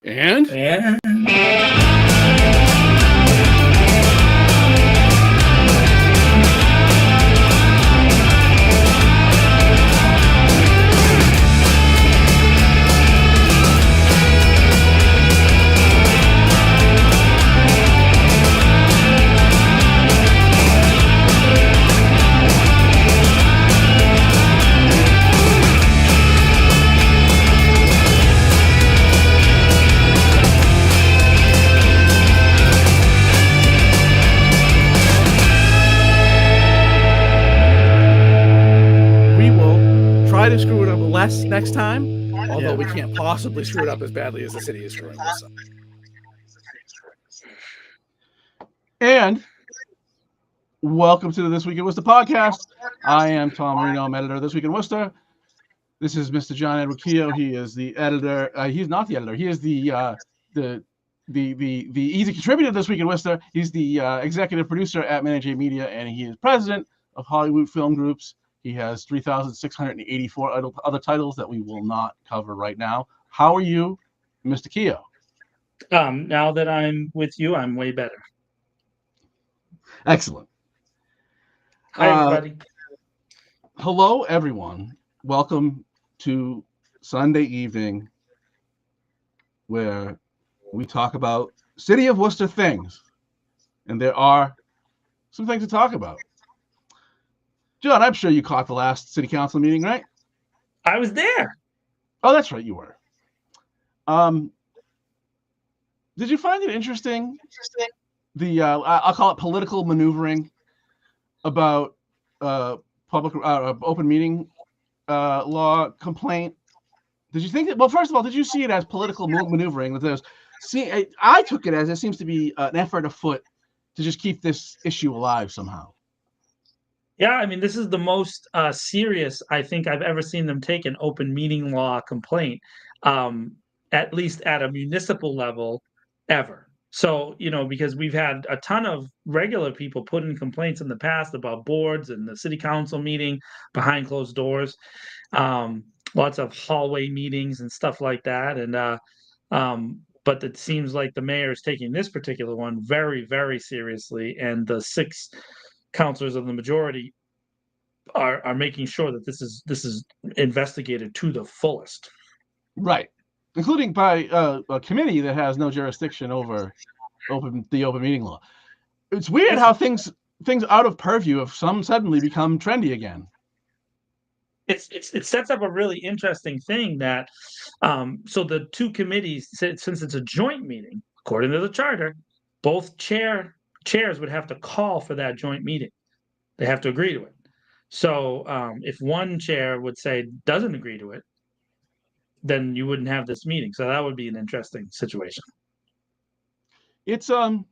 And we will try to screw it up less next time, although we can't possibly screw it up as badly as the city is screwing this up. And welcome to the This Week in Worcester podcast. I am Tom Marino. I'm editor of This Week in Worcester. This is Mr. John Edward Keogh. He is the editor. He's not the editor. He is the he's a contributor to This Week in Worcester. He's the executive producer at Manager Media, and he is president of Hollywood Film Groups. He has 3,684 other titles that we will not cover right now. How are you, Mr. Keogh? Now that I'm with you, I'm way better. Excellent. Hi, everybody. Hello, everyone. Welcome to Sunday evening, where we talk about City of Worcester things. And there are some things to talk about. John, I'm sure you caught the last city council meeting, right? I was there. Oh, that's right, you were. Did you find it interesting? The I'll call it political maneuvering about public open meeting law complaint. Did you think that? Well, first of all, did you see it as political maneuvering? That there's, I took it as it seems to be an effort afoot to just keep this issue alive somehow. Yeah, I mean, this is the most serious I think I've ever seen them take an open meeting law complaint, at least at a municipal level, ever. So, because we've had a ton of regular people put in complaints in the past about boards and the city council meeting behind closed doors, lots of hallway meetings and stuff like that. And but it seems like the mayor is taking this particular one very, very seriously, and the 6 councilors of the majority are making sure that this is investigated to the fullest. Right, including by a committee that has no jurisdiction over the open meeting law. It's weird how things out of purview have some suddenly become trendy again. It sets up a really interesting thing that so the 2 committees, since it's a joint meeting, according to the charter, both chairs would have to call for that joint meeting. They have to agree to it. So if one chair would say doesn't agree to it, then you wouldn't have this meeting. So that would be an interesting situation. It's I mean,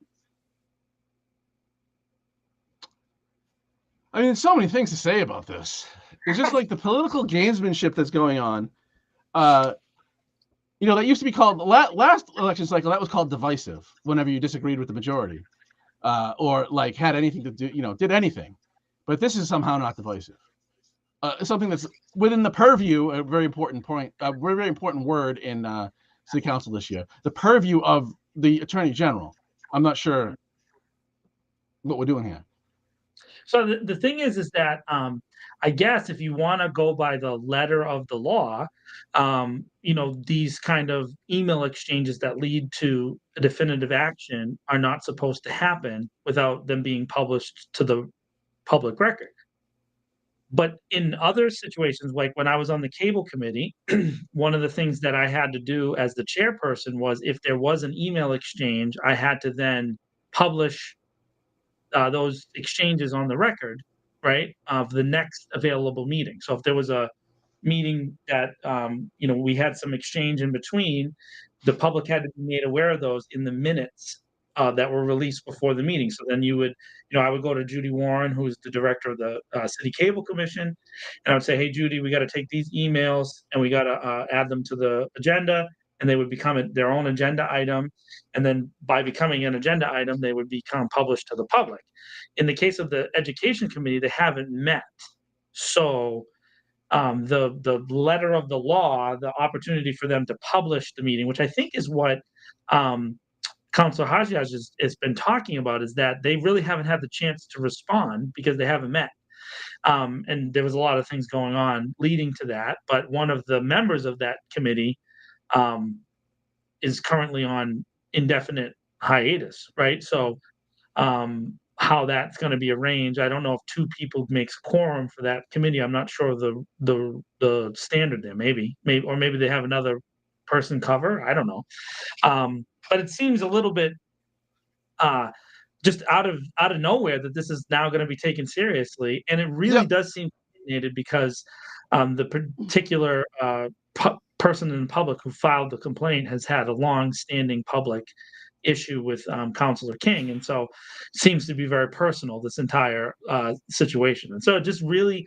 there's so many things to say about this. It's just like the political gamesmanship that's going on. That used to be called last election cycle. That was called divisive. Whenever you disagreed with the majority, or like had anything to do, did anything. But this is somehow not divisive. Something that's within the purview, a very important point, a very, very important word in city council this year, the purview of the attorney general. I'm not sure what we're doing here. So the thing is that I guess if you want to go by the letter of the law, these kind of email exchanges that lead to a definitive action are not supposed to happen without them being published to the public record. But in other situations, like when I was on the cable committee, one of the things that I had to do as the chairperson was if there was an email exchange, I had to then publish those exchanges on the record, right, of the next available meeting. So if there was a meeting that, we had some exchange in between, the public had to be made aware of those in the minutes that were released before the meeting. So then I would go to Judy Warren, who's the director of the City Cable Commission, and I would say, hey, Judy, we got to take these emails and we got to add them to the agenda, and they would become their own agenda item. And then by becoming an agenda item, they would become published to the public. In the case of the Education Committee, they haven't met. So the letter of the law, the opportunity for them to publish the meeting, which I think is what Councilor Hajiaj has been talking about, is that they really haven't had the chance to respond because they haven't met. And there was a lot of things going on leading to that. But one of the members of that committee is currently on indefinite hiatus, right? So how that's going to be arranged, I don't know if two people makes quorum for that committee. I'm not sure the standard there. Maybe they have another person cover. I don't know. But it seems a little bit just out of nowhere that this is now going to be taken seriously, and it really does seem coordinated because the particular person in the public who filed the complaint has had a long-standing public issue with Councilor King, and so it seems to be very personal, this entire situation, and so it just really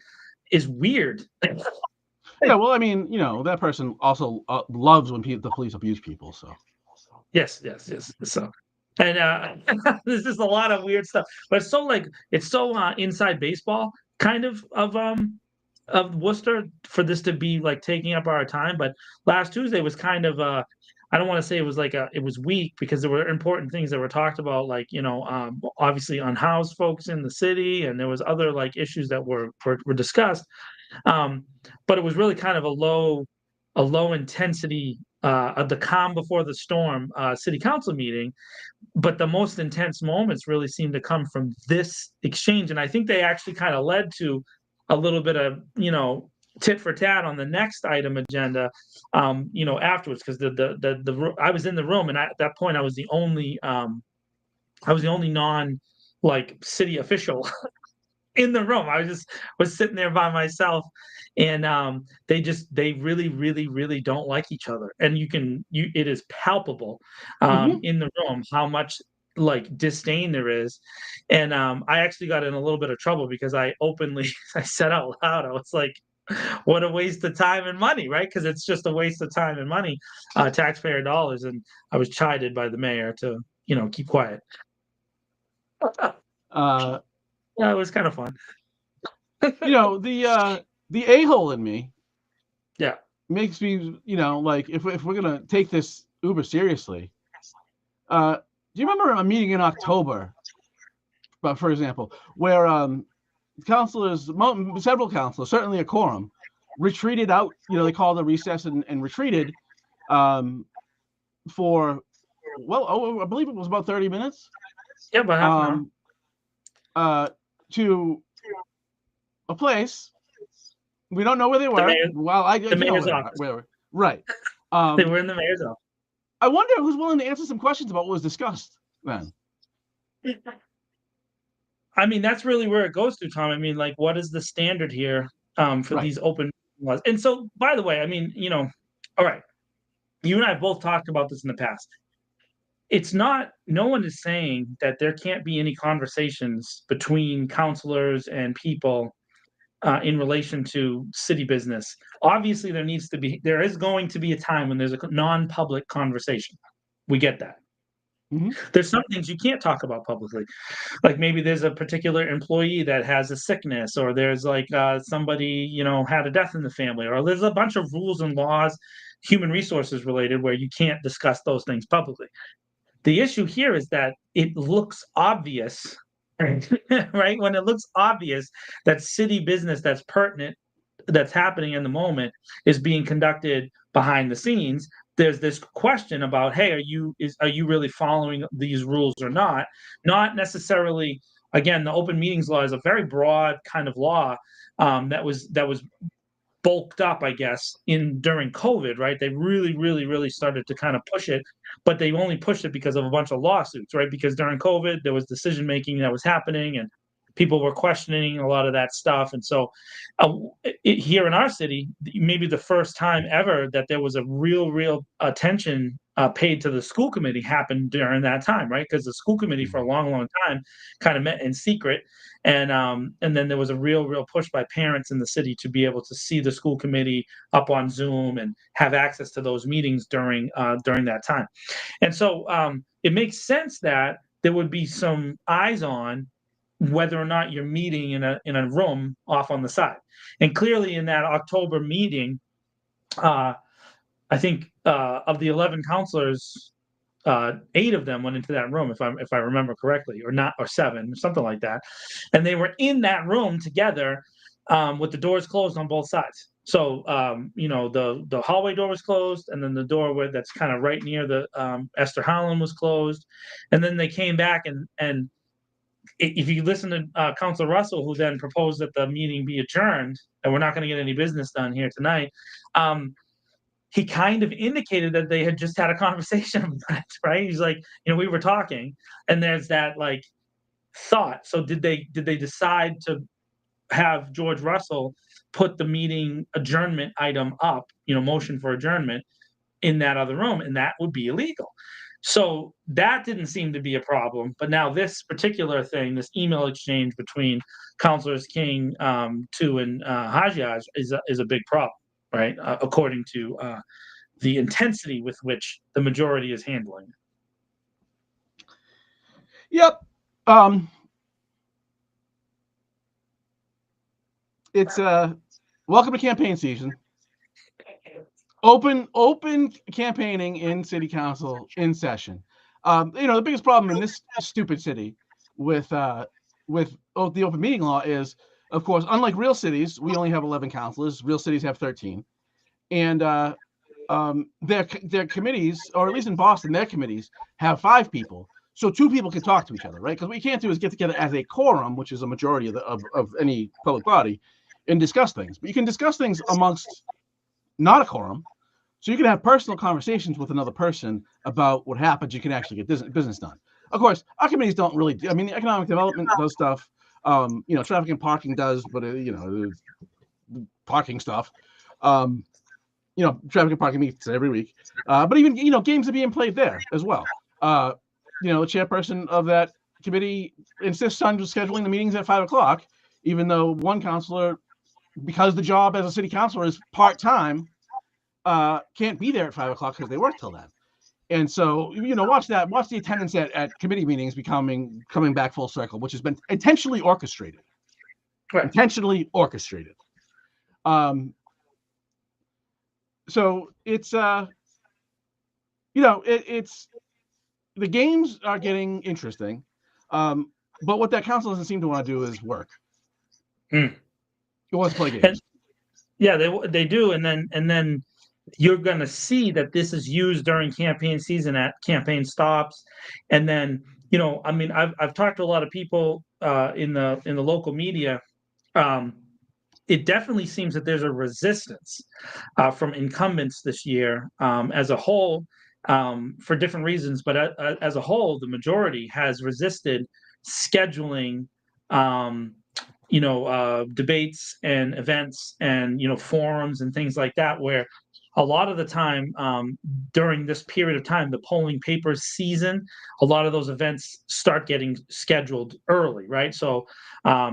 is weird. Yeah, well, I mean, that person also loves when the police abuse people. So Yes. So, and there's just a lot of weird stuff, but it's so inside baseball kind of Worcester for this to be like taking up our time. But last Tuesday was kind of I don't want to say it was it was weak, because there were important things that were talked about, like obviously unhoused folks in the city, and there was other like issues that were discussed. But it was really kind of a low intensity, of the calm before the storm city council meeting. But the most intense moments really seem to come from this exchange, and I think they actually kind of led to a little bit of tit for tat on the next item agenda, afterwards, because I was in the room, and at that point I was the only non like city official in the room. I was sitting there by myself, and they really, really, really don't like each other, and it is palpable in the room how much like disdain there is. And I actually got in a little bit of trouble because I said out loud, I was like, what a waste of time and money, right? Because it's just a waste of time and money, taxpayer dollars. And I was chided by the mayor to keep quiet. Yeah, it was kind of fun. The a-hole in me makes me, like, if we're gonna take this uber seriously, do you remember a meeting in October, for example, where several councilors, certainly a quorum, retreated out, they called a recess and retreated for, I believe it was about 30 minutes. Yeah, about half an hour. To a place we don't know where they were. The mayor's office. Right. They were in the mayor's office. I wonder who's willing to answer some questions about what was discussed then. I mean, that's really where it goes to, Tom. I mean, like, what is the standard here for these open laws? And so, by the way, I mean, all right, you and I have both talked about this in the past. It's not, no one is saying that there can't be any conversations between councilors and people in relation to city business. Obviously, there is going to be a time when there's a non-public conversation. We get that. Mm-hmm. There's some things you can't talk about publicly. Like maybe there's a particular employee that has a sickness, or there's like somebody, had a death in the family, or there's a bunch of rules and laws, human resources related, where you can't discuss those things publicly. The issue here is that it looks obvious, right? When it looks obvious that city business that's pertinent, that's happening in the moment, is being conducted behind the scenes, there's this question about, hey, are you really following these rules or not? Not necessarily. Again, the open meetings law is a very broad kind of law that was bulked up, I guess, during COVID, right? They really, really, really started to kind of push it, but they only pushed it because of a bunch of lawsuits, right? Because during COVID, there was decision making that was happening, and people were questioning a lot of that stuff. And so here in our city, maybe the first time ever that there was a real attention paid to the school committee happened during that time, right? Because the school committee for a long time kind of met in secret. And then there was a real push by parents in the city to be able to see the school committee up on Zoom and have access to those meetings during that time. And so it makes sense that there would be some eyes on whether or not you're meeting in a room off on the side. And clearly in that October meeting, I think of the 11 counselors, 8 of them went into that room, if I remember correctly, or not, or 7, something like that, and they were in that room together, with the doors closed on both sides. So the hallway door was closed, and then the door that's kind of right near the Esther Howland was closed, and then they came back and if you listen to Councilor Russell, who then proposed that the meeting be adjourned, and we're not going to get any business done here tonight. He kind of indicated that they had just had a conversation about it, right? He's like, we were talking, and there's that like thought. So did they decide to have George Russell put the meeting adjournment item up, motion for adjournment in that other room, and that would be illegal. So that didn't seem to be a problem. But now this particular thing, this email exchange between Councilors King, Tu, and Hajiaj is a big problem, right? According to the intensity with which the majority is handling it. Yep. It's welcome to campaign season. Open campaigning in city council in session. The biggest problem in this stupid city with the open meeting law is, of course, unlike real cities, we only have 11 councilors. Real cities have 13, and their committees, or at least in Boston, their committees have 5 people. So 2 people can talk to each other, right? Because what we can't do is get together as a quorum, which is a majority of any public body, and discuss things. But you can discuss things amongst not a quorum. So you can have personal conversations with another person about what happens. You can actually get business done. Of course, our committees don't really do. I mean, the economic development does stuff. Traffic and parking does, but parking stuff. Traffic and parking meets every week. But even games are being played there as well. The chairperson of that committee insists on just scheduling the meetings at 5:00, even though one counselor, because the job as a city councilor is part-time, can't be there at 5:00 because they work till then. And so, watch the attendance at committee meetings coming back full circle, which has been intentionally orchestrated. Right. Intentionally orchestrated. So it's it's the games are getting interesting, but what that council doesn't seem to want to do is work. It wants to play games. They do, and then you're going to see that this is used during campaign season at campaign stops, and then I've talked to a lot of people in the local media. It definitely seems that there's a resistance from incumbents this year as a whole, for different reasons. But as a whole, the majority has resisted scheduling, debates and events and forums and things like that, where a lot of the time during this period of time, the polling papers season, a lot of those events start getting scheduled early, right? So for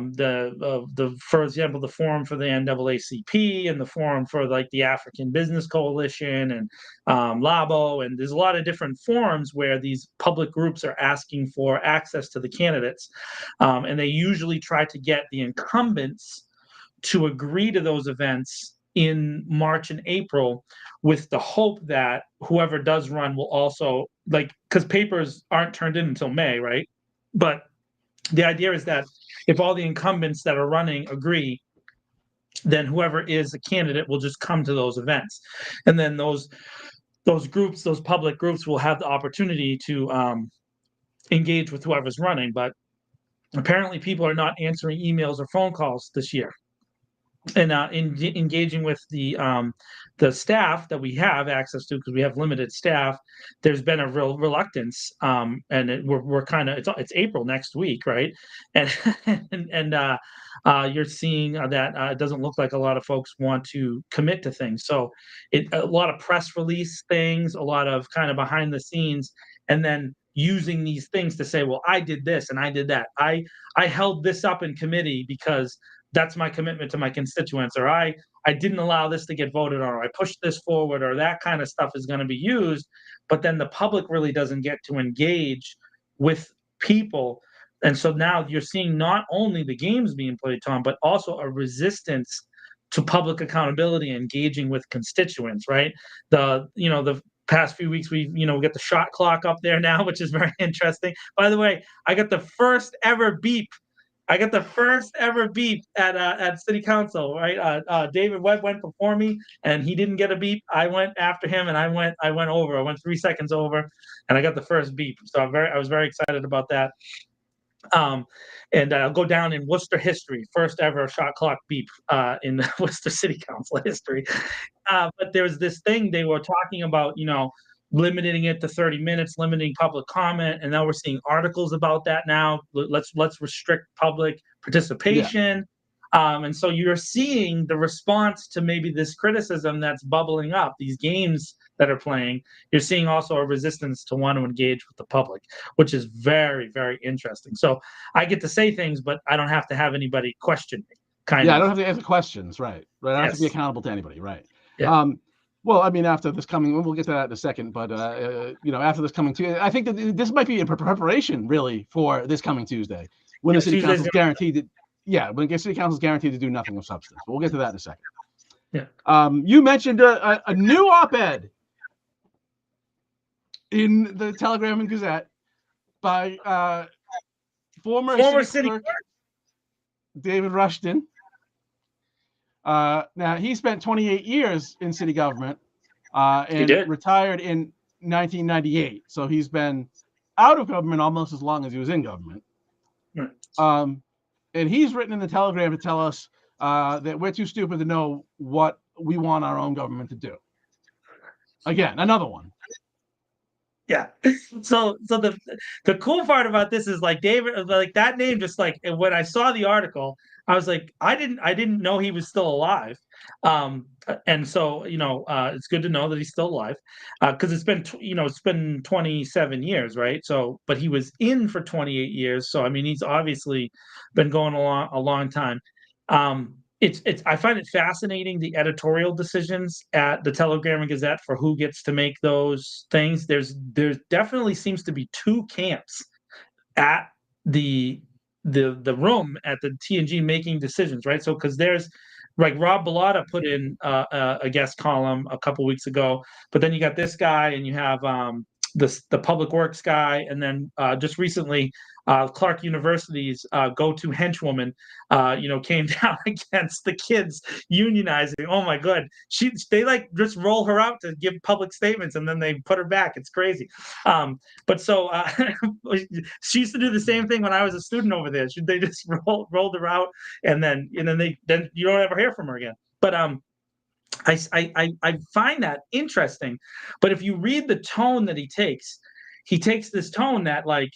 example, the forum for the NAACP and the forum for like the African Business Coalition and LABO, and there's a lot of different forums where these public groups are asking for access to the candidates, and they usually try to get the incumbents to agree to those events in March and April, with the hope that whoever does run will also, because papers aren't turned in until May, right? But the idea is that if all the incumbents that are running agree, then whoever is a candidate will just come to those events. And then those groups, those public groups, will have the opportunity to engage with whoever's running. But apparently people are not answering emails or phone calls this year. And engaging with the staff that we have access to, because we have limited staff, there's been a real reluctance, and we're kind of, it's April next week, right? And you're seeing that it doesn't look like a lot of folks want to commit to things. So a lot of press release things, a lot of kind of behind the scenes, and then using these things to say, well, I did this and I did that. I held this up in committee because that's my commitment to my constituents, or I didn't allow this to get voted on, or I pushed this forward, or that kind of stuff is going to be used. But then the public really doesn't get to engage with people And so now you're seeing not only the games being played, Tom, but also a resistance to public accountability, engaging with constituents, right? The past few weeks we get the shot clock up there now, which is very interesting. By the way, I got the first ever beep. At city council, right? David Webb went before me, and he didn't get a beep. I went after him, and I went over. I went 3 seconds over, and I got the first beep. So I was very excited about that. And I'll go down in Worcester history, first ever shot clock beep in Worcester City Council history. But there's this thing they were talking about, limiting it to 30 minutes, limiting public comment, and now we're seeing articles about that now. Let's restrict public participation. And so you're seeing the response to maybe this criticism that's bubbling up, these games that are playing. You're seeing also a resistance to want to engage with the public, which is very, very interesting. So I get to say things, but I don't have to have anybody question me. I don't have to answer questions, right? I don't have to be accountable to anybody, right? Yeah. Well, I mean, after this coming, we'll get to that in a second, but after this coming Tuesday, I think that this might be a preparation really for this coming Tuesday, when the city council is guaranteed to. Yeah, when the city council is guaranteed to do nothing of substance. But we'll get to that in a second. Yeah. You mentioned a new op-ed in the Telegram and Gazette by former city clerk David Rushton. Now, he spent 28 years in city government and retired in 1998. So he's been out of government almost as long as he was in government. Right. And he's written in the Telegram to tell us that we're too stupid to know what we want our own government to do. Again, another one. Yeah. So the cool part about this is like David, like that name, just like when I saw the article, I was like, I didn't know he was still alive. And so, it's good to know that he's still alive, because it's been 27 years, right? So, but he was in for 28 years. So, I mean, he's obviously been going along a long time. I find it fascinating, the editorial decisions at the Telegram and Gazette for who gets to make those things. There definitely seems to be two camps at the room at the TNG making decisions, right? So because there's like Rob Bellotta put in a guest column a couple weeks ago, but then you got this guy, and you have the public works guy, and then just recently Clark University's go-to henchwoman, came down against the kids unionizing. Oh my God, they like just roll her out to give public statements, and then they put her back. It's crazy. But so she used to do the same thing when I was a student over there. They just rolled her out, and then you don't ever hear from her again. But I find that interesting. But if you read the tone that he takes this tone that, like,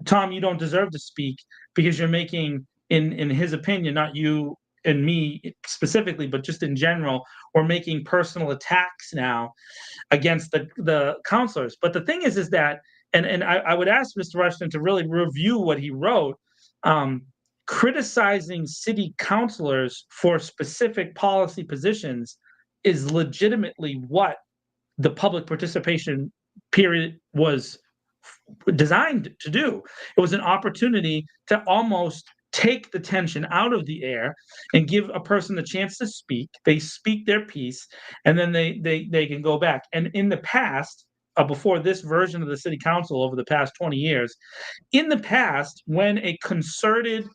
Tom, you don't deserve to speak because you're making, in his opinion, not you and me specifically, but just in general, we're making personal attacks now against the counselors. But the thing is that, and I would ask Mr. Rushton to really review what he wrote. Criticizing city councilors for specific policy positions is legitimately what the public participation period was designed to do. It was an opportunity to almost take the tension out of the air and give a person the chance to speak. They speak their piece, and then they can go back. And in the past, before this version of the city council, over the past 20 years, in the past, when a concerted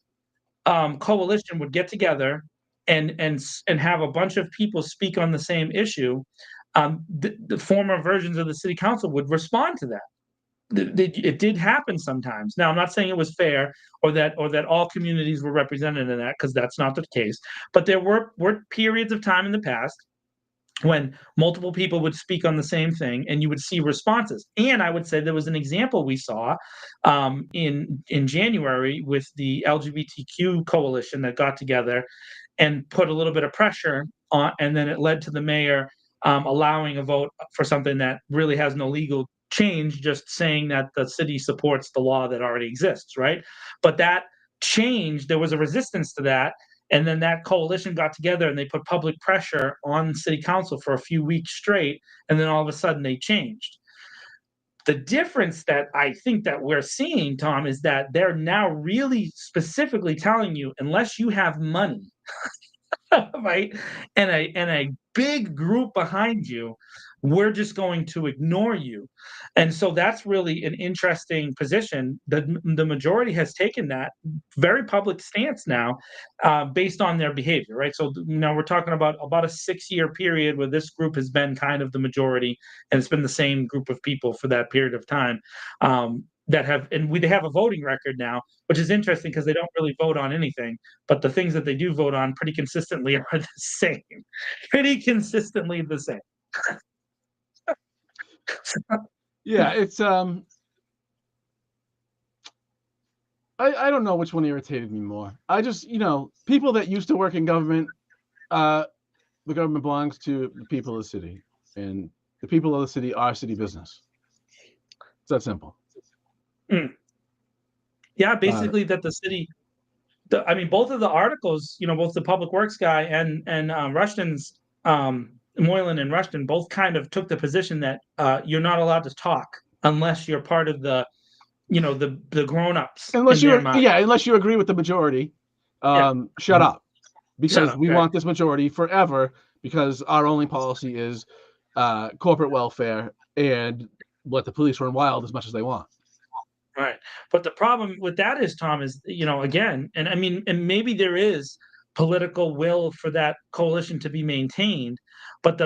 coalition would get together and have a bunch of people speak on the same issue, the former versions of the city council would respond to that. It did happen sometimes. Now, I'm not saying it was fair or that all communities were represented in that, because that's not the case. But there were periods of time in the past when multiple people would speak on the same thing, and you would see responses. And I would say there was an example we saw in January with the LGBTQ coalition that got together and put a little bit of pressure on, and then it led to the mayor allowing a vote for something that really has no legal change, just saying that the city supports the law that already exists, right? But that change, there was a resistance to that. And then that coalition got together and they put public pressure on city council for a few weeks straight. And then all of a sudden they changed. The difference that I think that we're seeing, Tom, is that they're now really specifically telling you, unless you have money, right, and a big group behind you, we're just going to ignore you. And so that's really an interesting position. The majority has taken that very public stance now, based on their behavior, right? So now we're talking about a 6-year period where this group has been kind of the majority, and it's been the same group of people for that period of time. That have, and they have a voting record now, which is interesting because they don't really vote on anything, but the things that they do vote on pretty consistently are the same, pretty consistently the same. Yeah, it's I don't know which one irritated me more. I just, people that used to work in government, the government belongs to the people of the city, and the people of the city are city business. It's that simple. Yeah, basically that the city, I mean, both of the articles, both the public works guy and Rushton's, Moylan and Rushton both kind of took the position that you're not allowed to talk unless you're part of the, the grown-ups in their mind. Unless you agree with the majority, shut up, because we want this majority forever, because our only policy is corporate welfare and let the police run wild as much as they want. Right. But the problem with that is, Tom, is, again, and I mean, and maybe there is political will for that coalition to be maintained, but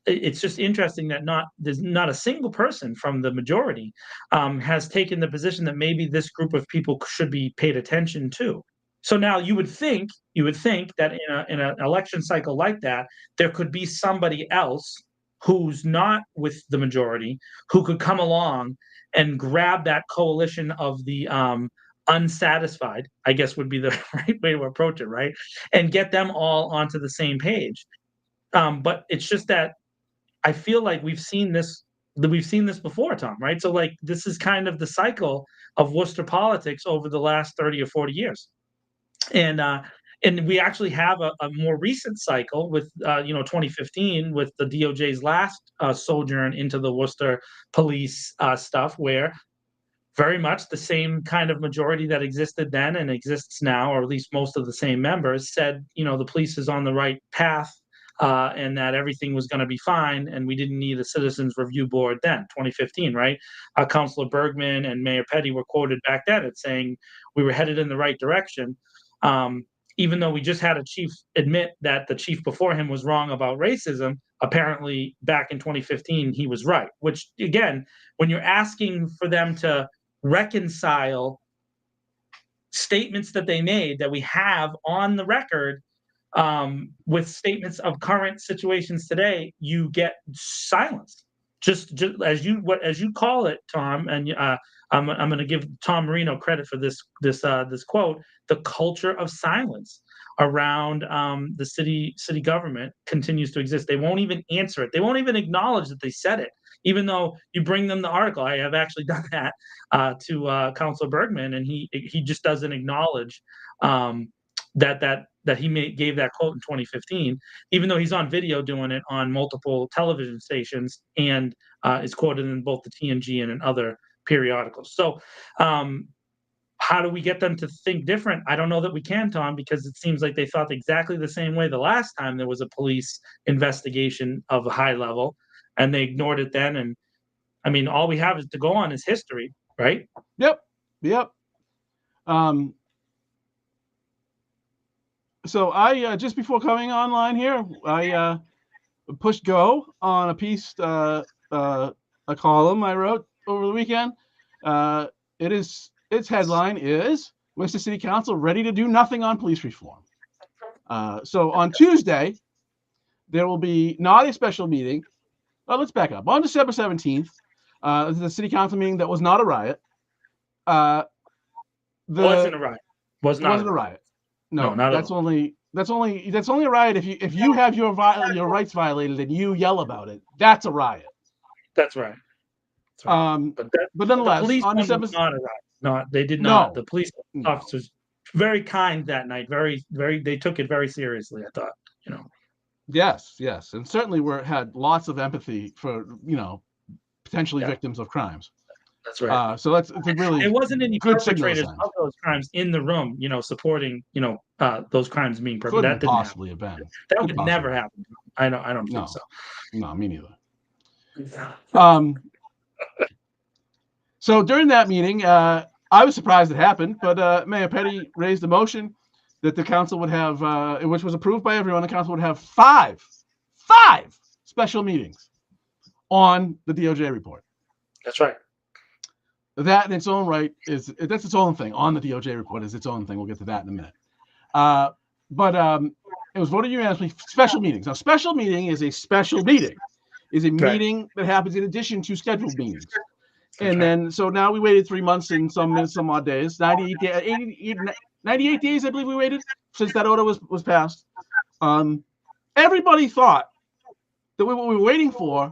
it's just interesting that there's not a single person from the majority has taken the position that maybe this group of people should be paid attention to. So now you would think that in an election cycle like that, there could be somebody else who's not with the majority who could come along and grab that coalition of the unsatisfied, I guess would be the right way to approach it, right? And get them all onto the same page. But it's just that I feel like we've seen this before, Tom, right? So like this is kind of the cycle of Worcester politics over the last 30 or 40 years. And we actually have a more recent cycle with 2015 with the DOJ's last sojourn into the Worcester police stuff, where very much the same kind of majority that existed then and exists now, or at least most of the same members, said the police is on the right path, and that everything was going to be fine, and we didn't need a citizens review board then, 2015, right? Councilor Bergman and Mayor Petty were quoted back then as saying we were headed in the right direction. Even though we just had a chief admit that the chief before him was wrong about racism, apparently back in 2015, he was right. Which, again, when you're asking for them to reconcile statements that they made that we have on the record with statements of current situations today, you get silence. Just as you call it, Tom, and I'm going to give Tom Marino credit for this quote. The culture of silence around the city government continues to exist. They won't even answer it. They won't even acknowledge that they said it, even though you bring them the article. I have actually done that to Councilor Bergman, and he just doesn't acknowledge that he gave that quote in 2015, even though he's on video doing it on multiple television stations and is quoted in both the TNG and in other periodicals. So how do we get them to think different? I don't know that we can, Tom, because it seems like they thought exactly the same way the last time there was a police investigation of a high level, and they ignored it then. And I mean, all we have is to go on is history, right? Yep. So I just before coming online here, I pushed go on a piece, a column I wrote over the weekend. Its headline is Worcester City Council ready to do nothing on police reform. So on Tuesday, there will be not a special meeting. Let's back up. On December 17th, the city council meeting that was not a riot. Wasn't a riot. Wasn't a riot. No, not that's only a riot if you have your rights violated and you yell about it. That's a riot. That's right. But nonetheless, the police on December was not a riot. They did not. No. The police officers very kind that night. Very, very. They took it very seriously. I thought. Yes, and certainly had lots of empathy for potentially victims of crimes. That's right. So it's a really it wasn't any good signal perpetrators sign. of those crimes in the room, supporting, those crimes being perpetrated. Couldn't That didn't possibly have been. that would never happen. I don't think so. No, me neither. So during that meeting, I was surprised it happened, but Mayor Petty raised a motion that the council would have, which was approved by everyone. The council would have five special meetings on the DOJ report. That's right. That in its own right that's its own thing. On the DOJ report is its own thing. We'll get to that in a minute. But it was voted unanimously. Special meetings. Now, special meeting is a special meeting. Is a meeting that happens in addition to scheduled meetings. And then, so now we waited 3 months and some odd days, 98 days, I believe we waited since that order was passed. Everybody thought that what we were waiting for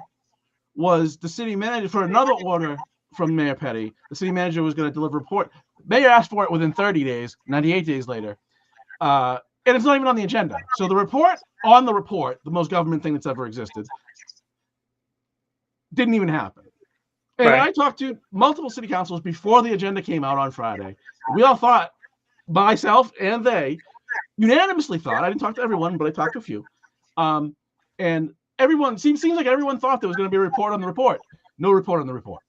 was the city manager for another order from Mayor Petty. The city manager was going to deliver a report. Mayor asked for it within 30 days, 98 days later. And it's not even on the agenda. So the report on the report, the most government thing that's ever existed, didn't even happen. And I talked to multiple city councilors before the agenda came out on Friday. We all thought, myself and they, unanimously thought, I didn't talk to everyone, but I talked to a few. And everyone, seems like everyone thought there was going to be a report on the report. No report on the report.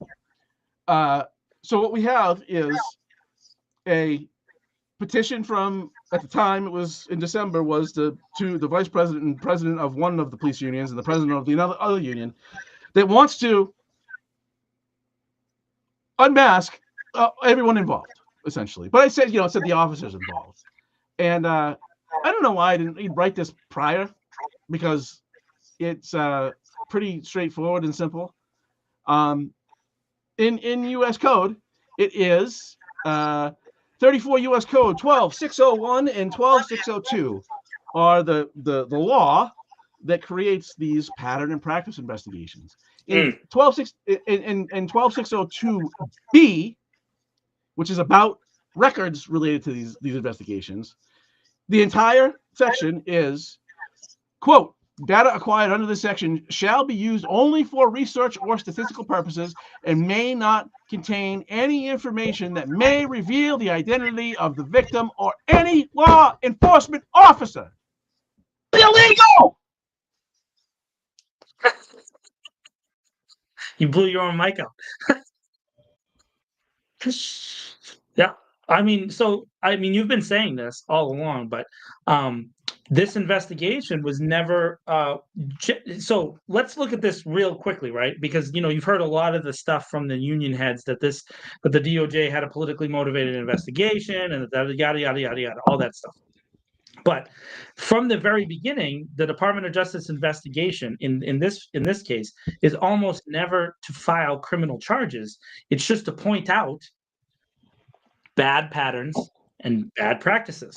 So what we have is a petition from, at the time, it was in December, was to the vice president and president of one of the police unions and the president of the other union that wants to unmask everyone involved, essentially. But I said, it said the officers involved. And I don't know why I didn't write this prior, because it's pretty straightforward and simple. In U.S. code, it is 34 U.S. code 12601 and 12602 are the law that creates these pattern and practice investigations. In 12602B, which is about records related to these investigations, the entire section is, quote, data acquired under this section shall be used only for research or statistical purposes and may not contain any information that may reveal the identity of the victim or any law enforcement officer. Illegal! You blew your own mic out. Yeah. You've been saying this all along, but this investigation was never. So let's look at this real quickly, right? Because you've heard a lot of the stuff from the union heads that the DOJ had a politically motivated investigation and yada yada yada yada, all that stuff. But from the very beginning, the Department of Justice investigation in this case is almost never to file criminal charges. It's just to point out bad patterns and bad practices.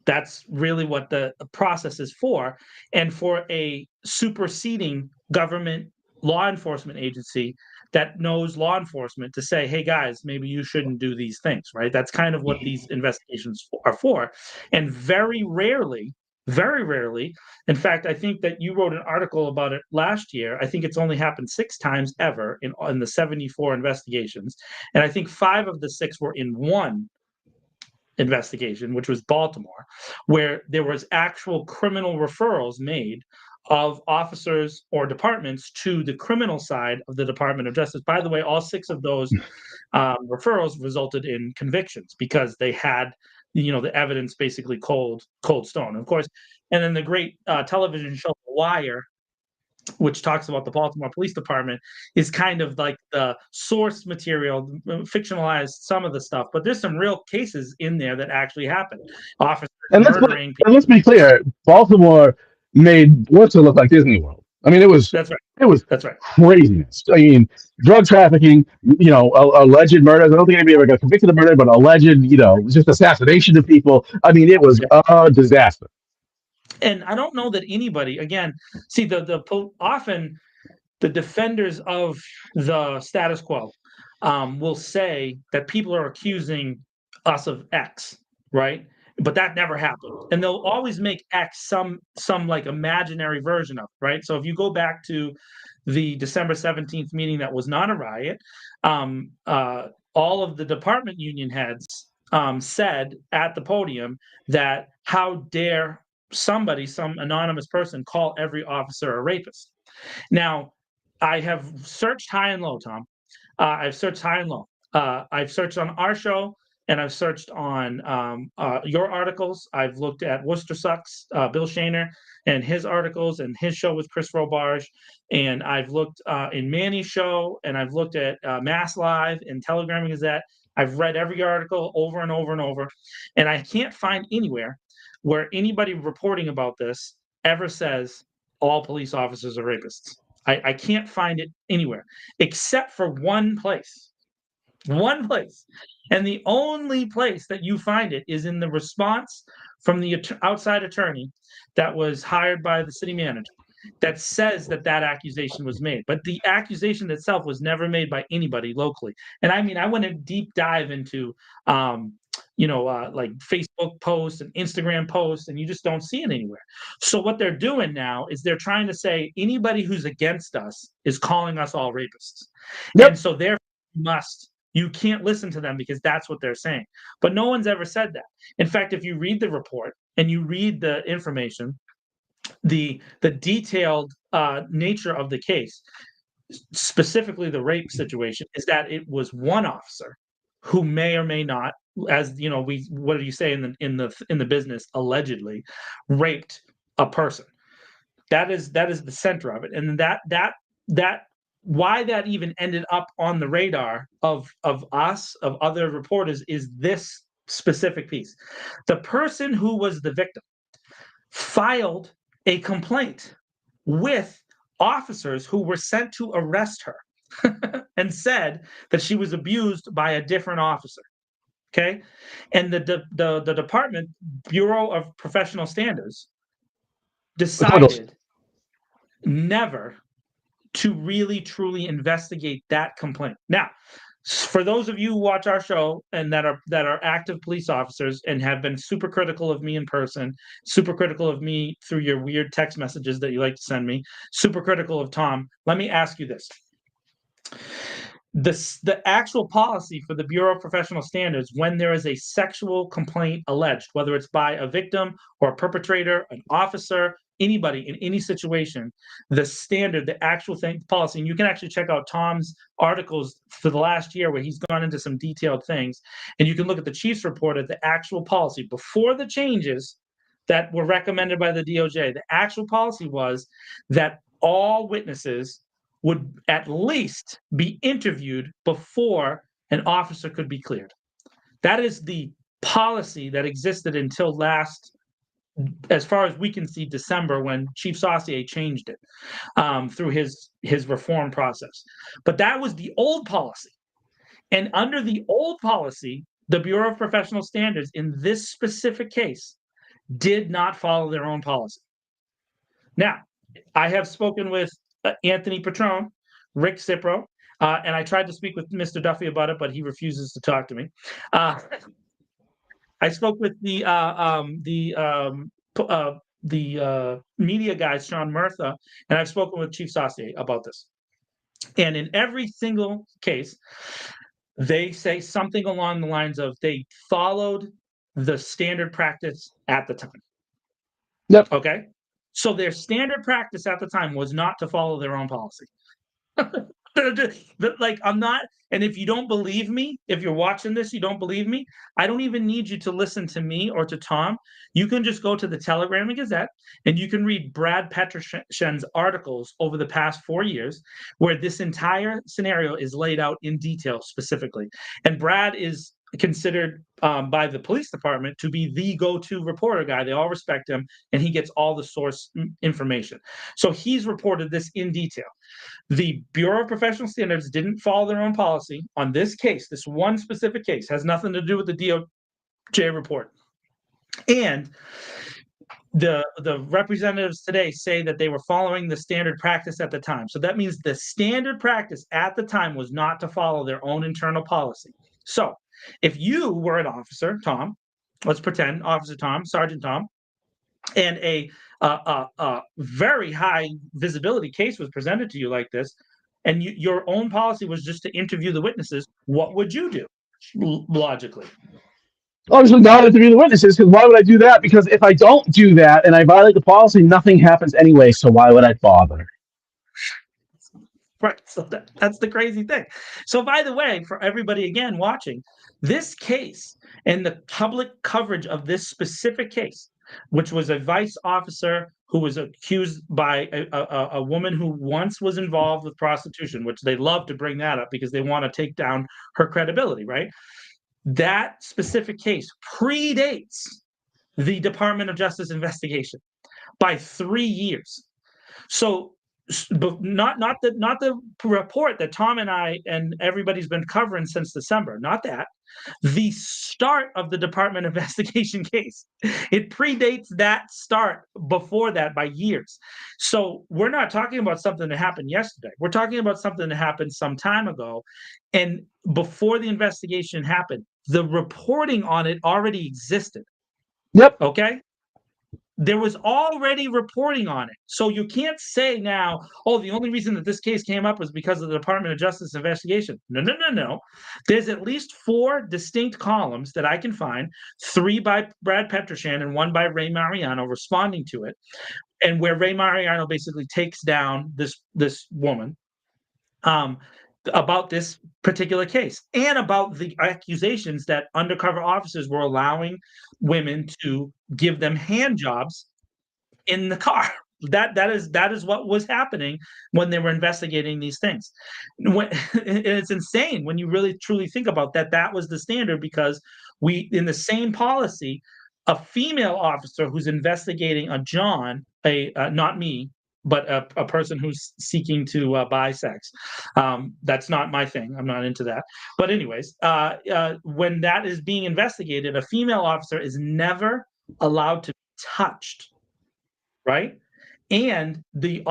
That's really what the process is for. And for a superseding government law enforcement agency that knows law enforcement to say, hey guys, maybe you shouldn't do these things, right? That's kind of what these investigations are for. And very rarely, in fact, I think that you wrote an article about it last year. I think it's only happened 6 times ever in the 74 investigations. And I think 5 of the 6 were in one investigation, which was Baltimore, where there was actual criminal referrals made of officers or departments to the criminal side of the Department of Justice. By the way, all 6 of those referrals resulted in convictions because they had, the evidence basically cold stone. Of course, and then the great television show The Wire, which talks about the Baltimore Police Department, is kind of like the source material, fictionalized some of the stuff, but there's some real cases in there that actually happened. Officers murdering people. And let's be clear, Baltimore made Worcester look like Disney World. I mean, it was That's right. It was That's right. craziness. I mean, drug trafficking, alleged murders. I don't think anybody ever got convicted of murder, but alleged, just assassination of people. I mean, it was a disaster. And I don't know that anybody, again, see often the defenders of the status quo will say that people are accusing us of X, right? But that never happened. And they'll always make X some like imaginary version of, right? So if you go back to the December 17th meeting that was not a riot, all of the department union heads said at the podium that how dare somebody, some anonymous person, call every officer a rapist. Now, I have searched high and low, Tom. I've searched high and low. I've searched on our show, and I've searched on your articles. I've looked at Worcester Sucks, Bill Shaner, and his articles, and his show with Chris Robarge. And I've looked in Manny's show, and I've looked at Mass Live and Telegram Gazette. I've read every article over and over and over, and I can't find anywhere where anybody reporting about this ever says all police officers are rapists. I can't find it anywhere except for one place. One place. And the only place that you find it is in the response from the outside attorney that was hired by the city manager that says that that accusation was made. But the accusation itself was never made by anybody locally. And I mean, I went a deep dive into, like Facebook posts and Instagram posts, and you just don't see it anywhere. So what they're doing now is they're trying to say anybody who's against us is calling us all rapists. Yep. And so therefore you can't listen to them because that's what they're saying. But no one's ever said that. In fact, if you read the report and you read the information, the detailed nature of the case, specifically the rape situation, is that it was one officer who may or may not, as you know, what do you say in the business, allegedly raped a person. That is the center of it, and that why that even ended up on the radar of us, of other reporters, is this specific piece. The person who was the victim filed a complaint with officers who were sent to arrest her and said that she was abused by a different officer. Okay. And the department, Bureau of Professional Standards, decided never to really truly investigate that complaint. Now, for those of you who watch our show and that are active police officers and have been super critical of me in person, super critical of me through your weird text messages that you like to send me, super critical of Tom, let me ask you this. The actual policy for the Bureau of Professional Standards, when there is a sexual complaint alleged, whether it's by a victim or a perpetrator, an officer, anybody in any situation, the standard, the actual policy, and you can actually check out Tom's articles for the last year where he's gone into some detailed things, and you can look at the chief's report at the actual policy before the changes that were recommended by the DOJ. The actual policy was that all witnesses would at least be interviewed before an officer could be cleared. That is the policy that existed until last, as far as we can see, December, when Chief Saucier changed it through his reform process. But that was the old policy. And under the old policy, the Bureau of Professional Standards in this specific case did not follow their own policy. Now, I have spoken with Anthony Petrone, Rick Cipro, and I tried to speak with Mr. Duffy about it, but he refuses to talk to me. I spoke with the media guy, Sean Murtha, and I've spoken with Chief Saucier about this. And in every single case, they say something along the lines of they followed the standard practice at the time. Yep. Okay. So their standard practice at the time was not to follow their own policy. Like, I'm not, and if you don't believe me, if you're watching this, you don't believe me, I don't even need you to listen to me or to Tom. You can just go to the Telegram and Gazette and you can read Brad Petroshen's articles over the past 4 years where this entire scenario is laid out in detail specifically. And Brad is considered by the police department to be the go-to reporter guy. They all respect him, and he gets all the source information. So he's reported this in detail. The Bureau of Professional Standards didn't follow their own policy on this case. This one specific case has nothing to do with the DOJ report. And the representatives today say that they were following the standard practice at the time. So that means the standard practice at the time was not to follow their own internal policy. So if you were an officer, Tom, let's pretend Officer Tom, Sergeant Tom, and a a very high visibility case was presented to you like this, and your own policy was just to interview the witnesses, what would you do logically? Obviously, not interview the witnesses, because why would I do that? Because if I don't do that and I violate the policy, nothing happens anyway. So why would I bother? Right. So that's the crazy thing. So, by the way, for everybody again watching, this case and the public coverage of this specific case, which was a vice officer who was accused by a woman who once was involved with prostitution, which they love to bring that up because they want to take down her credibility, right? That specific case predates the Department of Justice investigation by 3 years. So, but not the report that Tom and I and everybody's been covering since December. Not that. The start of the Department investigation case. It predates that start before that by years. So we're not talking about something that happened yesterday. We're talking about something that happened some time ago. And before the investigation happened, the reporting on it already existed. Yep. Okay. There was already reporting on it. So you can't say now, oh, the only reason that this case came up was because of the Department of Justice investigation. No. There's at least 4 distinct columns that I can find, 3 by Brad Petroshan and 1 by Ray Mariano responding to it, and where Ray Mariano basically takes down this woman about this particular case and about the accusations that undercover officers were allowing women to give them hand jobs in the car. That is what was happening when they were investigating these things. It's insane when you really truly think about that. That was the standard because we, in the same policy, a female officer who's investigating a John, not me, but a person who's seeking to buy sex. That's not my thing. I'm not into that. But anyways, when that is being investigated, a female officer is never allowed to be touched, right? And the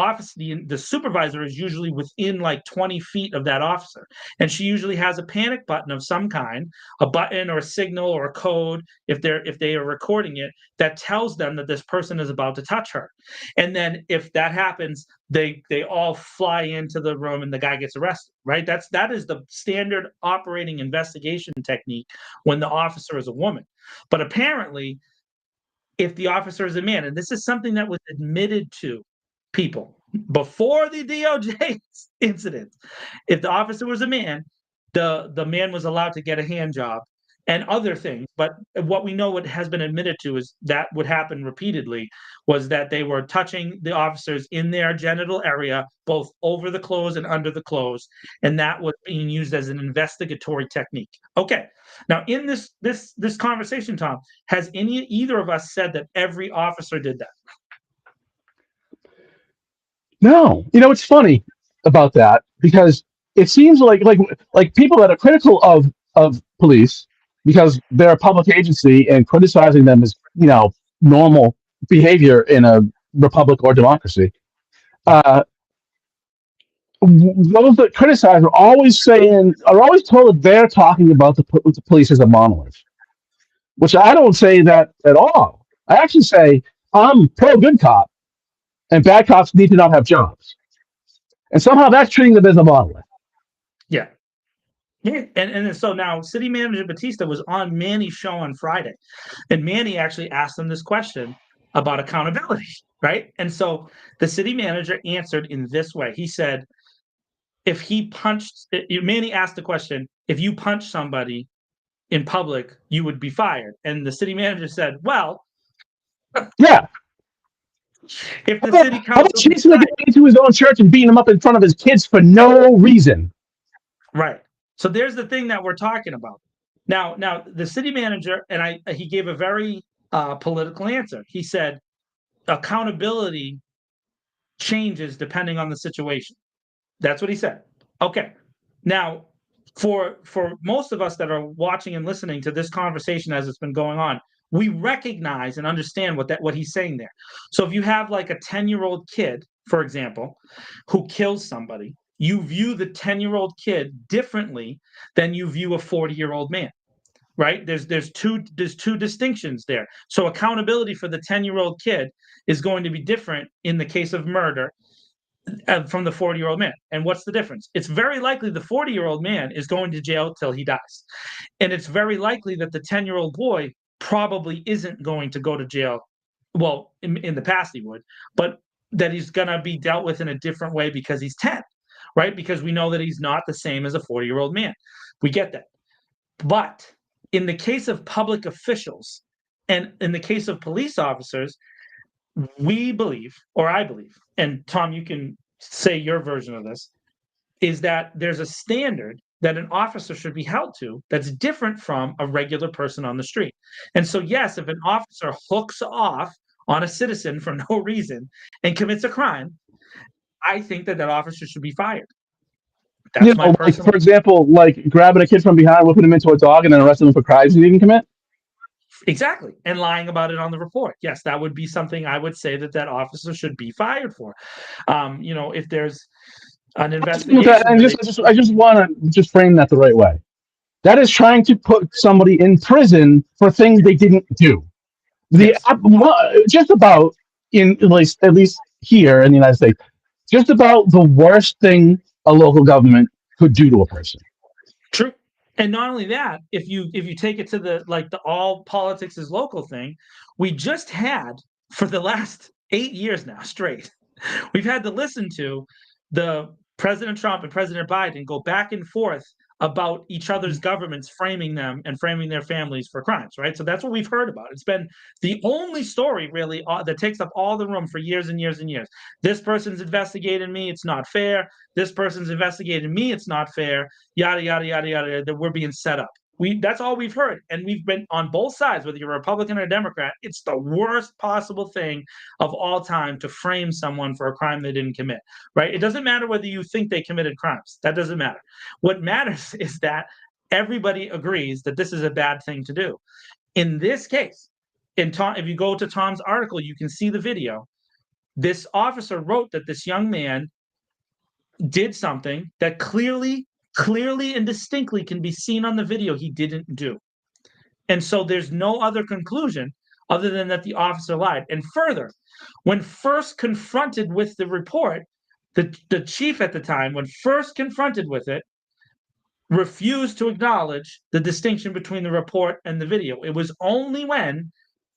supervisor is usually within like 20 feet of that officer. And she usually has a panic button of some kind, a button or a signal or a code, if they are recording it, that tells them that this person is about to touch her. And then if that happens, they all fly into the room and the guy gets arrested, right? That is the standard operating investigation technique when the officer is a woman. But apparently, if the officer is a man, and this is something that was admitted to people before the DOJ incident, if the officer was a man, the man was allowed to get a hand job and other things. But what we know what has been admitted to is that would happen repeatedly was that they were touching the officers in their genital area, both over the clothes and under the clothes, and that was being used as an investigatory technique. Okay. Now, in this conversation, Tom, has either of us said that every officer did that? No. It's funny about that because it seems like people that are critical of police because they're a public agency and criticizing them is normal behavior in a republic or democracy. Those that criticize are always told that they're talking about the police as a monolith, which I don't say that at all. I actually say I'm pro good cop, and bad cops need to not have jobs, and somehow that's treating them as a monolith. Yeah. Yeah, and so now City Manager Batista was on Manny's show on Friday, and Manny actually asked him this question about accountability, right? And so the city manager answered in this way. He said, Manny asked the question, if you punch somebody in public, you would be fired. And the city manager said, well, yeah. If the city council, how about chasing a guy into his own church and beating him up in front of his kids for no reason? Right. So there's the thing that we're talking about. Now the city manager, and he gave a very political answer. He said accountability changes depending on the situation. That's what he said. Okay. Now, for most of us that are watching and listening to this conversation as it's been going on, we recognize and understand what he's saying there. So if you have like a 10-year-old kid, for example, who kills somebody, you view the 10-year-old kid differently than you view a 40-year-old man. right? There's two distinctions there. So accountability for the 10-year-old kid is going to be different in the case of murder from the 40-year-old man. And what's the difference? It's very likely the 40-year-old man is going to jail till he dies. And it's very likely that the 10-year-old boy probably isn't going to go to jail. Well, in the past he would, but that he's going to be dealt with in a different way because he's 10, right? Because we know that he's not the same as a 40-year-old man. We get that. But in the case of public officials and in the case of police officers, we believe, or I believe, and Tom, you can say your version of this, is that there's a standard that an officer should be held to that's different from a regular person on the street. And so, yes, if an officer hooks off on a citizen for no reason and commits a crime, I think that officer should be fired. That's my personal. Like, for example, like grabbing a kid from behind, whipping him into a dog, and then arresting him for crimes he didn't commit. Exactly, and lying about it on the report. Yes, that would be something I would say that officer should be fired for. If there's an investigation, I just want to just frame that the right way. That is trying to put somebody in prison for things they didn't do. Just about at least here in the United States, just about the worst thing a local government could do to a person. True. And not only that, if you take it to the all politics is local thing, we just had for the last 8 years now straight, we've had to listen to the President Trump and President Biden go back and forth about each other's governments framing them and framing their families for crimes, right? So that's what we've heard about. It's been the only story really that takes up all the room for years and years and years. This person's investigating me, it's not fair. This person's investigating me, it's not fair. Yada, yada, yada, yada, that we're being set up. That's all we've heard. And we've been on both sides, whether you're a Republican or a Democrat, it's the worst possible thing of all time to frame someone for a crime they didn't commit, right? It doesn't matter whether you think they committed crimes. That doesn't matter. What matters is that everybody agrees that this is a bad thing to do. In this case, if you go to Tom's article, you can see the video. This officer wrote that this young man did something that clearly and distinctly can be seen on the video he didn't do. And so there's no other conclusion other than that the officer lied. And further, when first confronted with the report, the chief at the time, when first confronted with it, refused to acknowledge the distinction between the report and the video. It was only when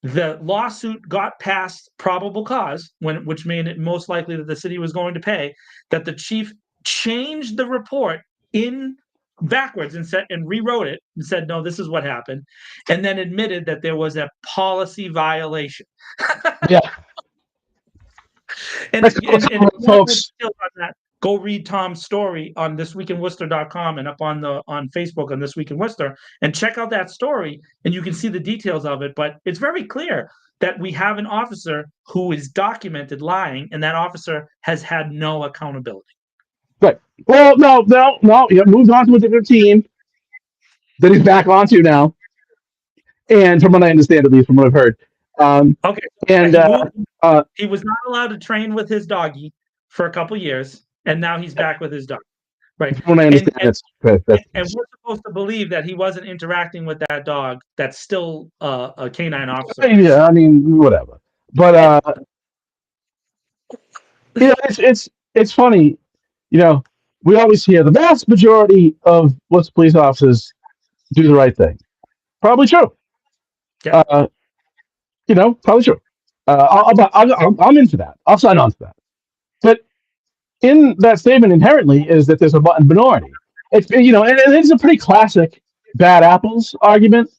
the lawsuit got past probable cause, which made it most likely that the city was going to pay, that the chief changed the report in backwards and rewrote it and said, no, this is what happened, and then admitted that there was a policy violation. Yeah. and folks. Go read Tom's story on thisweekinworcester.com and up on Facebook on This Week in Worcester, and check out that story, and you can see the details of it. But it's very clear that we have an officer who is documented lying, and that officer has had no accountability. Right. Well, no. He moved on to a different team that he's back onto now. And from what I understand, at least from what I've heard. Okay. And he was not allowed to train with his doggy for a couple years, and now he's back with his dog. Right. From what I understand, and we're supposed to believe that he wasn't interacting with that dog. That's still a canine officer. Yeah, I mean, whatever. But it's funny. We always hear the vast majority of Worcester police officers do the right thing. Probably true. Yeah. Probably true. I'm into that. I'll sign on to that. But in that statement inherently is that there's a minority. And it's a pretty classic bad apples argument.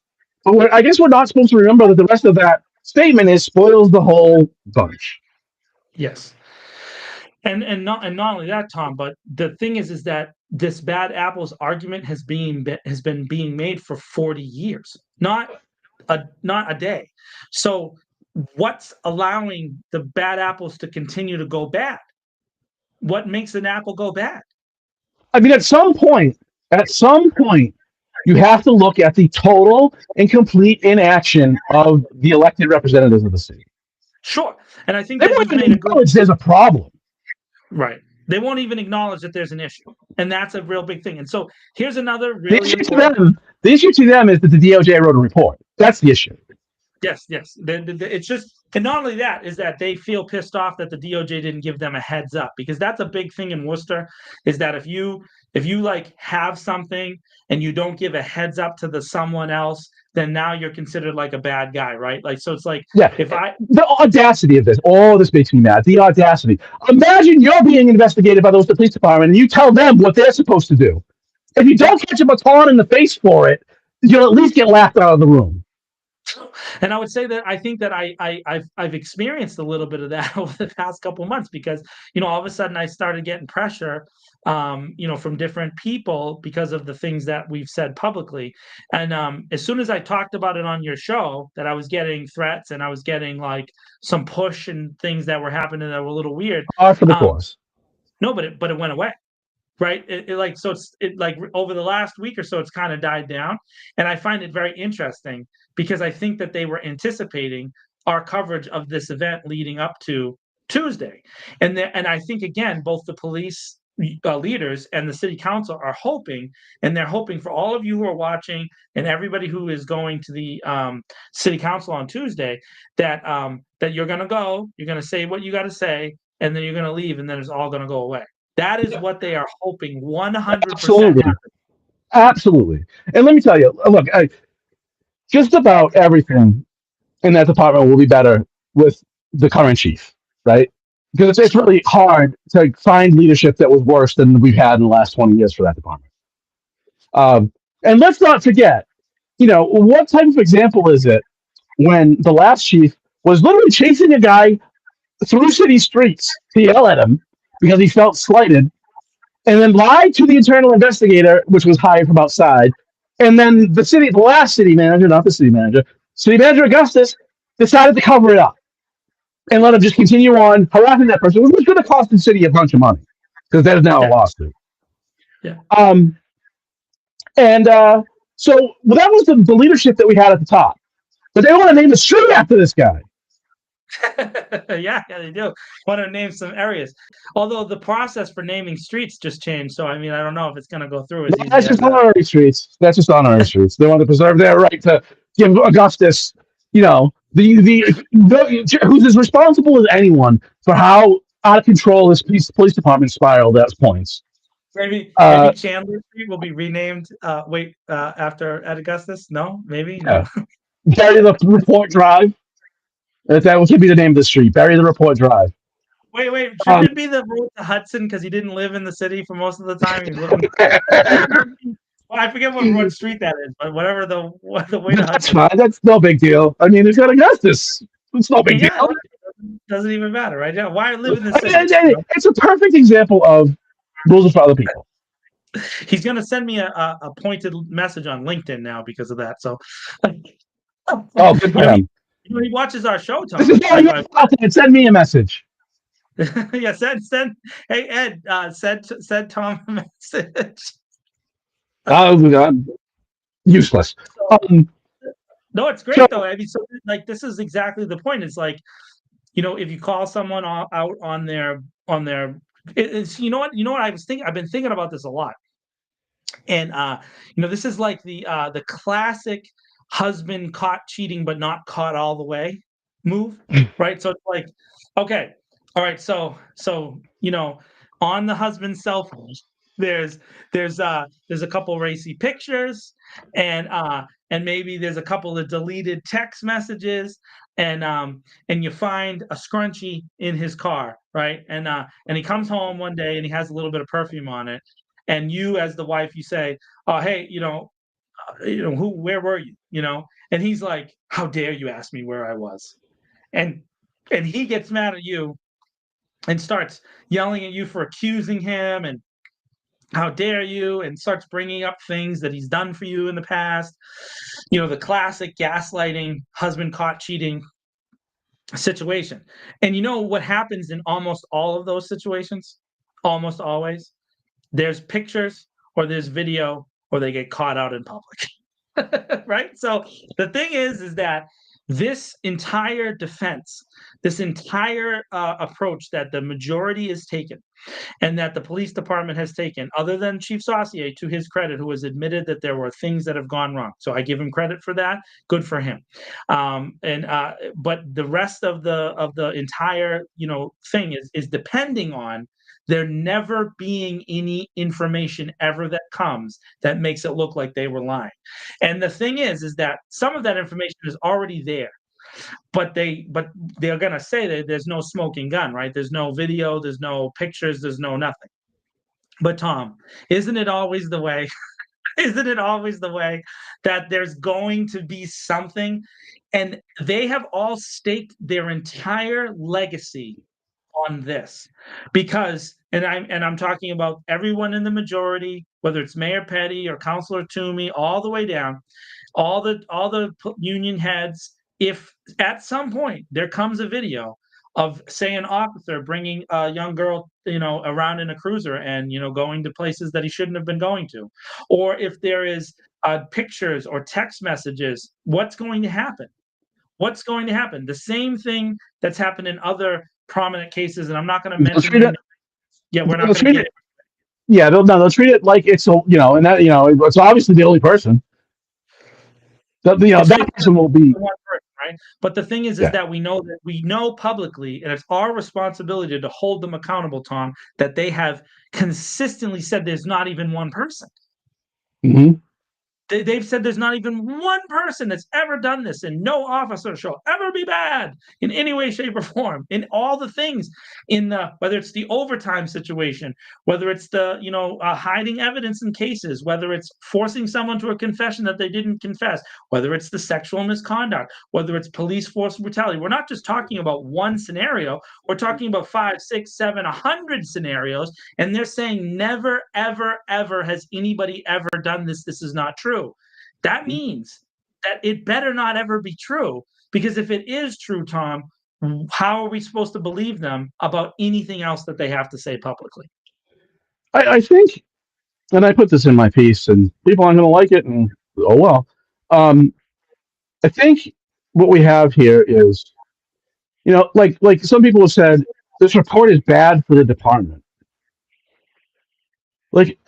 But I guess we're not supposed to remember that the rest of that statement spoils the whole bunch. Yes. And not only that, Tom, but the thing is that this bad apples argument has been being made for 40 years, not a day. So what's allowing the bad apples to continue to go bad? What makes an apple go bad? I mean, at some point, you have to look at the total and complete inaction of the elected representatives of the city. Sure, and I think they won't even acknowledge there's a problem. Right. They won't even acknowledge that there's an issue. And that's a real big thing. And so here's another really important... The issue to them is that the DOJ wrote a report. That's the issue. Yes. It's just, and not only that is that they feel pissed off that the DOJ didn't give them a heads up, because that's a big thing in Worcester. Is that if you like have something and you don't give a heads up to someone else, then now you're considered like a bad guy, right? Like, so it's like, Yeah. if I The audacity of this, all this makes me mad. The audacity. Imagine you're being investigated by the police department and you tell them what they're supposed to do. If you don't catch a baton in the face for it, you'll at least get laughed out of the room. And I would say that I think that I've experienced a little bit of that over the past couple of months, because all of a sudden I started getting pressure, from different people because of the things that we've said publicly. And as soon as I talked about it on your show, that I was getting threats and I was getting like some push and things that were happening that were a little weird. Par for the course. No, but it went away. Right. It like over the last week or so, it's kind of died down. And I find it very interesting because I think that they were anticipating our coverage of this event leading up to Tuesday. And I think, again, both the police leaders and the city council are hoping, and they're hoping for all of you who are watching and everybody who is going to the city council on Tuesday, that you're going to go, you're going to say what you got to say, and then you're going to leave, and then it's all going to go away. That is what they are hoping 100%. Absolutely. Absolutely. And let me tell you, look, just about everything in that department will be better with the current chief, right? Because it's really hard to find leadership that was worse than we've had in the last 20 years for that department. And let's not forget, what type of example is it when the last chief was literally chasing a guy through city streets to yell at him because he felt slighted, and then lied to the internal investigator, which was hired from outside. And then the last city manager, not the city manager Augustus, decided to cover it up and let him just continue on harassing that person, which was going to cost the city a bunch of money because there's now a lawsuit. Yeah. So that was the leadership that we had at the top. But they want to name a street after this guy. Yeah, they do. Want to name some areas. Although the process for naming streets just changed, so I mean, I don't know if it's going to go through as easy. That's just honorary streets. That's just honorary streets. They want to preserve their right to give Augustus, who's as responsible as anyone for how out of control this police department spiraled at points. Maybe Chandler Street will be renamed. After Ed Augustus? No, maybe. Yeah. Bury the Report Drive. That should be the name of the street. Bury the Report Drive. Wait. Shouldn't it be the road to Hudson because he didn't live in the city for most of the time? Well, I forget what street that is, but whatever the way to Hudson. That's fine. That's no big deal. I mean, it's got Augustus. It's no big deal. Doesn't even matter, right? Yeah, why live in the city? It's a perfect example of rules are for other people. He's going to send me a pointed message on LinkedIn now because of that. So, oh, good for him. He watches our show, Tom. This is send me a message. Yeah, send. Hey Ed, send Tom a message. Oh, useless. No, it's great though. I mean, so like this is exactly the point. It's like, if you call someone out on their, it's you know what I was thinking. I've been thinking about this a lot, and this is like the classic husband caught cheating but not caught all the way move, right? So it's like, okay, all right, so on the husband's cell phone, there's a couple racy pictures, and maybe there's a couple of deleted text messages, and you find a scrunchie in his car, right? And he comes home one day and he has a little bit of perfume on it, and you as the wife, you say, oh hey, where were you? And he's like, how dare you ask me where I was? And he gets mad at you and starts yelling at you for accusing him and how dare you, and starts bringing up things that he's done for you in the past. The classic gaslighting, husband caught cheating situation. And what happens in almost all of those situations? Almost always, there's pictures or there's video or they get caught out in public. Right? So the thing is that this entire defense, this entire approach that the majority has taken, and that the police department has taken, other than Chief Saucier, to his credit, who has admitted that there were things that have gone wrong. So I give him credit for that. Good for him. But the rest of the entire thing is depending on there never being any information ever that comes that makes it look like they were lying. And the thing is that some of that information is already there. But they're gonna say that there's no smoking gun, right? There's no video, there's no pictures, there's no nothing. But Tom, isn't it always the way? Isn't it always the way that there's going to be something? And they have all staked their entire legacy on this, because I'm talking about everyone in the majority, whether it's Mayor Petty or Councilor Toomey, all the way down, all the union heads. If at some point there comes a video of, say, an officer bringing a young girl, around in a cruiser and going to places that he shouldn't have been going to, or if there is pictures or text messages, what's going to happen? What's going to happen? The same thing that's happened in other prominent cases, and I'm not going to mention their names. Yeah, we're not going to get it. Yeah, they'll treat it like it's and that it's obviously the only person. That person will be one person, right? But the thing is that we know publicly, and it's our responsibility to hold them accountable, Tom, that they have consistently said there's not even one person. Mm-hmm. They've said there's not even one person that's ever done this, and no officer shall ever be bad in any way, shape, or form. In all the things, whether it's the overtime situation, whether it's the hiding evidence in cases, whether it's forcing someone to a confession that they didn't confess, whether it's the sexual misconduct, whether it's police force brutality. We're not just talking about one scenario. We're talking about 5, 6, 7, 100 scenarios, and they're saying never, ever, ever has anybody ever done this. This is not true. That means that it better not ever be true, because if it is true, Tom, how are we supposed to believe them about anything else that they have to say publicly? I think, and I put this in my piece, and people aren't going to like it, and oh well. I think what we have here is, like some people have said, this report is bad for the department. Like,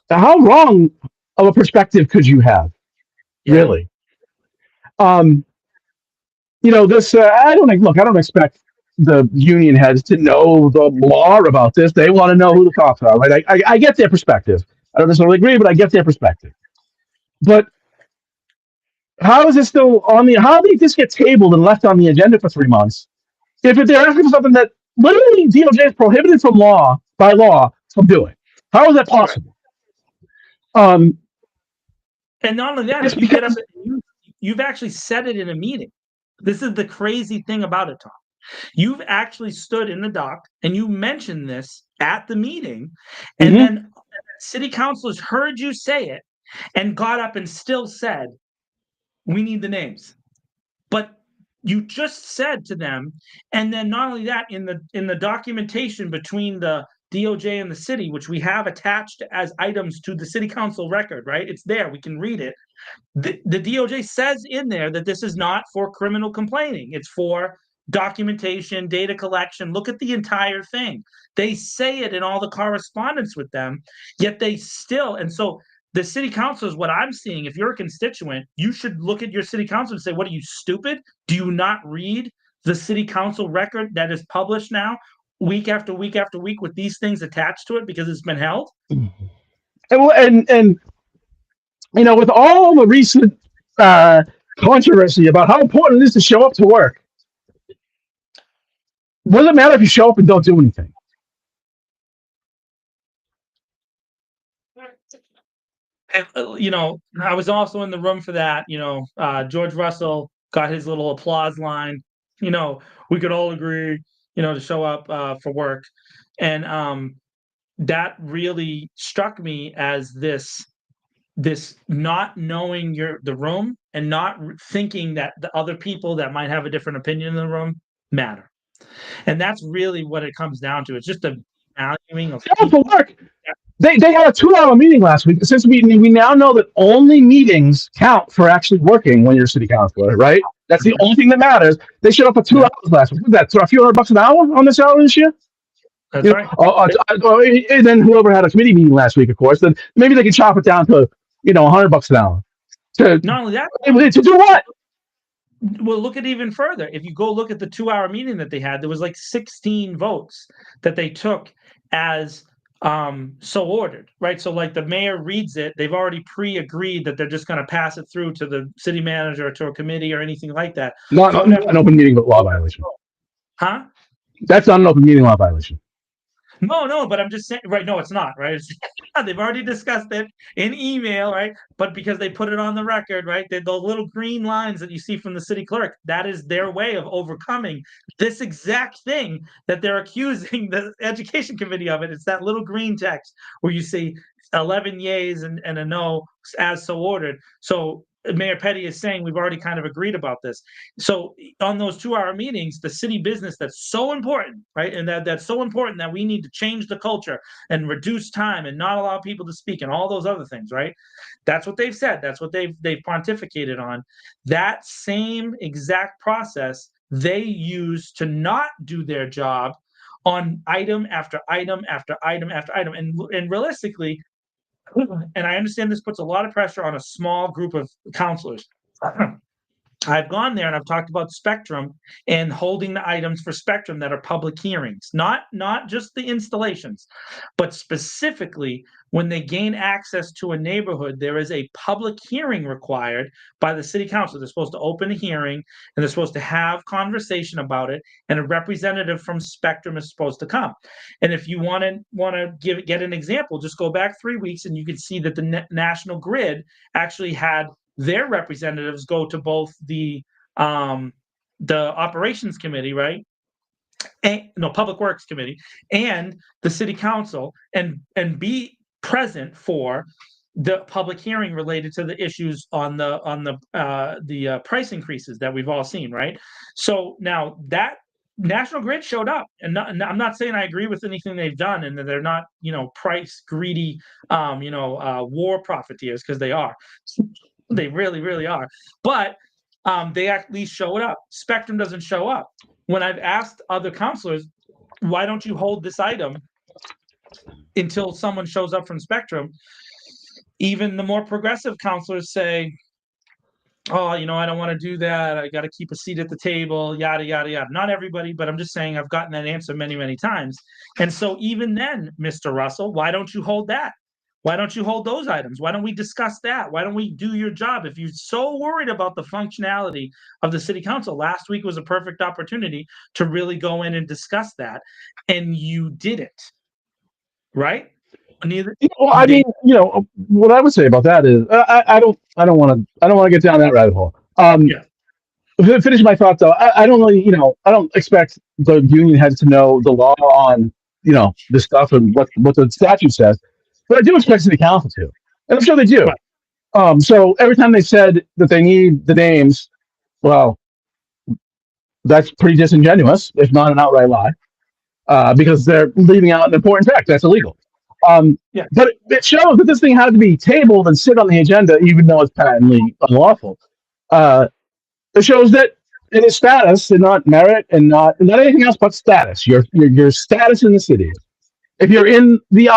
how wrong of a perspective could you have? Yeah. Really? This. I don't expect the union heads to know the law about this. They want to know who the cops are, right? I get their perspective. I don't necessarily agree, but I get their perspective. But how is it still on the? How did this get tabled and left on the agenda for 3 months? If they're asking for something that literally DOJ is prohibited by law from doing, how is that possible? And not only that, if you get up, you've actually said it in a meeting. This is the crazy thing about it, Tom. You've actually stood in the dock and you mentioned this at the meeting, and then city councilors heard you say it and got up and still said, we need the names. But you just said to them, and then not only that, in the documentation between the DOJ and the city, which we have attached as items to the city council record, right? It's there. We can read it. The DOJ says in there that this is not for criminal complaining. It's for documentation, data collection. Look at the entire thing. They say it in all the correspondence with them, yet they still, and so the city council is what I'm seeing. If you're a constituent, you should look at your city council and say, what are you, stupid? Do you not read the city council record that is published now week after week after week with these things attached to it because it's been held? And with all the recent controversy about how important it is to show up to work, what does it matter if you show up and don't do anything? I was also in the room for that. George Russell got his little applause line. We could all agree, to show up for work. And that really struck me as this not knowing the room and not thinking that the other people that might have a different opinion in the room matter. And that's really what it comes down to. It's just a valuing of show up for work. They had a 2-hour meeting last week. Since we now know that only meetings count for actually working when you're a city councilor, right? That's the only thing that matters. They showed up for 2 hours last week. What's that? So a few $100 an hour on the salary this year? That's right. And then whoever had a committee meeting last week, of course, then maybe they can chop it down to $100 an hour. Not only that, To do what? well, look at even further. If you go look at the 2-hour meeting that they had, there was like 16 votes that they took as so ordered, right? So like the mayor reads it, they've already pre-agreed that they're just going to pass it through to the city manager or to a committee or anything like that. Not an open meeting law violation. Huh? That's not an open meeting law violation. No, but I'm just saying, right? No, it's not, right? They've already discussed it in email, right? But because they put it on the record, right? Those little green lines that you see from the city clerk, that is their way of overcoming this exact thing that they're accusing the education committee of it. It's that little green text where you see 11 yays and a no as so ordered. So Mayor Petty is saying we've already kind of agreed about this. So on those 2-hour meetings, the city business that's so important, right? And that's so important that we need to change the culture and reduce time and not allow people to speak and all those other things, right? That's what they've said. That's what they've pontificated on. That same exact process they use to not do their job on item after item after item after item. And realistically, and I understand this puts a lot of pressure on a small group of counselors. I've gone there and I've talked about Spectrum and holding the items for Spectrum that are public hearings, not just the installations, but specifically when they gain access to a neighborhood, there is a public hearing required by the city council. They're supposed to open a hearing and they're supposed to have conversation about it, and a representative from Spectrum is supposed to come. And if you want to get an example, just go back 3 weeks and you can see that the National Grid actually had their representatives go to both the operations committee, right? Public Works committee and the city council, and be present for the public hearing related to the issues on the price increases that we've all seen, right? So now that National Grid showed up, and I'm not saying I agree with anything they've done, and that they're not, price greedy, war profiteers, because they are. They really, really are. But they at least showed up. Spectrum doesn't show up. When I've asked other counselors, why don't you hold this item until someone shows up from Spectrum? Even the more progressive counselors say, oh, I don't want to do that. I got to keep a seat at the table, yada, yada, yada. Not everybody, but I'm just saying I've gotten that answer many, many times. And so even then, Mr. Russell, why don't you hold that? Why don't you hold those items? Why don't we discuss that? Why don't we do your job? If you're so worried about the functionality of the city council, last week was a perfect opportunity to really go in and discuss that, and you didn't, right? Well, I mean, what I would say about that is I don't want to get down that rabbit hole. Finish my thought though. I don't really, I don't expect the union heads to know the law on this stuff and what the statute says. But I do expect city council to, and I'm sure they do. Right. So every time they said that they need the names, well, that's pretty disingenuous, if not an outright lie, because they're leaving out an important fact that's illegal. But it shows that this thing had to be tabled and sit on the agenda, even though it's patently unlawful. It shows that it is status and not merit, and not anything else but status. Your status in the city. If you're in the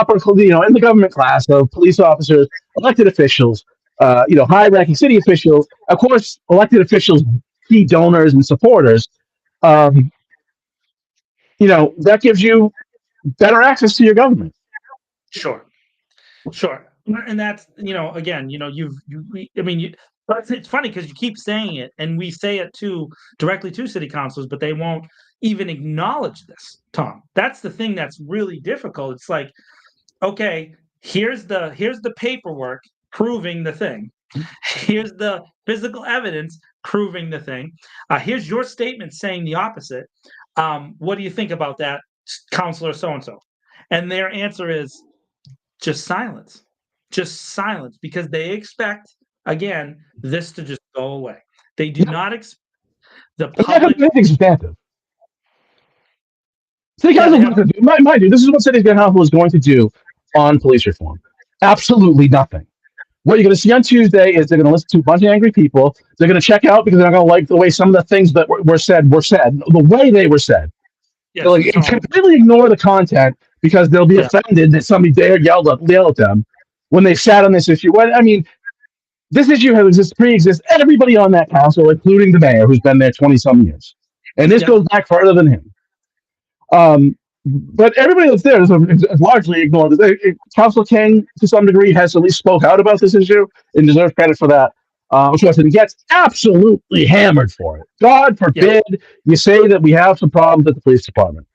in the government class of police officers, elected officials, high-ranking city officials, of course, elected officials, key donors and supporters, that gives you better access to your government. Sure. And that's, again, it's funny because you keep saying it, and we say it directly to city councils, but they won't even acknowledge this, Tom. That's the thing that's really difficult. It's like, okay, here's the paperwork proving the thing. Here's the physical evidence proving the thing. Here's your statement saying the opposite. What do you think about that, Counselor so-and-so? And their answer is just silence. Just silence, because they expect, again, this to just go away. They do not expect the public. Anything substantive. City council is going to do. Mind you, this is what city council is going to do on police reform. Absolutely nothing. What you're going to see on Tuesday is they're going to listen to a bunch of angry people. They're going to check out because they're not going to like the way some of the things that were said, the way they were said. Yes, They'll like, completely ignore the content because they'll be offended that somebody dared yell at them when they sat on this issue. Well, I mean, this issue has pre-existed everybody on that council, including the mayor, who's been there 20-some years. And this goes back further than him. But everybody that's there is largely ignored. Councilor King, to some degree, has at least spoke out about this issue and deserves credit for that. Of course, and he gets absolutely hammered for it. God forbid you say that we have some problems at the police department.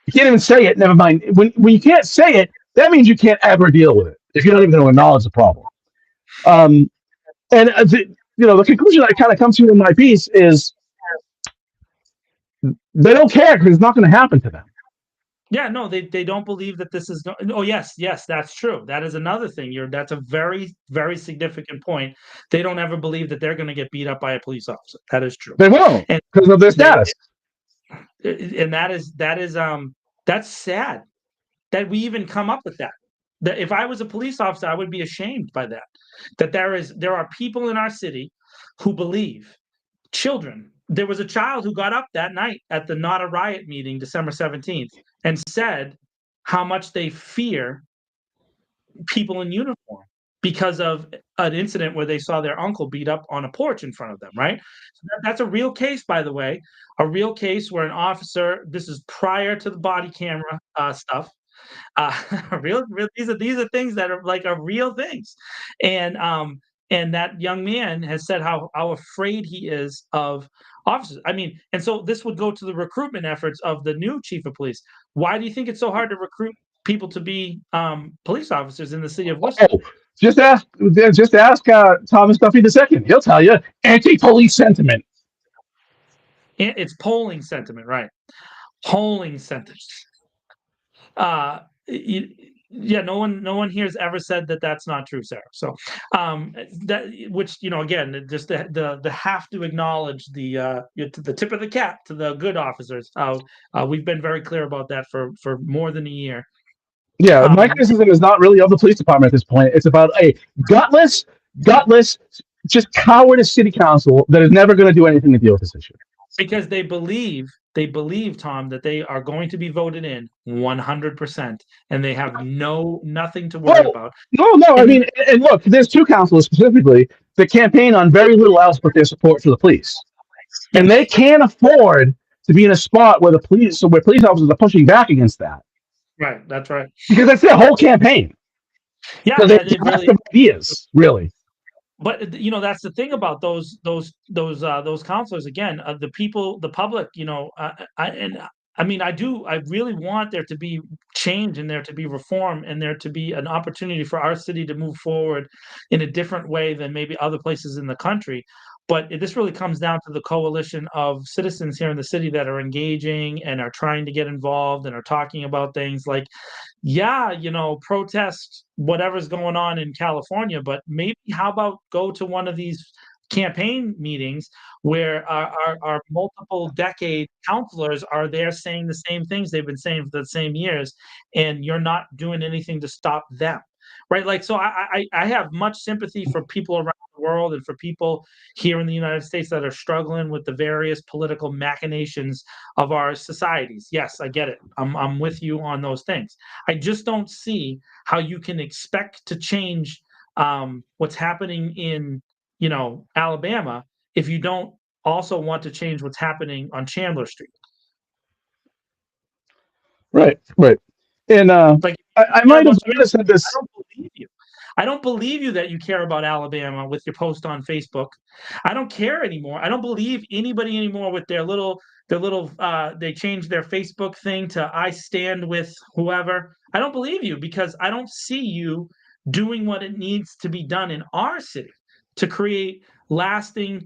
You can't even say it. Never mind. When you can't say it, that means you can't ever deal with it if you're not even going to acknowledge the problem. The conclusion I kind of come to in my piece is they don't care because it's not going to happen to them. Yeah, no, they don't believe that this is. Oh, yes, that's true. That is another thing. That's a very, very significant point. They don't ever believe that they're going to get beat up by a police officer. That is true. They won't because of their status. And that's sad that we even come up with that. That if I was a police officer, I would be ashamed by that. That there are people in our city who believe, children. There was a child who got up that night at the Not a Riot meeting, December 17th, and said how much they fear people in uniform because of an incident where they saw their uncle beat up on a porch in front of them, right? So that's a real case, by the way, a real case where an officer, this is prior to the body camera stuff, these are things that are real things. And that young man has said how afraid he is of officers. I mean, and so this would go to the recruitment efforts of the new chief of police. Why do you think it's so hard to recruit people to be police officers in the city of Worcester? Oh, just ask Thomas Duffy II. He'll tell you anti-police sentiment. It's polling sentiment, right? Polling sentiment. No one here has ever said that that's not true, Sarah. So, again, just the have to acknowledge the tip of the cap to the good officers. We've been very clear about that for more than a year. Yeah, my criticism is not really of the police department at this point. It's about a gutless, just cowardice city council that is never going to do anything to deal with this issue. Because they believe, Tom, that they are going to be voted in 100%, and they have nothing to worry about. No. I mean, and look, there's two councilors specifically that campaign on very little else but their support for the police, and they can't afford to be in a spot where police officers are pushing back against that. Right, that's right. Because that's their whole campaign. Yeah, they have some ideas, really. But that's the thing about those counselors. Again, the public. I really want there to be change and there to be reform and there to be an opportunity for our city to move forward in a different way than maybe other places in the country. But this really comes down to the coalition of citizens here in the city that are engaging and are trying to get involved and are talking about things like, protest whatever's going on in California, but maybe how about go to one of these campaign meetings where our multiple decade counselors are there saying the same things they've been saying for the same years, and you're not doing anything to stop them. Right. Like, so I have much sympathy for people around the world and for people here in the United States that are struggling with the various political machinations of our societies. Yes, I get it. I'm with you on those things. I just don't see how you can expect to change what's happening in, Alabama if you don't also want to change what's happening on Chandler Street. Right. And I might have said this. I don't believe you. I don't believe you that you care about Alabama with your post on Facebook. I don't care anymore. I don't believe anybody anymore with their little they changed their Facebook thing to I stand with whoever. I don't believe you because I don't see you doing what it needs to be done in our city to create lasting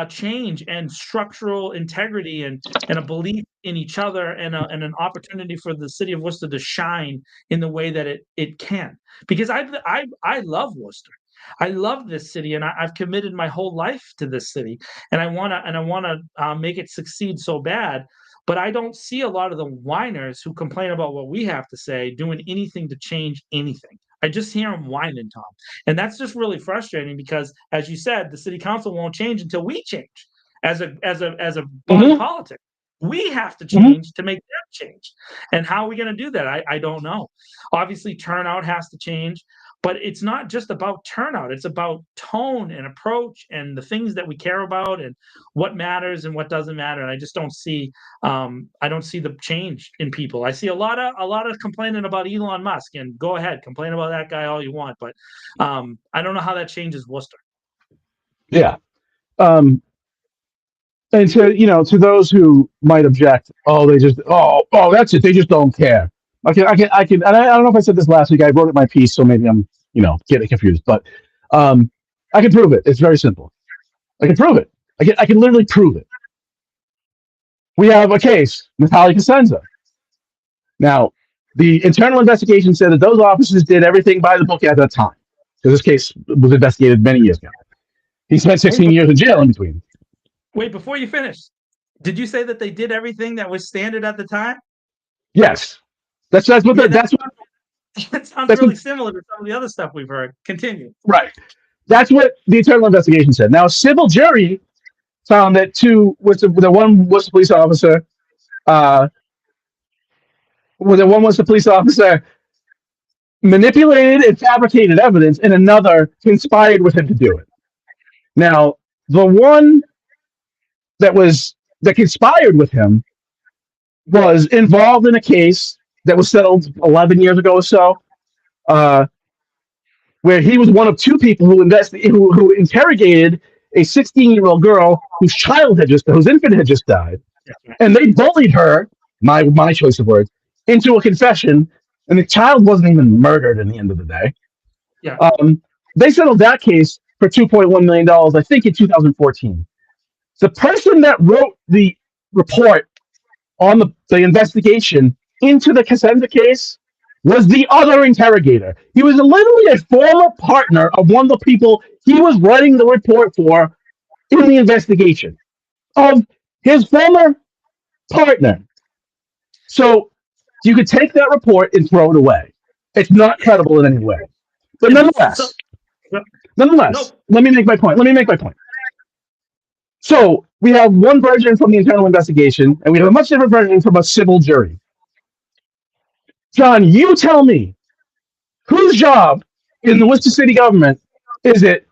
change and structural integrity and a belief in each other and an opportunity for the city of Worcester to shine in the way that it can. Because I love Worcester. I love this city, and I've committed my whole life to this city, and I want to make it succeed so bad. But I don't see a lot of the whiners who complain about what we have to say doing anything to change anything. I just hear them whining, Tom. And that's just really frustrating because, as you said, the city council won't change until we change as a body politic. We have to change to make them change. And how are we going to do that? I don't know. Obviously, turnout has to change. But it's not just about turnout. It's about tone and approach and the things that we care about and what matters and what doesn't matter. And I just don't see I don't see the change in people. I see a lot of complaining about Elon Musk, and go ahead, complain about that guy all you want. But I don't know how that changes Worcester. Yeah. And to those who might object, that's it. They just don't care. I can, and I don't know if I said this last week. I wrote it in my piece, so maybe I'm, getting confused. But I can prove it. It's very simple. I can prove it. I can literally prove it. We have a case, Natalia Cosenza. Now, the internal investigation said that those officers did everything by the book at that time, because this case was investigated many years ago. He spent 16 years in jail in between. Wait, before you finish, did you say that they did everything that was standard at the time? Yes. That sounds really similar to some of the other stuff we've heard. Continue. Right. That's what the internal investigation said. Now, a civil jury found that one was the police officer. One was the police officer manipulated and fabricated evidence, and another conspired with him to do it. Now, the one that conspired with him was involved in a case that was settled 11 years ago or so, where he was one of two people who interrogated a 16-year-old girl whose infant had just died, and they bullied her, my choice of words, into a confession, and the child wasn't even murdered in the end of the day. Yeah. They settled that case for $2.1 million, I think, in 2014. The person that wrote the report on the investigation into the Cosenza case was the other interrogator. He was literally a former partner of one of the people he was writing the report for in the investigation of his former partner. So you could take that report and throw it away. It's not credible in any way. But nonetheless, let me make my point. So we have one version from the internal investigation, and we have a much different version from a civil jury. John, you tell me, whose job in the Worcester City government is it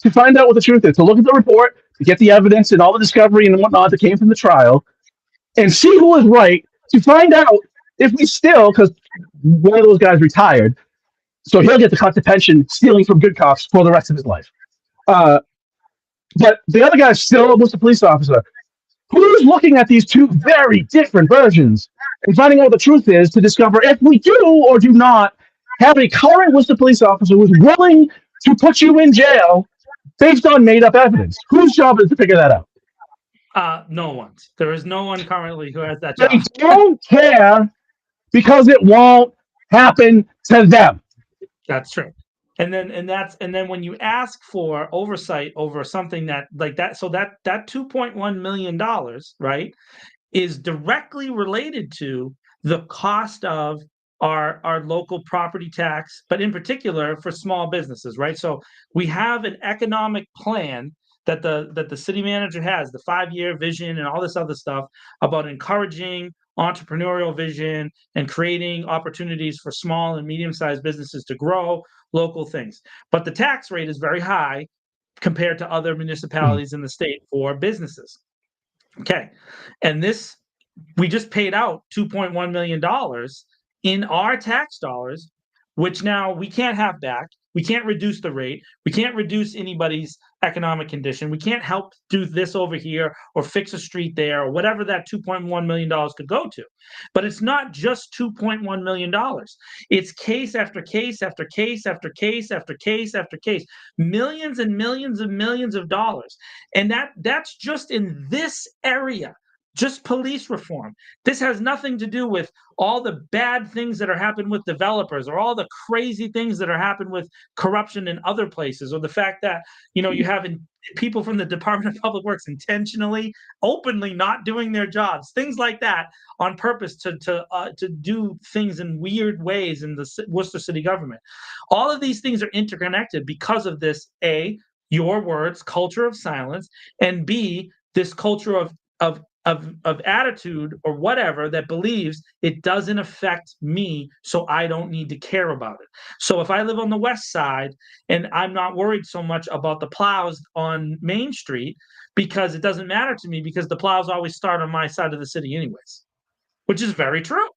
to find out what the truth is, to look at the report, to get the evidence and all the discovery and whatnot that came from the trial, and see who is right, to find out if we still, because one of those guys retired, so he'll get to cut the pension stealing from good cops for the rest of his life. But the other guy still was a police officer. Who's looking at these two very different versions and finding out what the truth is to discover if we do or do not have a current Worcester police officer who's willing to put you in jail based on made-up evidence? Whose job is to figure that out? No one's. There is no one currently who has that job. They don't care because it won't happen to them. That's true. And then when you ask for oversight over something that like that, so that $2.1 million, right, is directly related to the cost of our local property tax, but in particular for small businesses, right? So we have an economic plan that the city manager has, the 5-year vision and all this other stuff about encouraging entrepreneurial vision and creating opportunities for small and medium-sized businesses to grow local things. But the tax rate is very high compared to other municipalities in the state for businesses. Okay. And we just paid out $2.1 million in our tax dollars, which now we can't have back. We can't reduce the rate. We can't reduce anybody's economic condition. We can't help do this over here or fix a street there or whatever that $2.1 million could go to. But it's not just $2.1 million. It's case after case after case after case after case after case, millions and millions and millions of dollars. And that's just in this area. just police reform. This has nothing to do with all the bad things that are happening with developers or all the crazy things that are happening with corruption in other places, or the fact that you have people from the Department of Public Works intentionally, openly not doing their jobs, things like that, on purpose to do things in weird ways in the Worcester city government. All of these things are interconnected because of this: A, your words, culture of silence, and B, this culture of attitude or whatever that believes it doesn't affect me, so I don't need to care about it. So if I live on the west side and I'm not worried so much about the plows on Main Street, because it doesn't matter to me, because the plows always start on my side of the city anyways, which is very true.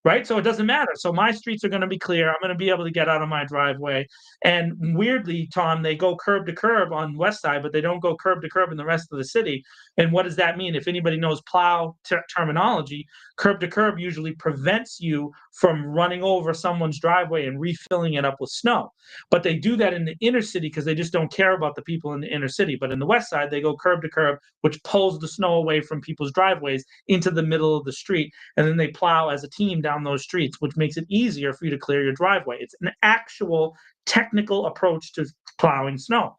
Right. So it doesn't matter. So my streets are going to be clear. I'm going to be able to get out of my driveway. And weirdly, Tom, they go curb to curb on west side, but they don't go curb to curb in the rest of the city. And what does that mean? If anybody knows plow terminology, curb to curb usually prevents you from running over someone's driveway and refilling it up with snow. But they do that in the inner city because they just don't care about the people in the inner city. But in the west side, they go curb to curb, which pulls the snow away from people's driveways into the middle of the street. And then they plow as a team down those streets, which makes it easier for you to clear your driveway. It's an actual technical approach to plowing snow.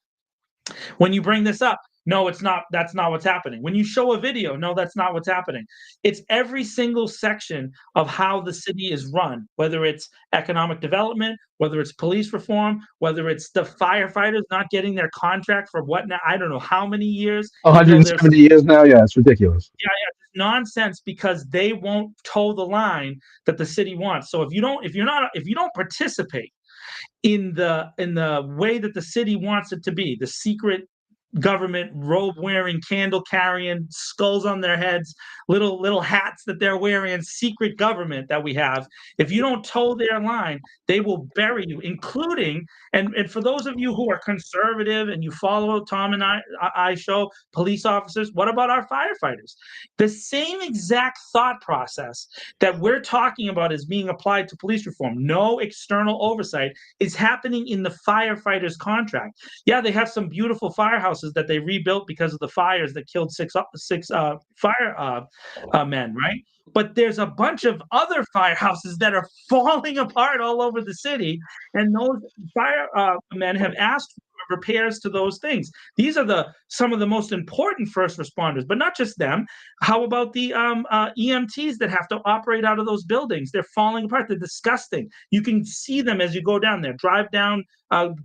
When you bring this up, no, it's not. That's not what's happening. When you show a video, no, that's not what's happening. It's every single section of how the city is run, whether it's economic development, whether it's police reform, whether it's the firefighters not getting their contract for what now, I don't know how many years. 170 years now. Yeah, it's ridiculous. Yeah, nonsense, because they won't toe the line that the city wants. So if you don't participate in the way that the city wants it to be, the secret government, robe wearing, candle carrying, skulls on their heads, little hats that they're wearing, secret government that we have, if you don't toe their line, they will bury you, including, and for those of you who are conservative and you follow Tom and I show police officers, what about our firefighters? The same exact thought process that we're talking about is being applied to police reform. No external oversight is happening in the firefighters' contract. Yeah, they have some beautiful firehouses that they rebuilt because of the fires that killed six fire men, right? But there's a bunch of other firehouses that are falling apart all over the city, and those fire men have asked for repairs to those things. These are some of the most important first responders, but not just them. How about the EMTs that have to operate out of those buildings? They're falling apart. They're disgusting. You can see them as you go down there. Drive down,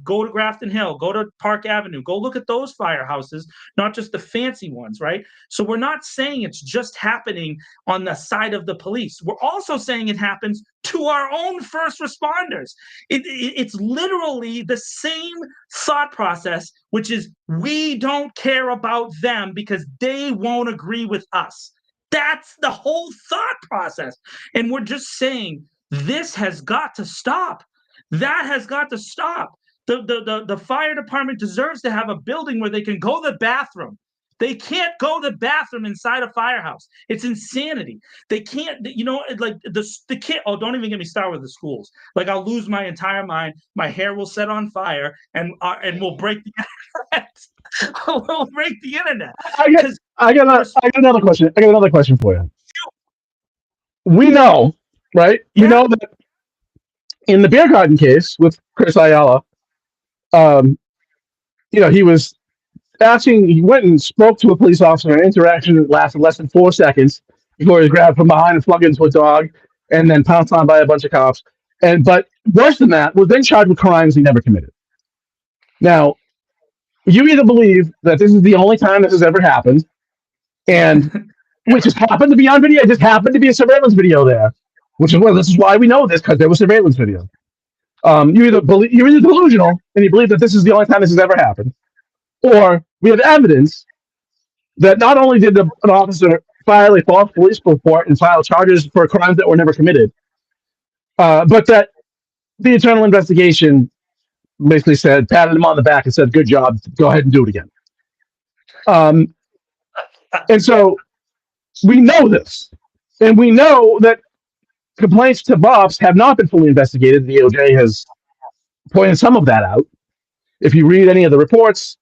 go to Grafton Hill, go to Park Avenue, go look at those firehouses, not just the fancy ones, right? So we're not saying it's just happening on the side of the police. We're also saying it happens to our own first responders. It's literally the same thought process, which is we don't care about them because they won't agree with us. That's the whole thought process. And we're just saying this has got to stop. That has got to stop. The fire department deserves to have a building where they can go to the bathroom. They can't go to the bathroom inside a firehouse. It's insanity. They can't, like the kid. Oh, don't even get me started with the schools. Like I'll lose my entire mind. My hair will set on fire, and we'll break the internet. We'll break the internet. I got another question. I got another question for you. We know, right? Yeah. We know that in the beer garden case with Chris Ayala, he was he went and spoke to a police officer. An interaction that lasted less than 4 seconds before he was grabbed from behind and flung into a dog, and then pounced on by a bunch of cops. But worse than that, was then charged with crimes he never committed. Now, you either believe that this is the only time this has ever happened, and which just happened to be on video, it just happened to be a surveillance video there, this is why we know this, because there was surveillance video. You're either delusional and you believe that this is the only time this has ever happened, or we have evidence that not only did an officer file a false police report and file charges for crimes that were never committed, but that the internal investigation basically patted him on the back and said, "Good job, go ahead and do it again." And so we know this, and we know that complaints to BOPs have not been fully investigated. The DOJ has pointed some of that out. If you read any of the reports,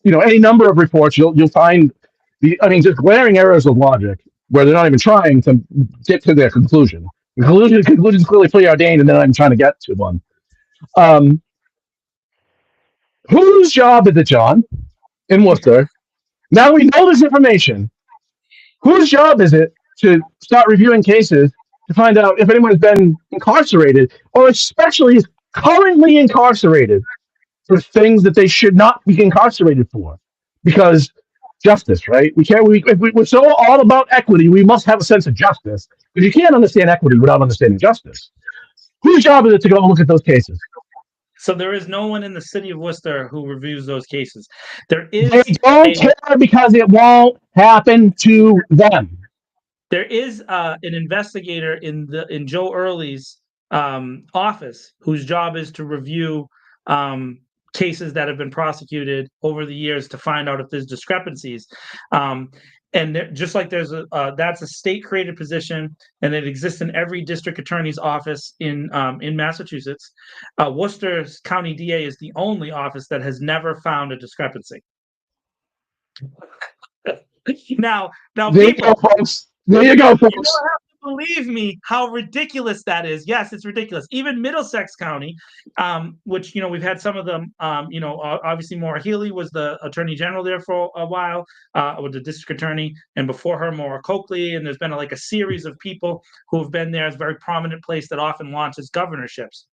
any number of reports, you'll find just glaring errors of logic where they're not even trying to get to their conclusion. The conclusion is clearly preordained, and they're not even trying to get to one. Um, whose job is it, John, in Worcester? Now we know this information. Whose job is it to start reviewing cases to find out if anyone has been incarcerated, or especially is currently incarcerated for things that they should not be incarcerated for? Because justice, right? We can't. If we're so all about equity, we must have a sense of justice. Because you can't understand equity without understanding justice. Whose job is it to go look at those cases? So there is no one in the city of Worcester who reviews those cases. There They is don't care because it won't happen to them. there is an investigator in Joe Early's office whose job is to review cases that have been prosecuted over the years to find out if there's discrepancies. And just like there's that's a state created position, and it exists in every district attorney's office in Massachusetts. Worcester County DA is the only office that has never found a discrepancy. Now, There you go, people, folks. There you go, you folks. don't have to believe me how ridiculous that is. Yes, it's ridiculous. Even Middlesex County, which we've had some of them. Obviously, Maura Healey was the attorney general there for a while, or the district attorney, and before her, Maura Coakley. And there's been a series of people who have been there. It's a very prominent place that often launches governorships.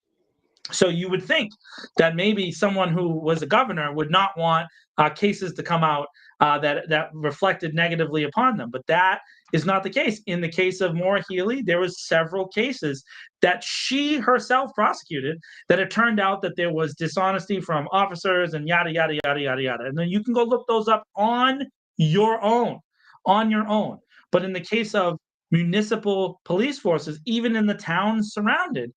So you would think that maybe someone who was a governor would not want cases to come out that reflected negatively upon them, but that is not the case. In the case of Maura Healey, there was several cases that she herself prosecuted that it turned out that there was dishonesty from officers and yada yada yada yada yada. And then you can go look those up on your own. But in the case of municipal police forces, even in the towns surrounded,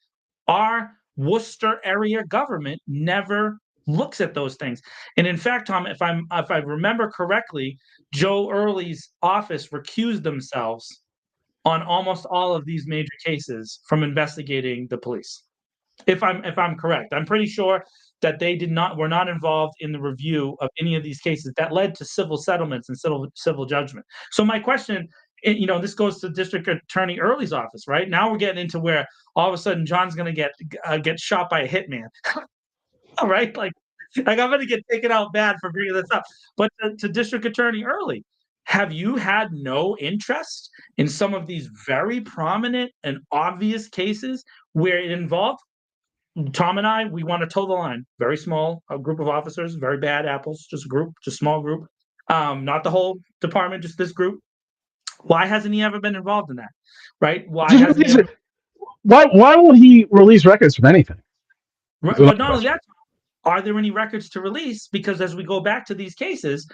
our Worcester area government never looks at those things. And in fact, Tom, if I remember correctly, Joe Early's office recused themselves on almost all of these major cases from investigating the police. If I'm correct, I'm pretty sure that they were not involved in the review of any of these cases that led to civil settlements and civil judgment. So my question, this goes to District Attorney Early's office, right? Now we're getting into where all of a sudden John's going to get shot by a hitman. All right, like I'm going to get taken out bad for bringing this up. But to District Attorney Early, have you had no interest in some of these very prominent and obvious cases where it involved Tom and I? We want to toe the line. Very small group of officers, very bad apples, just a group, just small group. Not the whole department, just this group. Why hasn't he ever been involved in that? Right? Why won't he release records from anything? Right, but not only that, are there any records to release? Because as we go back to these cases,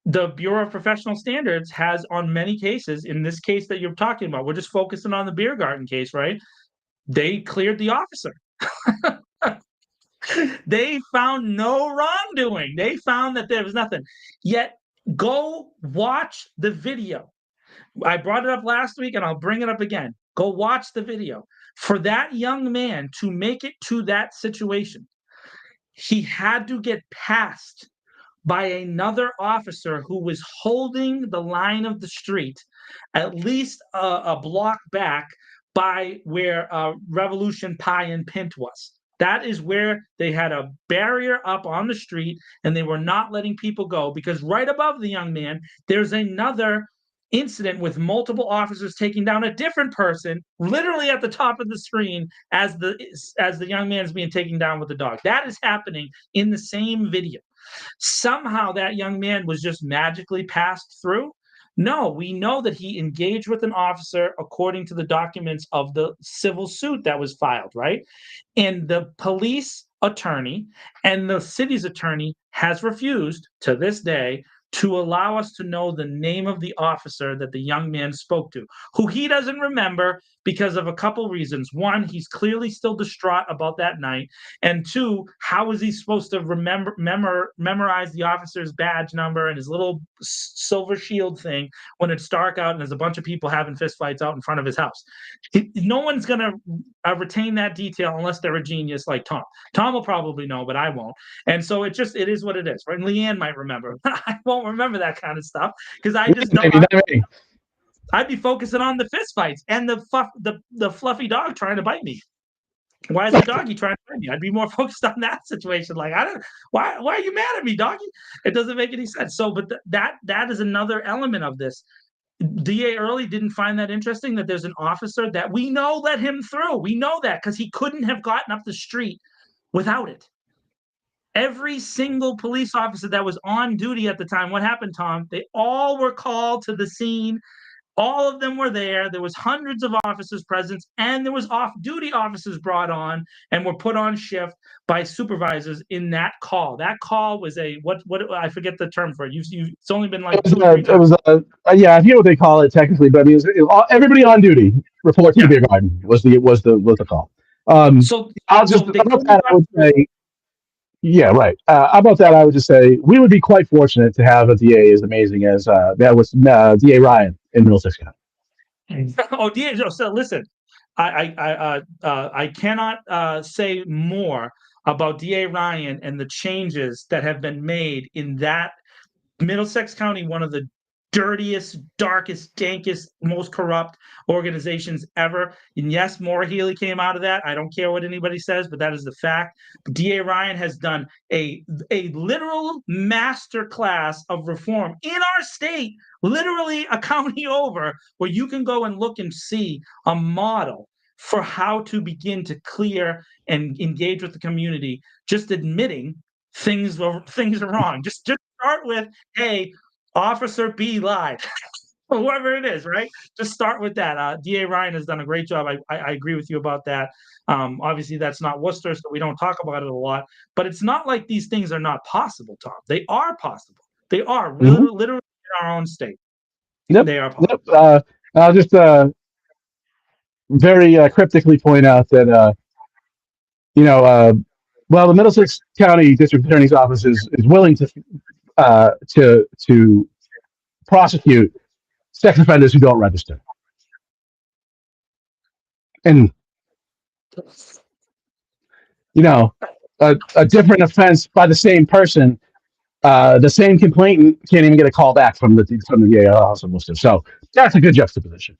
the Bureau of Professional Standards has, on many cases, in this case that you're talking about, we're just focusing on the beer garden case, right? They cleared the officer. They found no wrongdoing. They found that there was nothing. Yet, go watch the video. I brought it up last week and I'll bring it up again. Go watch the video. For that young man to make it to that situation, he had to get passed by another officer who was holding the line of the street at least a block back by where Revolution Pie and Pint was. That is where they had a barrier up on the street and they were not letting people go, because right above the young man, there's another incident with multiple officers taking down a different person, literally at the top of the screen as the young man is being taken down with the dog. That is happening in the same video. Somehow that young man was just magically passed through. No, we know that he engaged with an officer according to the documents of the civil suit that was filed, right? And the police attorney and the city's attorney has refused to this day to allow us to know the name of the officer that the young man spoke to, who he doesn't remember because of a couple reasons. One, he's clearly still distraught about that night. And two, how is he supposed to memorize the officer's badge number and his little silver shield thing when it's dark out and there's a bunch of people having fistfights out in front of his house? No one's going to retain that detail unless they're a genius like Tom. Tom will probably know, but I won't. And so it is what it is, right? And Leanne might remember. I won't remember that kind of stuff because I just don't. I'd be focusing on the fist fights and the fluffy dog trying to bite me. Why is the doggy trying to bite me? I'd be more focused on that situation. Like, I don't, why are you mad at me, doggy? It doesn't make any sense. So, but that is another element of this. DA Early didn't find that interesting that there's an officer that we know let him through. We know that because he couldn't have gotten up the street without it. Every single police officer that was on duty at the time, what happened, Tom? They all were called to the scene. All of them were there. There was hundreds of officers present, and there was off-duty officers brought on and were put on shift by supervisors in that call. That call was what I forget the term for it. It's only been like yeah, I forget what they call it technically, but I mean, everybody on duty report to the beer garden was the call. So about that, I would say, yeah, right. About that, I would just say we would be quite fortunate to have a DA as amazing as that was DA Ryan in Middlesex County. Oh, DA. So listen, I cannot say more about DA Ryan and the changes that have been made in that Middlesex County, one of the dirtiest, darkest, dankest, most corrupt organizations ever. And yes, Maura Healey came out of that. I don't care what anybody says, but that is the fact. DA Ryan has done a literal master class of reform in our state, literally a county over, where you can go and look and see a model for how to begin to clear and engage with the community, just admitting things are wrong. Just start with, hey, Officer B lied. Whoever it is, right? Just start with that. DA Ryan has done a great job. I agree with you about that. Obviously, that's not Worcester, so we don't talk about it a lot. But it's not like these things are not possible, Tom. They are possible. They are literally in our own state. Yep. They are possible. Yep. I'll just very cryptically point out that well, the Middlesex County District Attorney's Office is willing to prosecute sex offenders who don't register, and a different offense by the same person, the same complainant can't even get a call back from the DA office in Worcester. So that's a good juxtaposition.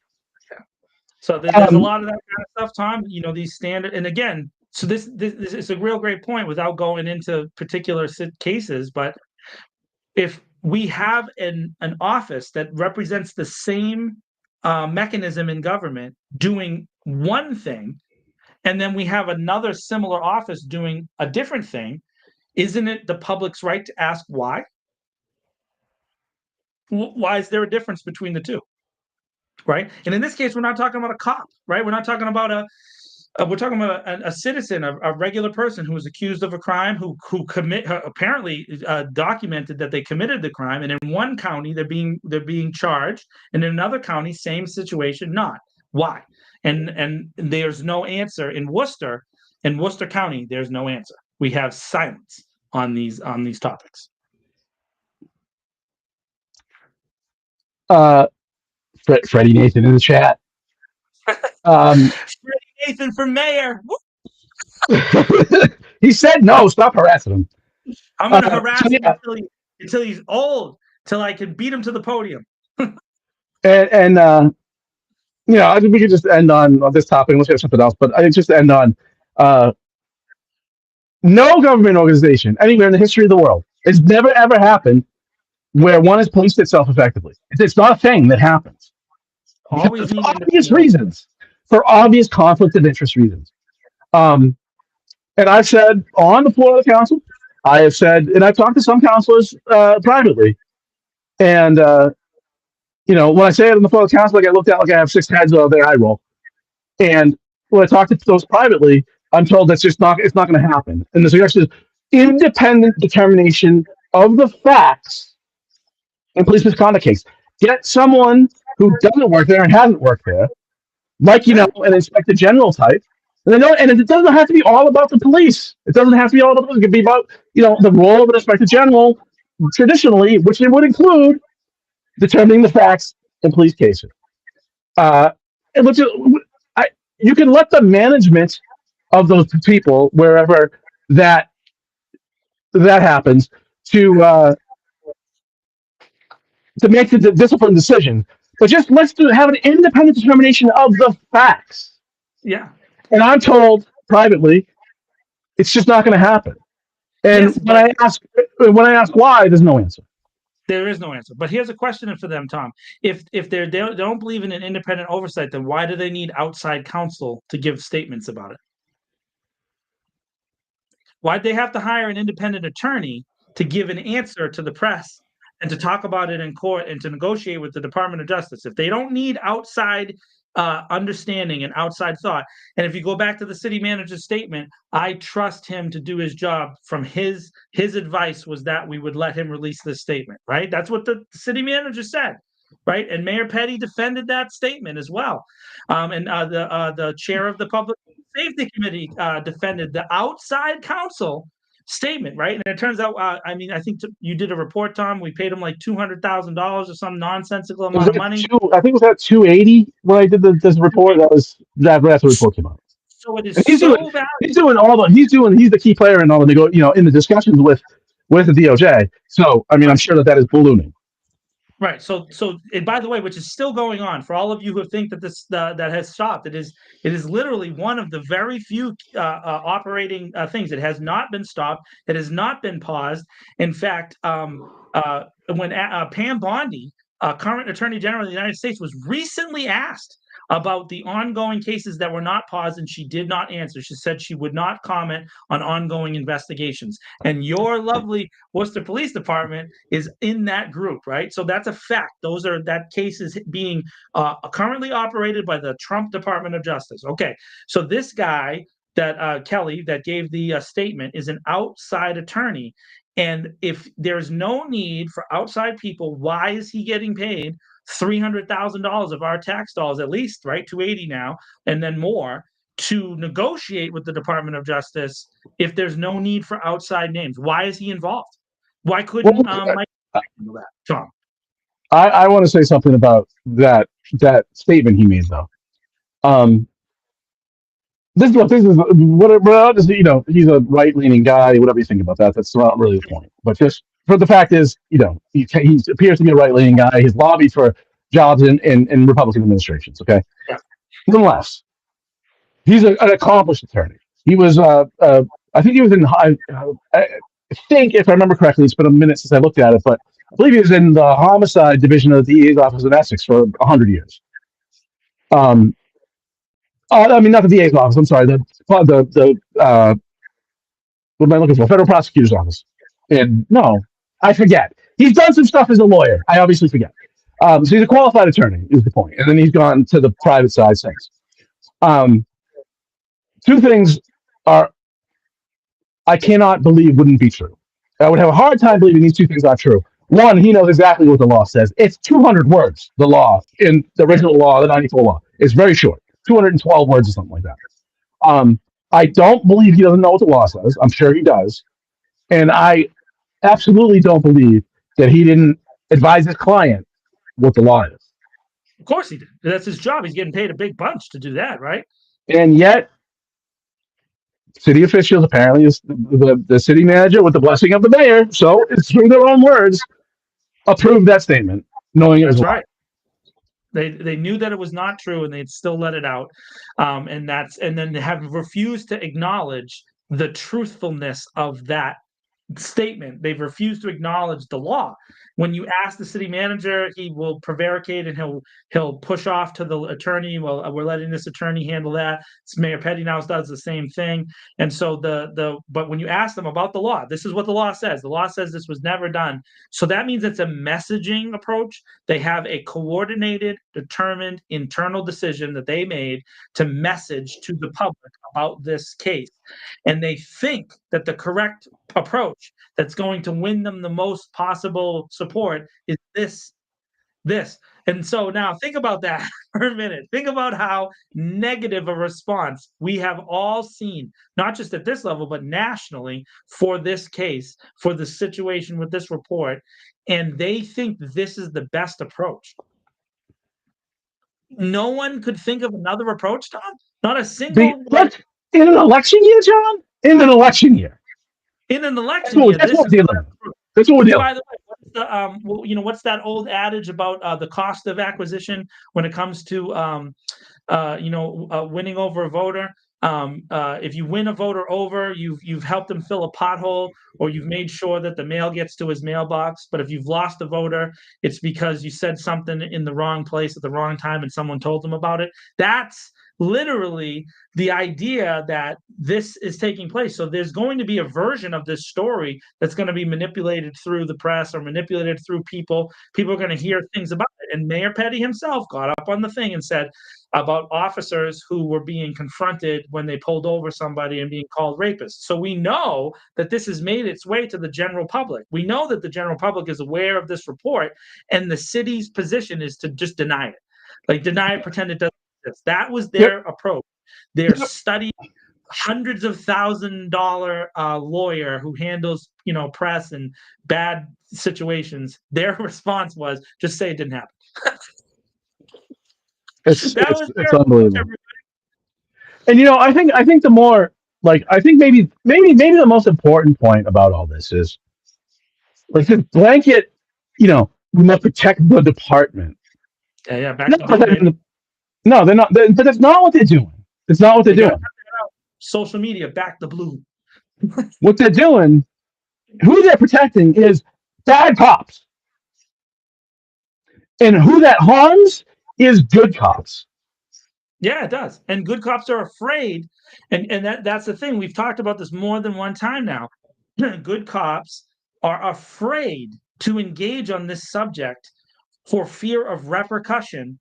So there's a lot of that kind of stuff, Tom. These standard, and again, so this is a real great point without going into particular cases, but if we have an office that represents the same mechanism in government doing one thing, and then we have another similar office doing a different thing, isn't it the public's right to ask why? Why is there a difference between the two? Right? And in this case, we're not talking about a cop, right? We're not talking about we're talking about a citizen, a regular person who was accused of a crime, who apparently documented that they committed the crime, and in one county they're being charged, and in another county, same situation, not. Why? And there's no answer in Worcester County. There's no answer. We have silence on these topics. Freddie Nathan in the chat. Freddie Nathan for mayor. He said no. Stop harassing him. I'm going to harass him until he's old, till I can beat him to the podium. and I think we could just end on this topic. Let's get something else, but I think just to end on no government organization anywhere in the history of the world, it's never ever happened where one has policed itself effectively. It's not a thing that happens. Always for obvious reasons, for obvious conflict of interest reasons. And I've said on the floor of the council, I have said, and I've talked to some councilors privately, and when I say it on the floor of the council, I get looked at like I have 6 heads over their eye roll. And when I talk to those privately, I'm told it's not going to happen. And there's actually independent determination of the facts in police misconduct case. Get someone who doesn't work there and hasn't worked there, like an inspector general type, and it doesn't have to be all about the police. It doesn't have to be all about the police. It could be about the role of an inspector general traditionally, which it would include determining the facts in police cases. You can let the management of those people, wherever that happens, to make the discipline decision. But just have an independent determination of the facts. Yeah. And I'm told privately, it's just not going to happen. And Yes, when I ask why, there's no answer. there is no answer. But here's a question for them, Tom. If they don't believe in an independent oversight, then why do they need outside counsel to give statements about it? Why'd they have to hire an independent attorney to give an answer to the press and to talk about it in court and to negotiate with the Department of Justice? If they don't need outside understanding and outside thought, and if you go back to the city manager's statement, I trust him to do his job. From his advice was that we would let him release this statement, right? That's what the city manager said, right? And Mayor Petty defended that statement as well, and the chair of the Public Safety Committee defended the outside counsel statement, right? And it turns out, I mean, I think you did a report, Tom. We paid him like $200,000 or some nonsensical amount of money. I think it was at 280 when I did this report. That's the report came out. So it is he's so doing, valuable. He's the key player in all the in the discussions with the DOJ. So I mean, I'm sure that is ballooning. Right. So, and by the way, which is still going on for all of you who think that this that has stopped. It is literally one of the very few operating things. It has not been stopped. It has not been paused. In fact, when Pam Bondi, current Attorney General of the United States, was recently asked about the ongoing cases that were not paused, and she did not answer. She said she would not comment on ongoing investigations. And your lovely Worcester Police Department is in that group, right? So that's a fact. That case is being currently operated by the Trump Department of Justice. Okay, so this guy that Kelly that gave the statement is an outside attorney. And if there's no need for outside people, why is he getting paid $300,000 of our tax dollars, at least, right? 280 now, and then more, to negotiate with the Department of Justice if there's no need for outside names? Why is he involved? Why couldn't Mike handle that, Tom? I want to say something about that statement he made, though. This is whatever. He's a right-leaning guy. Whatever you think about that, that's not really the point. But just for the fact is, he appears to be a right-leaning guy. He's lobbied for jobs in Republican administrations. Okay, yeah. Nonetheless, he's an accomplished attorney. He was, I think he was in. I think, if I remember correctly, it's been a minute since I looked at it, but I believe he was in the homicide division of the DA's office in Essex for 100 years. I mean, not the DA's office. I'm sorry. What am I looking for? Federal prosecutor's office. And no, I forget. He's done some stuff as a lawyer. I obviously forget. So he's a qualified attorney, is the point. And then he's gone to the private side since. Two things I cannot believe wouldn't be true. I would have a hard time believing these two things are true. One, he knows exactly what the law says. It's 200 words, the law, in the original law, the 94 law. It's very short. 212 words or something like that. I don't believe he doesn't know what the law says. I'm sure he does. And I absolutely don't believe that he didn't advise his client what the law is. Of course he did. That's his job. He's getting paid a big bunch to do that, right? And yet, city officials, apparently the city manager, with the blessing of the mayor, so it's through their own words, approved that statement, knowing it was right. They knew that it was not true, and they'd still let it out, and then they have refused to acknowledge the truthfulness of that statement. They've refused to acknowledge the law. When you ask the city manager, he will prevaricate and he'll push off to the attorney. Well, we're letting this attorney handle that. Mayor Petty now does the same thing. And so but when you ask them about the law, this is what the law says. The law says this was never done. So that means it's a messaging approach. They have a coordinated, determined internal decision that they made to message to the public about this case. And they think that the correct approach that's going to win them the most possible support is this. And so now think about that for a minute. Think about how negative a response we have all seen, not just at this level, but nationally, for this case, for the situation with this report. And they think this is the best approach. No one could think of another approach, Tom? Not a single. In an election year, John? In an election year. In an election year. That's what we're dealing with. That's what we're dealing with. By the way, what's that old adage about the cost of acquisition when it comes to winning over a voter? If you win a voter over, you've helped them fill a pothole, or you've made sure that the mail gets to his mailbox. But if you've lost a voter, it's because you said something in the wrong place at the wrong time and someone told them about it. That's literally the idea that this is taking place. So there's going to be a version of this story that's going to be manipulated through the press or manipulated through people. People are going to hear things about it. And Mayor Petty himself got up on the thing and said about officers who were being confronted when they pulled over somebody and being called rapists. So we know that this has made its way to the general public. We know that the general public is aware of this report, and the city's position is to just deny it. Like, deny it, pretend it doesn't exist. That was their approach. Their study, hundreds of $1,000 lawyer who handles, press and bad situations. Their response was just say it didn't happen. It's unbelievable. And I think the more, like, I think maybe the most important point about all this is, like, this blanket, we must protect the department. Yeah, back No, they're not. But that's not what they're doing. It's not what they're doing. Social media, back the blue. What they're doing, who they're protecting is bad cops. And who that harms is good cops. Yeah, it does. And good cops are afraid. And that's the thing. We've talked about this more than one time now. Good cops are afraid to engage on this subject for fear of repercussion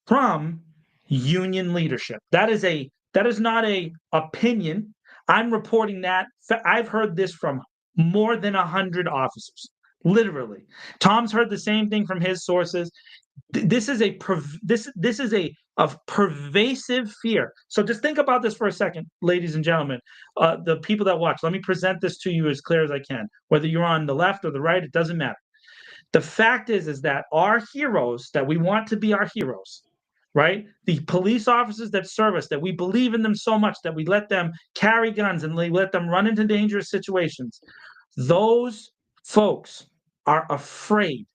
from union leadership. That is not a opinion. I'm reporting that. I've heard this from more than 100 officers. Literally. Tom's heard the same thing from his sources. This is a pervasive fear. So just think about this for a second, ladies and gentlemen, the people that watch. Let me present this to you as clear as I can. Whether you're on the left or the right, it doesn't matter. The fact is that our heroes, that we want to be our heroes, right? The police officers that serve us, that we believe in them so much that we let them carry guns and we let them run into dangerous situations. Those folks are afraid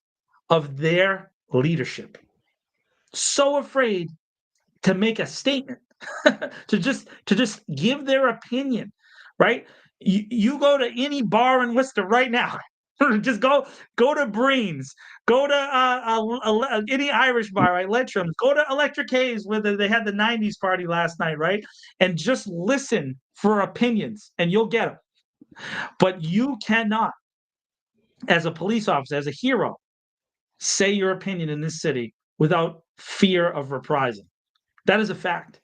of their leadership. So afraid to make a statement, to just give their opinion, right? You go to any bar in Worcester right now. Just go to Breen's, go to any Irish bar, right? Letram's, go to Electric Haze where they had the 90s party last night, right? And just listen for opinions and you'll get them. But you cannot, as a police officer, as a hero, say your opinion in this city without fear of reprisal. That is a fact.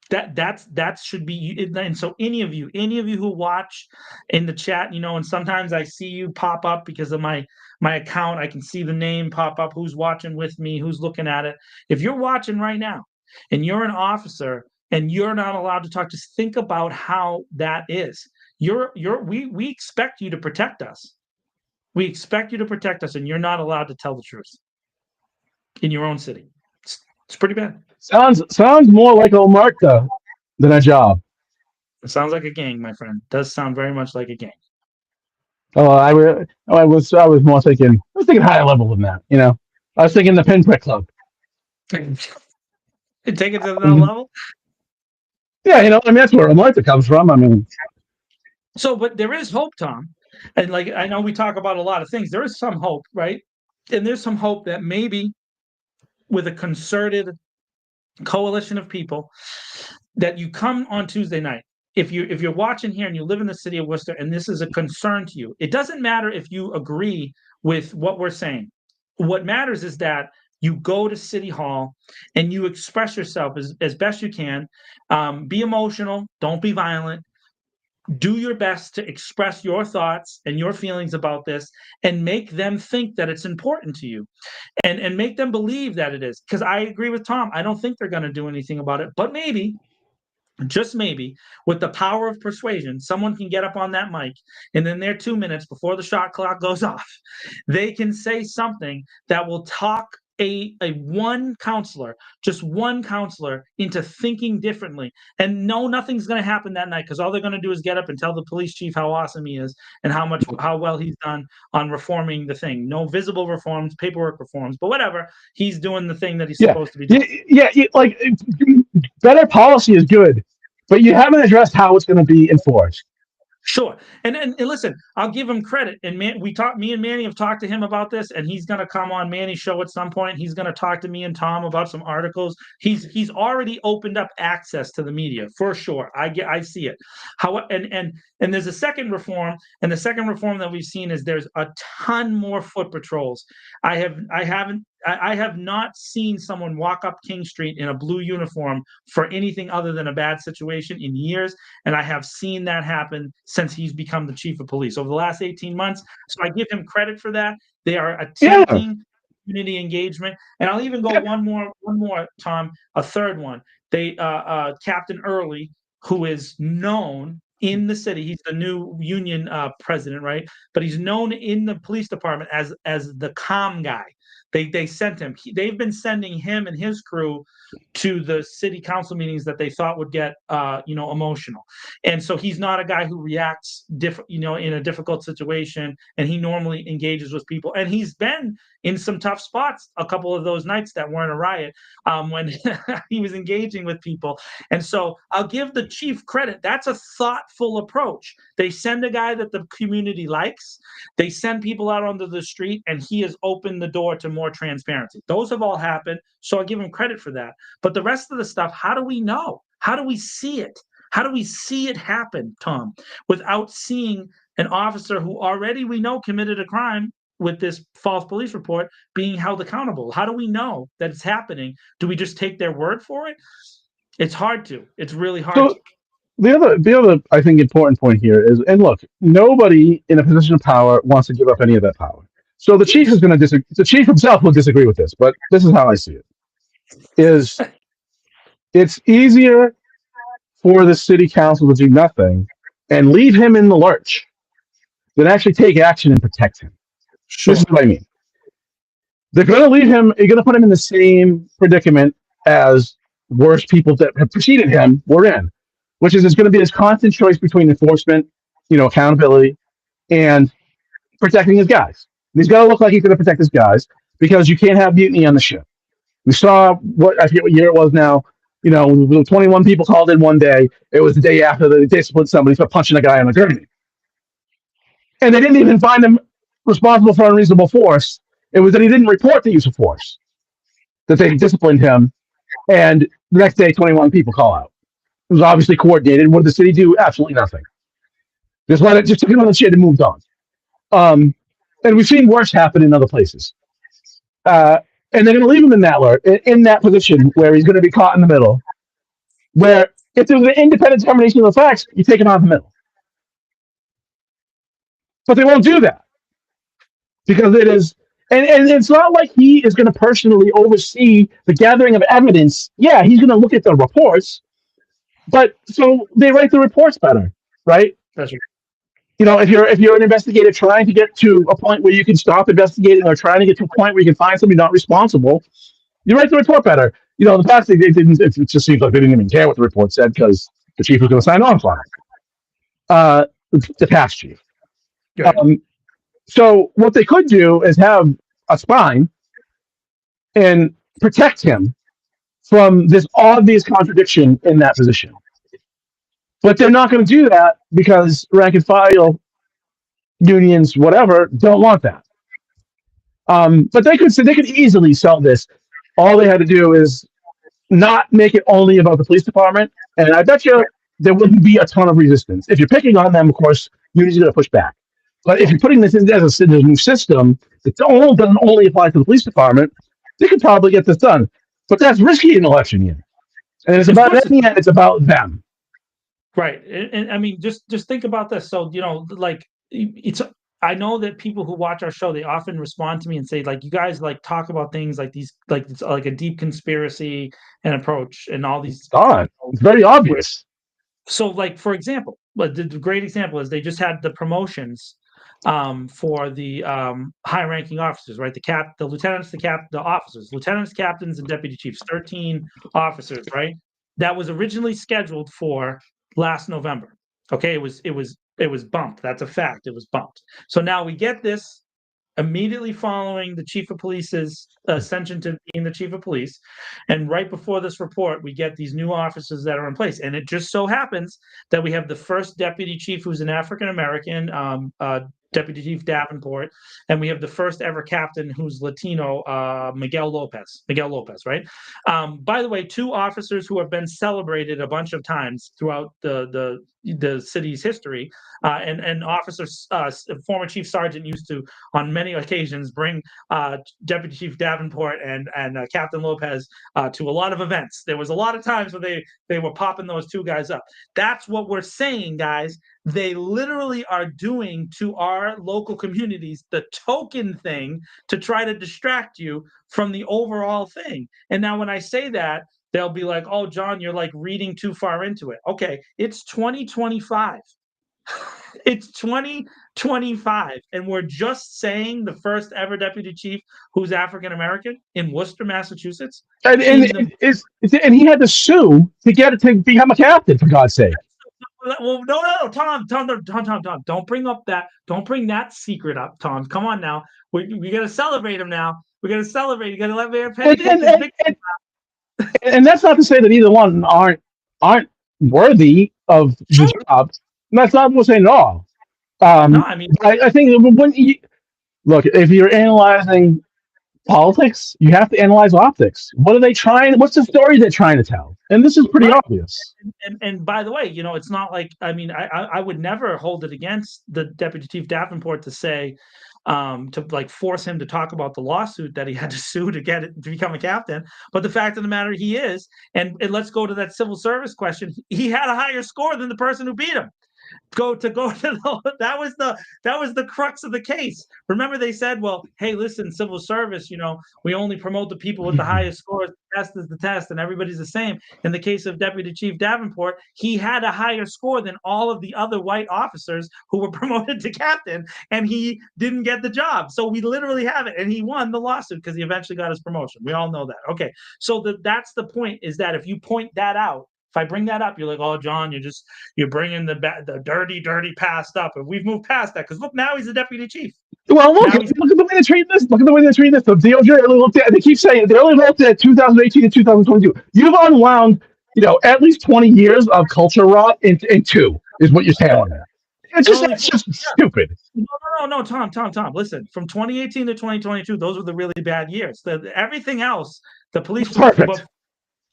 That should be. And so any of you who watch in the chat, and sometimes I see you pop up because of my account. I can see the name pop up, who's watching with me, who's looking at it. If you're watching right now and you're an officer and you're not allowed to talk, just think about how that is. We expect you to protect us. We expect you to protect us, and you're not allowed to tell the truth in your own city. It's pretty bad. Sounds more like Omerta than a job. It sounds like a gang, my friend. It does sound very much like a gang. Oh, I was more thinking. I was thinking higher level than that. I was thinking the Pinprick Club. Take it to that level. Yeah, that's where Omerta comes from. So, but there is hope, Tom. And I know we talk about a lot of things. There is some hope, right? And there's some hope that maybe with a concerted coalition of people, that you come on Tuesday night. If you're watching here and you live in the city of Worcester and this is a concern to you, it doesn't matter if you agree with what we're saying. What matters is that you go to City Hall and you express yourself as best you can. Be emotional. Don't be violent. Do your best to express your thoughts and your feelings about this and make them think that it's important to you and make them believe that it is. Because I agree with Tom. I don't think they're going to do anything about it. But maybe, just maybe, with the power of persuasion, someone can get up on that mic and in their 2 minutes before the shot clock goes off, they can say something that will talk a one counselor, just one counselor, into thinking differently. And no, nothing's going to happen that night, because all they're going to do is get up and tell the police chief how awesome he is and how well he's done on reforming the thing. No visible reforms, paperwork reforms, but whatever. He's doing the thing that he's supposed to be doing. Like better policy is good, but you haven't addressed how it's going to be enforced. Sure. And listen, I'll give him credit. And me and Manny have talked to him about this, and he's going to come on Manny's show at some point. He's going to talk to me and Tom about some articles. He's already opened up access to the media for sure. I see it. And there's a second reform, and the second reform that we've seen is there's a ton more foot patrols. I have not seen someone walk up King Street in a blue uniform for anything other than a bad situation in years. And I have seen that happen since he's become the chief of police over the last 18 months. So I give him credit for that. They are attempting community engagement. And I'll even go one more, Tom, a third one. They Captain Early, who is known in the city, he's the new union president, right? But he's known in the police department as the calm guy. They sent him. They've been sending him and his crew to the city council meetings that they thought would get emotional. And so he's not a guy who reacts in a difficult situation, and he normally engages with people. And he's been in some tough spots a couple of those nights that weren't a riot, when he was engaging with people. And so I'll give the chief credit. That's a thoughtful approach. They send a guy that the community likes. They send people out onto the street, and he has opened the door to more transparency. Those have all happened. So I give him credit for that. But the rest of the stuff, how do we know? How do we see it? How do we see it happen, Tom, without seeing an officer who already we know committed a crime with this false police report being held accountable? How do we know that it's happening? Do we just take their word for it? It's hard to. It's really hard to. The other, I think, important point here is, and look, nobody in a position of power wants to give up any of that power. So the chief is going to disagree. The chief himself will disagree with this, but this is how I see it. It's easier for the city council to do nothing and leave him in the lurch than actually take action and protect him. Sure. This is what I mean. They're going to leave him. You're going to put him in the same predicament as worse people that have preceded him were in, which is it's going to be this constant choice between enforcement, accountability, and protecting his guys. And he's got to look like he's going to protect his guys, because you can't have mutiny on the ship. We saw I forget what year it was now. 21 people called in one day. It was the day after they disciplined somebody for punching a guy on a gurney. And they didn't even find him responsible for unreasonable force. It was that he didn't report the use of force, that they disciplined him. And the next day, 21 people call out. It was obviously coordinated. What did the city do? Absolutely nothing. Just took him on the shit and moved on. And we've seen worse happen in other places. And they're going to leave him in that position where he's going to be caught in the middle. Where if there's an independent determination of the facts, you take him out of the middle. But they won't do that, because it is, and it's not like he is going to personally oversee the gathering of evidence. Yeah, he's going to look at the reports, but so they write the reports better, right? That's right. If you're an investigator trying to get to a point where you can stop investigating, or trying to get to a point where you can find somebody not responsible, you write the report better. In the past, they didn't. It just seems like they didn't even care what the report said, because the chief was going to sign on for it. The past chief. So what they could do is have a spine and protect him from this obvious contradiction in that position. But they're not going to do that, because rank and file unions, whatever, don't want that. But they could easily sell this. All they had to do is not make it only about the police department, and I bet you there wouldn't be a ton of resistance. If you're picking on them, of course, unions are going to push back. But if you're putting this in as a new system that doesn't only apply to the police department, they could probably get this done. But that's risky in election year, and it's about at the end, it's about them. Right. And I mean, just think about this. So, I know that people who watch our show, they often respond to me and say, like, you guys talk about things like these, like it's like a deep conspiracy and approach and all these. God, it's very obvious. So, for example, the great example is they just had the promotions for the high-ranking officers, right? The lieutenants, the officers, lieutenants, captains, and deputy chiefs. 13 officers, right? That was originally scheduled for last November. Okay, it was bumped. That's a fact. It was bumped. So now we get this immediately following the chief of police's ascension to being the chief of police, and right before this report, we get these new officers that are in place. And it just so happens that we have the first deputy chief who's an African American, Deputy Chief Davenport, and we have the first ever captain who's Latino, Miguel Lopez, right? By the way, two officers who have been celebrated a bunch of times throughout the city's history, and officers, former Chief Sergeant used to, on many occasions, bring Deputy Chief Davenport and Captain Lopez to a lot of events. There was a lot of times where they were popping those two guys up. That's what we're saying, guys. They literally are doing to our local communities the token thing to try to distract you from the overall thing. And now when I say that, they'll be like, oh, John, you're like reading too far into it. Okay, it's 2025. It's 2025, and we're just saying the first ever deputy chief who's African American in Worcester, Massachusetts. And he had to sue to get it to become a captain, for God's sake. Well, no, Tom, don't bring that secret up, Tom. Come on now, we got to celebrate him now. We got to celebrate. You got to let Mayor Petty. And that's not to say that either one aren't worthy of the job. That's not what we're saying at all. No, I mean, I think when look, if you're analyzing politics, you have to analyze optics. What are they trying? What's the story they're trying to tell? And this is pretty obvious. And by the way, it's not like, I mean, I would never hold it against the Deputy Chief Davenport to say, to like force him to talk about the lawsuit that he had to sue to become a captain. But the fact of the matter, he is, and let's go to that civil service question. He had a higher score than the person who beat him. That was the crux of the case. Remember, they said, well, hey, listen, civil service, we only promote the people with the highest scores. The test is the test, and everybody's the same. In the case of Deputy Chief Davenport, he had a higher score than all of the other white officers who were promoted to captain, and he didn't get the job. So we literally have it, and he won the lawsuit because he eventually got his promotion. We all know that. Okay, so that's the point, is that if you point that out, if I bring that up, you're like, oh, John, you're bringing the dirty past up. And we've moved past that, because look, now he's the deputy chief. Well, look at the way they treat this. Look at the way they treat this. The DOJ only looked at, they keep saying they only looked at 2018 to 2022. You've unwound, at least 20 years of culture rot in two, is what you're saying. It's just stupid. No, Tom. Listen, from 2018 to 2022, those were the really bad years. Everything else, the police perfect.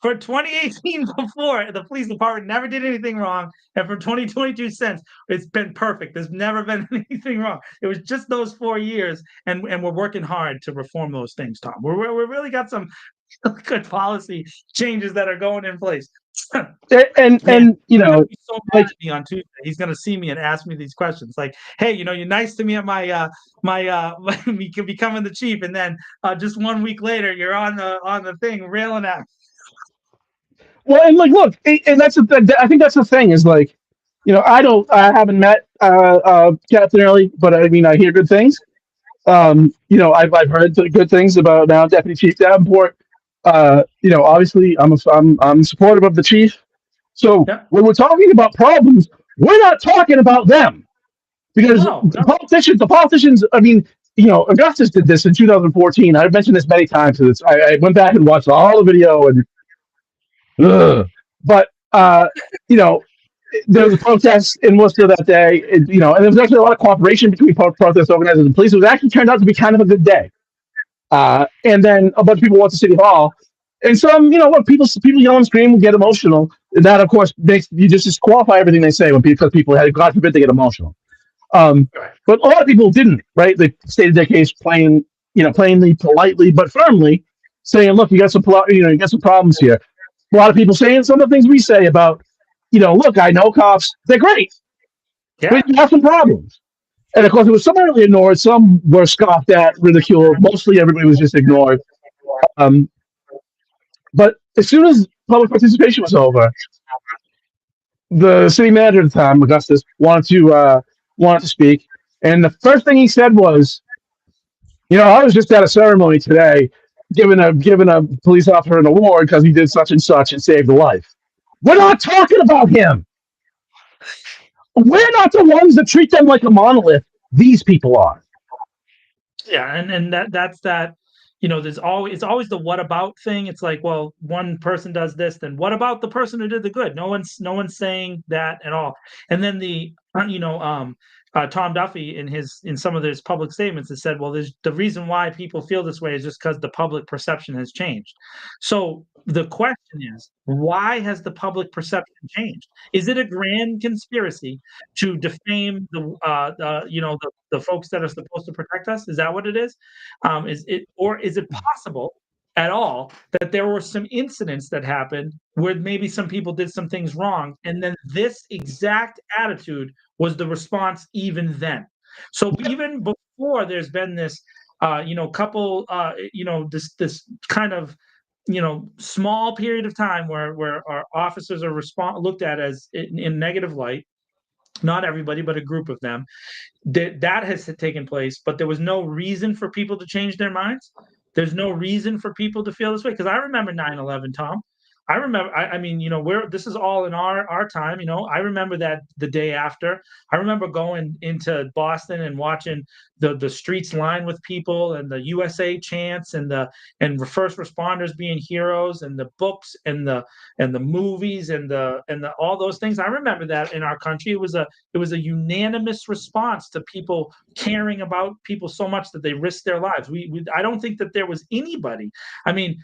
For 2018 before, the police department never did anything wrong, and for 2022 since, it's been perfect. There's never been anything wrong. It was just those 4 years, and we're working hard to reform those things, Tom. We really got some good policy changes that are going in place. and so mad at me on Tuesday. He's gonna see me and ask me these questions, like, "Hey, you're nice to me at my me becoming the chief, and then just 1 week later, you're on the thing railing at me." Well, and look, and I think that's the thing is like, I haven't met Captain Early, but I mean, I hear good things. I've heard good things about now Deputy Chief Davenport. Obviously, I'm supportive of the chief. So when we're talking about problems, we're not talking about them, because the politicians. I mean, Augustus did this in 2014. I've mentioned this many times. I went back and watched all the video and. But there was a protest in Worcester that day, and there was actually a lot of cooperation between protest organizers and police. It actually turned out to be kind of a good day. And then a bunch of people went to City Hall, and some, people yell and scream and get emotional. And that, of course, makes you just disqualify everything they say because people had, God forbid, they get emotional. But a lot of people didn't, right? They stated their case plainly, politely, but firmly, saying, "Look, you got some problems here." A lot of people saying some of the things we say about, look, I know cops, they're great. Yeah. But you have some problems. And of course, it was some really ignored, some were scoffed at, ridiculed. Mostly everybody was just ignored. But as soon as public participation was over, the city manager at the time, Augustus, wanted to speak. And the first thing he said was, I was just at a ceremony today, giving a police officer an award because he did such and such and saved a life. We're not talking about him. We're not the ones that treat them like a monolith. These people are. Yeah, and that's that. There's always it's always the what about thing. It's like, well, one person does this, then what about the person who did the good? No one's saying that at all. And then Tom Duffy in some of his public statements has said, well, there's the reason why people feel this way is just because the public perception has changed. So the question is, why has the public perception changed? Is it a grand conspiracy to defame the folks that are supposed to protect us? Is that what it is? Is it possible at all that there were some incidents that happened where maybe some people did some things wrong, and then this exact attitude was the response even then? So even before there's been this, this kind of small period of time where our officers are looked at as in negative light. Not everybody, but a group of them. That has taken place, but there was no reason for people to change their minds. There's no reason for people to feel this way. Because I remember 9/11, Tom. I remember. I mean, this is all in our time. I remember that the day after. I remember going into Boston and watching the streets lined with people and the USA chants and the first responders being heroes and the books and the movies and the all those things. I remember that in our country. It was a unanimous response to people caring about people so much that they risked their lives. I don't think that there was anybody. I mean,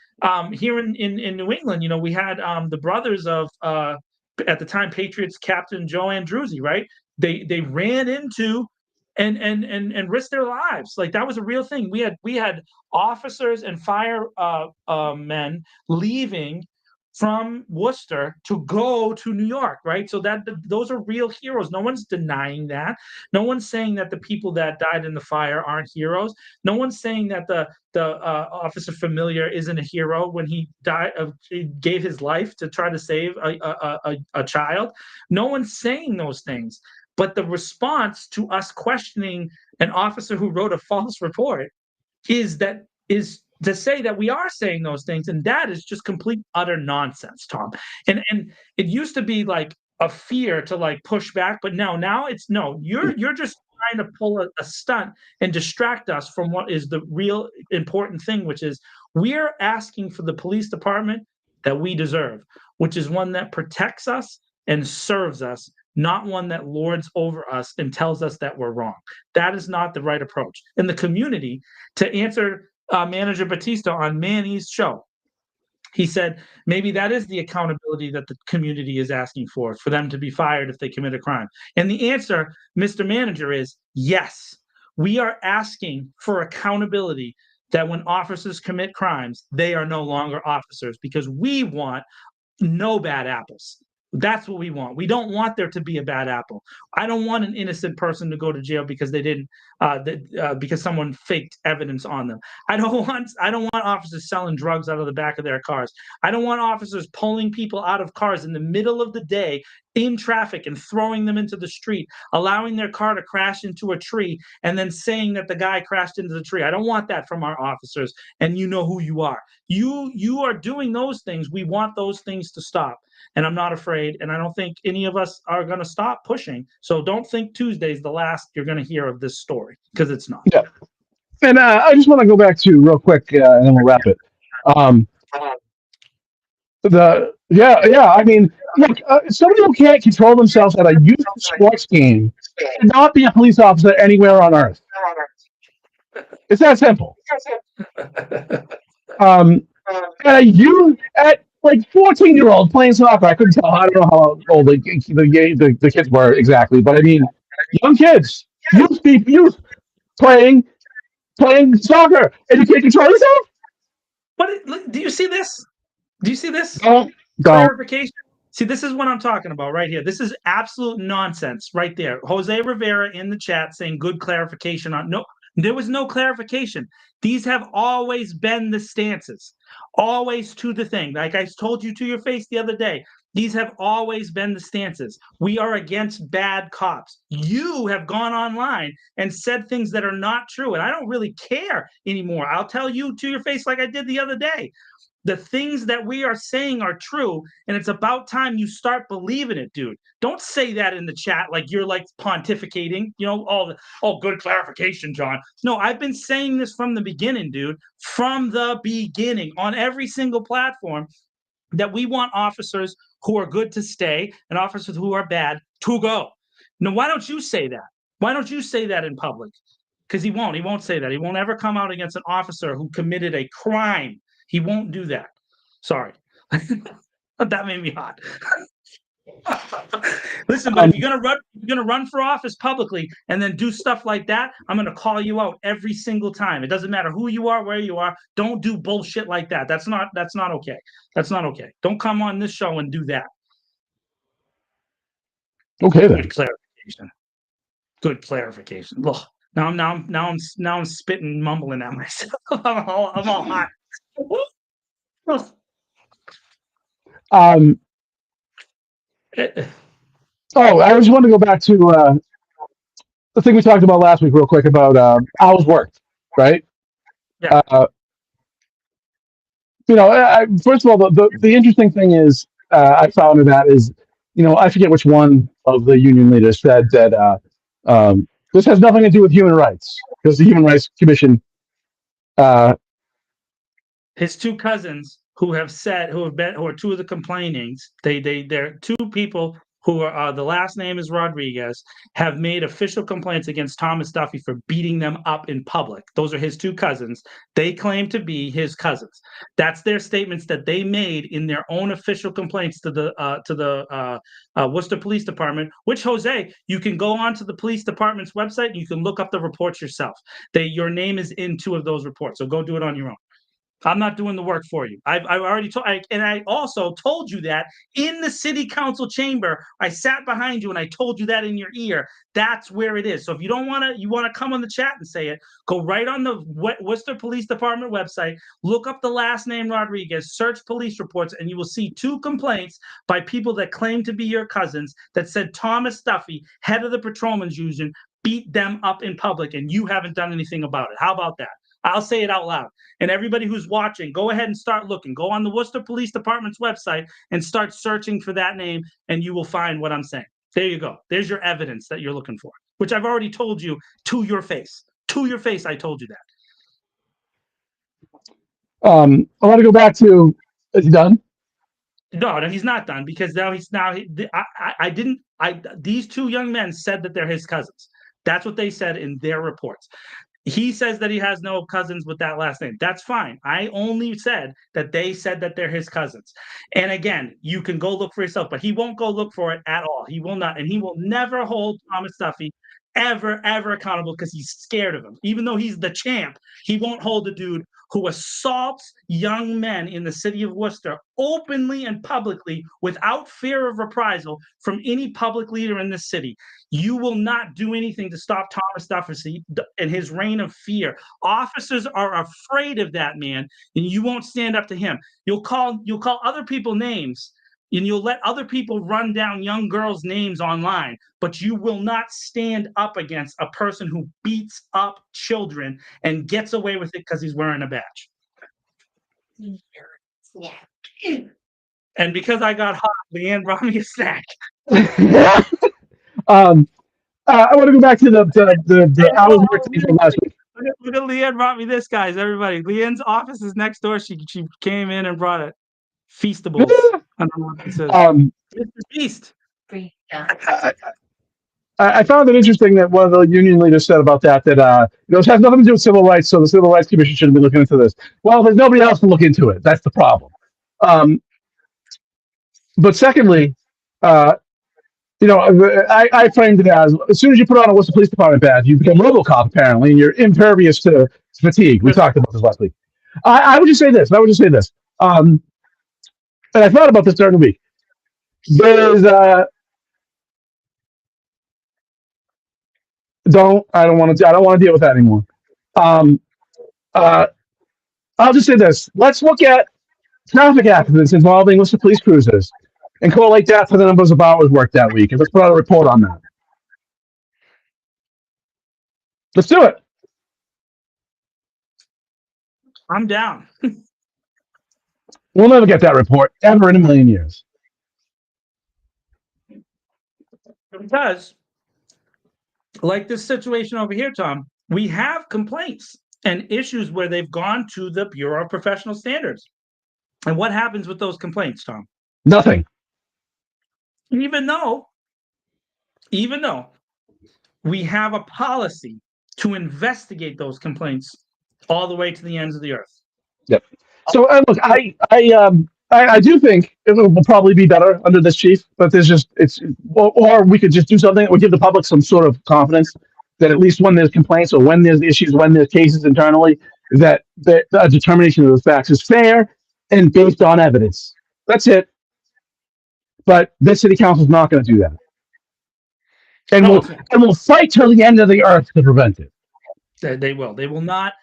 here in New England, we had the brothers of at the time Patriots captain Joe Andruzzi, right? They ran into and risked their lives. Like, that was a real thing. We had officers and fire men leaving from Worcester to go to New York, right? So those are real heroes. No one's denying that. No one's saying that the people that died in the fire aren't heroes. No one's saying that the Officer Familiar isn't a hero when he he gave his life to try to save a child. No one's saying those things. But the response to us questioning an officer who wrote a false report is to say that we are saying those things, and that is just complete utter nonsense, Tom. And it used to be like a fear to like push back, but now it's no. You're just trying to pull a stunt and distract us from what is the real important thing, which is we're asking for the police department that we deserve, which is one that protects us and serves us, not one that lords over us and tells us that we're wrong. That is not the right approach. In the community, to answer Manager Batista on Manny's show, he said maybe that is the accountability that the community is asking for them to be fired if they commit a crime. And the answer, Mr. Manager, is yes. We are asking for accountability, that when officers commit crimes, they are no longer officers, because we want no bad apples. That's what we want. We don't want there to be a bad apple. I don't want an innocent person to go to jail because they didn't, because someone faked evidence on them. I don't want officers selling drugs out of the back of their cars. I don't want officers pulling people out of cars in the middle of the day in traffic and throwing them into the street, allowing their car to crash into a tree, and then saying that the guy crashed into the tree. I don't want that from our officers, and you know who you are. You are doing those things. We want those things to stop. And I'm not afraid, and I don't think any of us are going to stop pushing. So don't think Tuesday's the last you're going to hear of this story, because it's not. Yeah. And I just want to go back to real quick, and then we'll wrap it. I mean, look, somebody who can't control themselves at a youth sports game cannot be a police officer anywhere on earth. It's that simple. At like 14-year-old playing soccer, I couldn't tell. I don't know how old the kids were exactly, but I mean, young kids, youth playing soccer, and you can't control yourself. But do you see this? Do you see this? Don't. Clarification. See, this is what I'm talking about right here. This is absolute nonsense right there. Jose Rivera in the chat saying good clarification on no. There was no clarification. These have always been the stances, always to the thing. Like I told you to your face the other day, These have always been the stances. We are against bad cops. You have gone online and said things that are not true, and I don't really care anymore. I'll tell you to your face like I did the other day. The things that we are saying are true, and it's about time you start believing it, dude. Don't say that in the chat like you're like pontificating, oh, good clarification, John. No, I've been saying this from the beginning, dude, from the beginning on every single platform, that we want officers who are good to stay and officers who are bad to go. Now, why don't you say that? Why don't you say that in public? Because he won't say that. He won't ever come out against an officer who committed a crime. He won't do that. Sorry. That made me hot. Listen, but if you're gonna run for office publicly and then do stuff like that, I'm gonna call you out every single time. It doesn't matter who you are, where you are. Don't do bullshit like that. That's not okay. That's not okay. Don't come on this show and do that. Okay then. Good clarification. Good clarification. Look, now I'm spitting, mumbling at myself. I'm all hot. I just wanted to go back to the thing we talked about last week real quick about hours worked, right? Yeah. First of all, the interesting thing is I found in that is, I forget which one of the union leaders said that this has nothing to do with human rights because the Human Rights Commission. His two cousins who are two of the complainings. They're two people who are the last name is Rodriguez, have made official complaints against Thomas Duffy for beating them up in public. Those are his two cousins. They claim to be his cousins. That's their statements that they made in their own official complaints to the Worcester Police Department. Which, Jose, you can go onto the police department's website and you can look up the reports yourself. Your name is in two of those reports, so go do it on your own. I'm not doing the work for you. I've already told, and I also told you that in the city council chamber. I sat behind you and I told you that in your ear. That's where it is. So if you don't want to come on the chat and say it, go right on the Worcester Police Department website, look up the last name Rodriguez, search police reports, and you will see two complaints by people that claim to be your cousins that said Thomas Duffy, head of the patrolmen's union, beat them up in public, and you haven't done anything about it. How about that? I'll say it out loud. And everybody who's watching, go ahead and start looking. Go on the Worcester Police Department's website and start searching for that name, and you will find what I'm saying. There you go. There's your evidence that you're looking for, which I've already told you to your face. To your face, I told you that. I want to go back to, is he done? No, he's not done because these two young men said that they're his cousins. That's what they said in their reports. He says that he has no cousins with that last name. That's fine. I only said that they said that they're his cousins. And again, you can go look for yourself, but he won't go look for it at all. He will not. And he will never hold Thomas Duffy ever accountable because he's scared of him. Even though he's the champ, he won't hold a dude who assaults young men in the city of Worcester openly and publicly without fear of reprisal from any public leader in this city. You will not do anything to stop Thomas Duffy and his reign of fear. Officers are afraid of that man, and you won't stand up to him. You'll call other people names, and you'll let other people run down young girls' names online, but you will not stand up against a person who beats up children and gets away with it because he's wearing a badge. Yeah. And because I got hot, Leanne brought me a snack. I want to go back to the hours worked from last week. Look at Leanne brought me this, guys. Everybody, Leanne's office is next door. She came in and brought it. Feastables. I don't know what it says. Mr. Feast. I found it interesting that one of the union leaders said about that it has nothing to do with civil rights, so the Civil Rights Commission shouldn't be looking into this. Well, there's nobody else to look into it. That's the problem. But secondly, I framed it as soon as you put on a Worcester Police Department badge, you become RoboCop apparently, and you're impervious to fatigue. We talked about this last week. I would just say this. And I thought about this during the week. I don't want to deal with that anymore. I'll just say this. Let's look at traffic accidents involving Worcester police cruisers and correlate that to the numbers of hours worked that week. And let's put out a report on that. Let's do it. I'm down. We'll never get that report ever in a million years. Because, like this situation over here, Tom, we have complaints and issues where they've gone to the Bureau of Professional Standards. And what happens with those complaints, Tom? Nothing. Even though we have a policy to investigate those complaints all the way to the ends of the earth. Yep. So look, I do think it will probably be better under this chief, but or we could just do something that would give the public some sort of confidence that at least when there's complaints or when there's issues, when there's cases internally, that the determination of the facts is fair and based on evidence. That's it. But this city council is not going to do that, and we'll fight till the end of the earth to prevent it. They will. They will not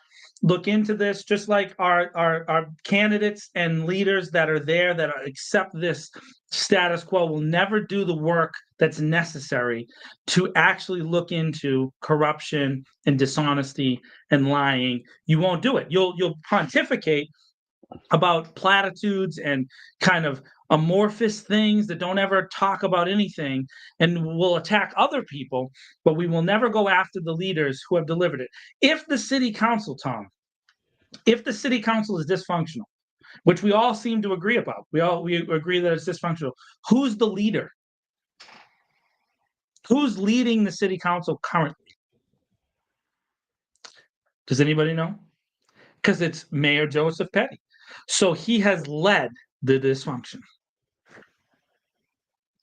look into this, just like our candidates and leaders that are there that accept this status quo will never do the work that's necessary to actually look into corruption and dishonesty and lying. You won't do it. You'll pontificate about platitudes and kind of amorphous things that don't ever talk about anything, and will attack other people, but we will never go after the leaders who have delivered it. If the city council, Tom, if the city council is dysfunctional, which we all seem to agree about, we agree that it's dysfunctional, who's the leader? Who's leading the city council currently? Does anybody know? Because it's Mayor Joseph Petty. So he has led the dysfunction.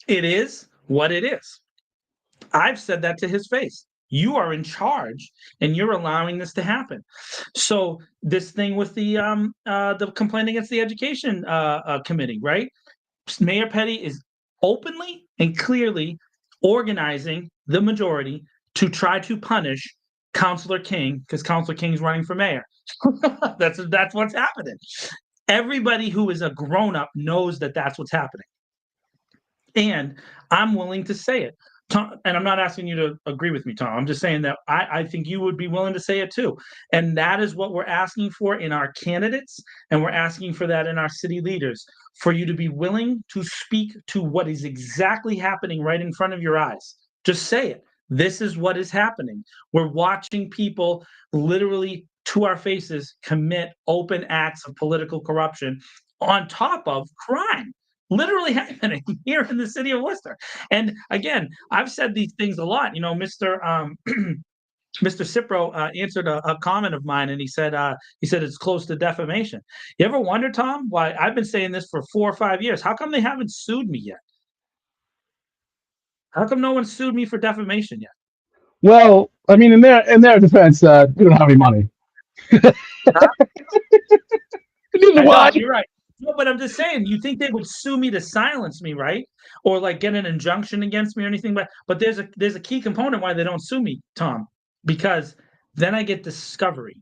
It is what it is. I've said that to his face. You are in charge, and you're allowing this to happen. So this thing with the complaint against the education committee, right? Mayor Petty is openly and clearly organizing the majority to try to punish Councilor King, because Councilor King's running for mayor. That's what's happening. Everybody who is a grown-up knows that that's what's happening. And I'm willing to say it. Tom, and I'm not asking you to agree with me, Tom. I'm just saying that I think you would be willing to say it too. And that is what we're asking for in our candidates, and we're asking for that in our city leaders, for you to be willing to speak to what is exactly happening right in front of your eyes. Just say it. This is what is happening. We're watching people literally to our faces commit open acts of political corruption on top of crime. Literally happening here in the city of Worcester. And again, I've said these things a lot. You know, Mr. Cipro answered a comment of mine, and he said it's close to defamation. You ever wonder, Tom, why I've been saying this for 4 or 5 years? How come they haven't sued me yet? How come no one sued me for defamation yet? Well, I mean, in their defense, we don't have any money. You're right. No, but I'm just saying, you think they would sue me to silence me, right? Or like get an injunction against me or anything. But there's a key component why they don't sue me, Tom, because then I get discovery.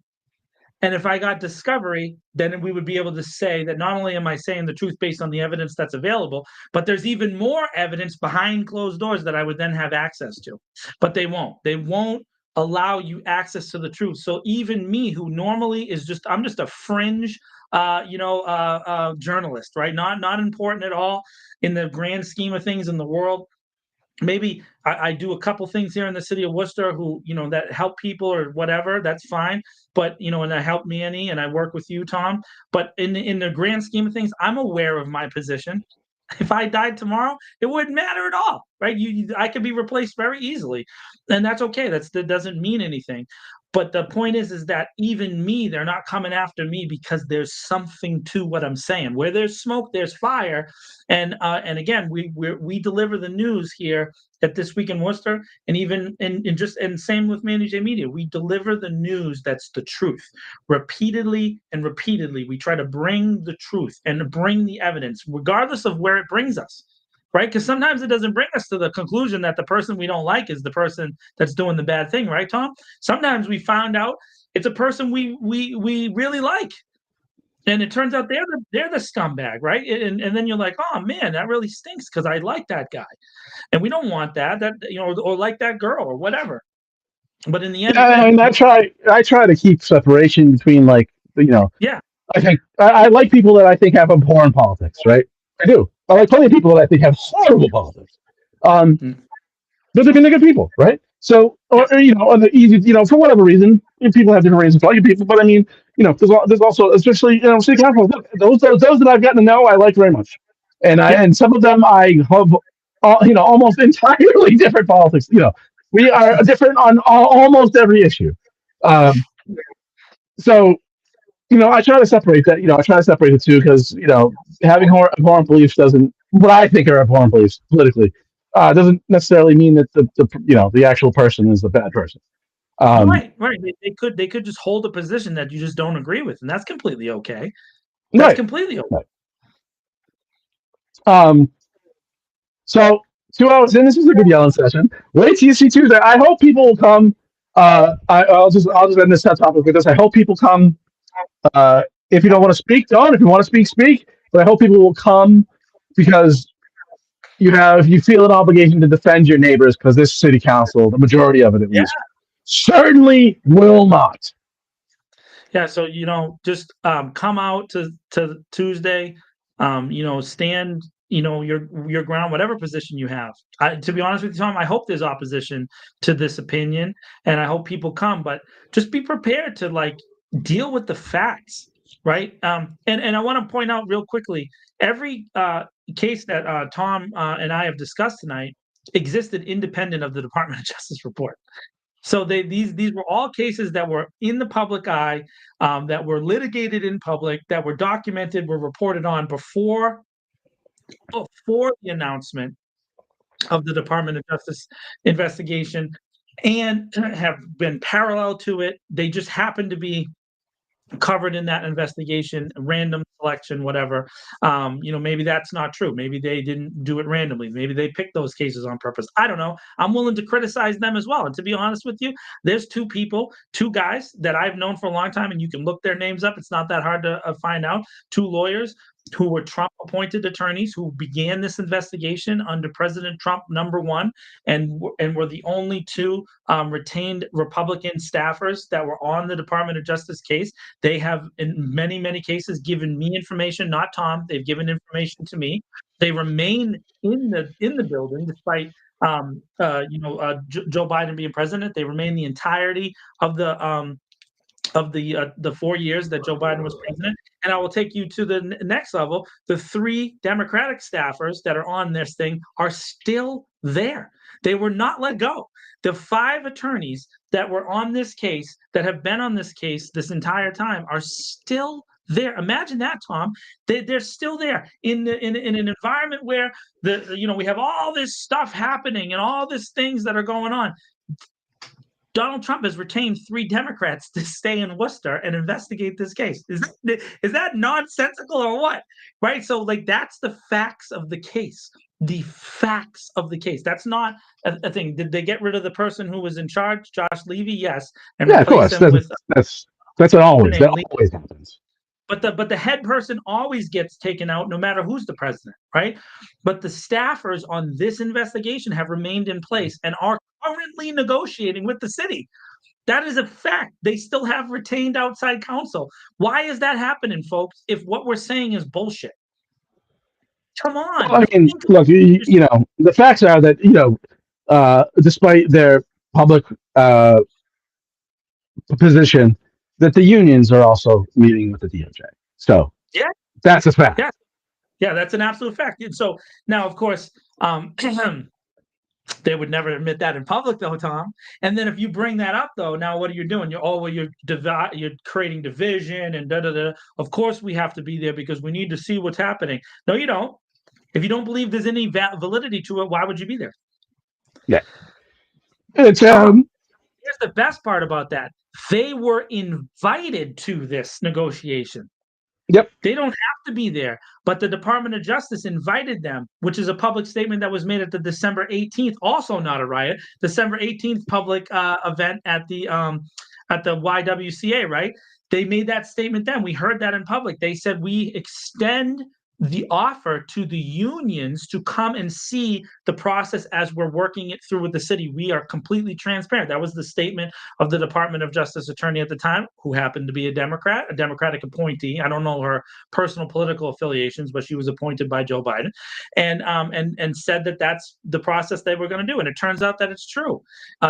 And if I got discovery, then we would be able to say that not only am I saying the truth based on the evidence that's available, but there's even more evidence behind closed doors that I would then have access to. But they won't. They won't allow you access to the truth. So even me, who normally I'm just a fringe journalist, right? Not important at all in the grand scheme of things in the world. Maybe I do a couple things here in the city of Worcester who, that help people or whatever, that's fine. But, and that help me, Annie, and I work with you, Tom. But in the grand scheme of things, I'm aware of my position. If I died tomorrow, it wouldn't matter at all, right? I could be replaced very easily, and that's okay. That doesn't mean anything. But the point is that even me, they're not coming after me because there's something to what I'm saying. Where there's smoke, there's fire. And again, we deliver the news here at This Week in Worcester, and even and same with Manny J Media. We deliver the news that's the truth. Repeatedly and repeatedly, we try to bring the truth and bring the evidence, regardless of where it brings us. Right? Because sometimes it doesn't bring us to the conclusion that the person we don't like is the person that's doing the bad thing, right, Tom? Sometimes we found out it's a person we really like. And it turns out they're the scumbag, right? And then you're like, oh man, that really stinks because I like that guy, and we don't want that or like that girl or whatever. But in the end, Yeah, and I try to keep separation between like yeah, I think I like people that I think have abhorrent politics, right? I do. I like plenty of people that I think have horrible politics. Um, Mm. but they're good people, right? So, yeah, on the easy, for whatever reason, people have different reasons for liking people. But I mean, there's also, especially, city council. Those that I've gotten to know, I like very much, yeah, and some of them I have, almost entirely different politics. We are different on almost every issue. Um, so I try to separate that. I try to separate the two because having abhorrent beliefs doesn't what I think are abhorrent beliefs politically doesn't necessarily mean that the actual person is a bad person. Um, right. They could just hold a position that you just don't agree with, and that's completely okay. That's right. completely okay. Right. Um, so 2 hours in, this is a good yelling session. Wait till you see Tuesday. I hope people will come. I'll just end this topic with this. I hope people come. If you don't want to speak, don't. If you want to speak, speak. But I hope people will come because you feel an obligation to defend your neighbors because this city council, the majority of it at Yeah. least, certainly will not. Yeah, so just come out to Tuesday, stand, your ground, whatever position you have. To be honest with you, Tom, I hope there's opposition to this opinion, and I hope people come. But just be prepared to like deal with the facts, right? And I want to point out real quickly, every case that Tom and I have discussed tonight existed independent of the Department of Justice report. So these were all cases that were in the public eye, that were litigated in public, that were documented, were reported on before the announcement of the Department of Justice investigation, and have been parallel to it. They just happen to be covered in that investigation, random selection, whatever. Maybe that's not true. Maybe they didn't do it randomly. Maybe they picked those cases on purpose. I don't know. I'm willing to criticize them as well. And to be honest with you, there's two guys that I've known for a long time, and you can look their names up. It's not that hard to find out. Two lawyers who were Trump appointed attorneys who began this investigation under President Trump #1, and were the only two retained Republican staffers that were on the Department of Justice case. They have, in many, many cases, given me information, not Tom. They've given information to me. They remain in the building despite Joe Biden being president. They remain the entirety of the 4 years that Joe Biden was president. And I will take you to the next level. The 3 Democratic staffers that are on this thing are still there. They were not let go. The 5 attorneys that were on this case, that have been on this case this entire time, are still there. Imagine that, Tom. They're still there in an environment where we have all this stuff happening and all these things that are going on. Donald Trump has retained 3 Democrats to stay in Worcester and investigate this case. Is that nonsensical or what? Right? So, that's the facts of the case. The facts of the case. That's not a thing. Did they get rid of the person who was in charge, Josh Levy? Yes, and Yeah, of replace course. him with That's always that always happens. But the head person always gets taken out no matter who's the president, right? But the staffers on this investigation have remained in place and are currently negotiating with the city. That is a fact. They still have retained outside counsel. Why is that happening, folks, if what we're saying is bullshit? Come on. Well, I mean, look, the facts are that despite their public position, that the unions are also meeting with the DOJ. So yeah, that's a fact. Yeah, that's an absolute fact. And so now, of course, they would never admit that in public, though, Tom. And then if you bring that up, though, now what are you doing? You're creating division and da da da. Of course, we have to be there because we need to see what's happening. No, you don't. If you don't believe there's any validity to it, why would you be there? Yeah. It's Here's the best part about that. They were invited to this negotiation. Yep. They don't have to be there, but the Department of Justice invited them, which is a public statement that was made at the December 18th, also not a riot, December 18th public event at the YWCA, right? They made that statement then. We heard that in public. They said, we extend the offer to the unions to come and see the process as we're working it through with the city. We are completely transparent. That was the statement of the Department of Justice attorney at the time, who happened to be a Democrat, a Democratic appointee. I don't know her personal political affiliations, but she was appointed by Joe Biden, and said that that's the process they were going to do. And it turns out that it's true.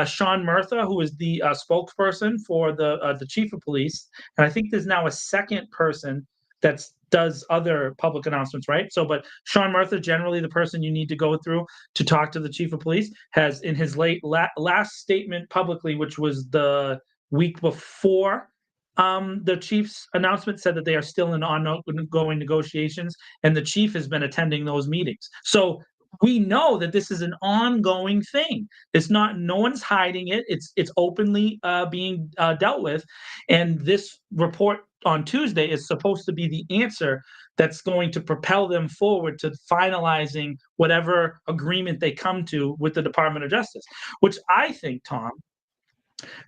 Sean Murtha, who is the spokesperson for the chief of police, and I think there's now a second person that does other public announcements, right? So, but Sean Murtha, generally the person you need to go through to talk to the chief of police, has in his last statement publicly, which was the week before the chief's announcement, said that they are still in ongoing negotiations, and the chief has been attending those meetings. So we know that this is an ongoing thing. It's not, no one's hiding it. It's openly being dealt with. And this report on Tuesday is supposed to be the answer that's going to propel them forward to finalizing whatever agreement they come to with the Department of Justice, which I think, Tom,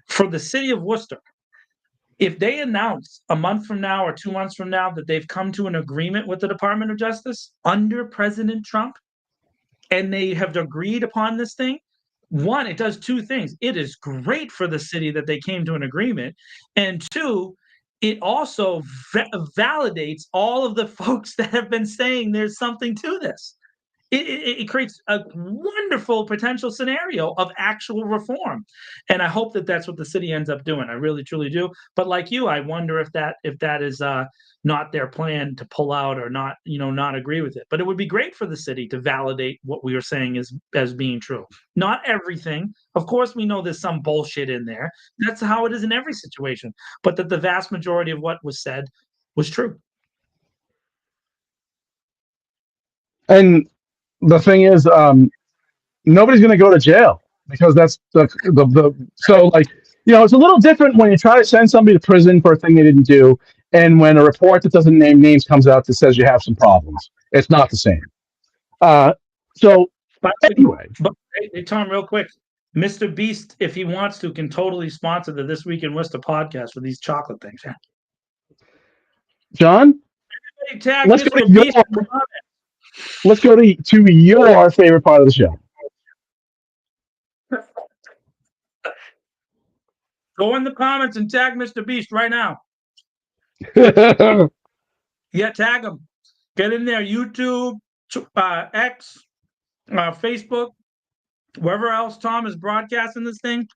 for the city of Worcester, if they announce a month from now or 2 months from now that they've come to an agreement with the Department of Justice under President Trump, and they have agreed upon this thing, one, it does two things. It is great for the city that they came to an agreement. And two, it also validates all of the folks that have been saying there's something to this. It creates a wonderful potential scenario of actual reform. And I hope that that's what the city ends up doing. I really, truly do. But like you, I wonder if that is not their plan to pull out or not, not agree with it. But it would be great for the city to validate what we were saying as being true. Not everything. Of course, we know there's some bullshit in there. That's how it is in every situation. But that the vast majority of what was said was true. And the thing is, nobody's going to go to jail because that's the so like, it's a little different when you try to send somebody to prison for a thing they didn't do, and when a report that doesn't name names comes out that says you have some problems. It's not the same. So anyway, but hey, Tom, real quick, Mr. Beast, if he wants to, can totally sponsor the This Week in Worcester podcast for these chocolate things. Yeah. John, Tag let's Mr. go to Beast. let's go to your favorite part of the show. Go in the comments and tag Mr. Beast right now. Yeah, tag him. Get in there. YouTube, X, Facebook, wherever else Tom is broadcasting this thing.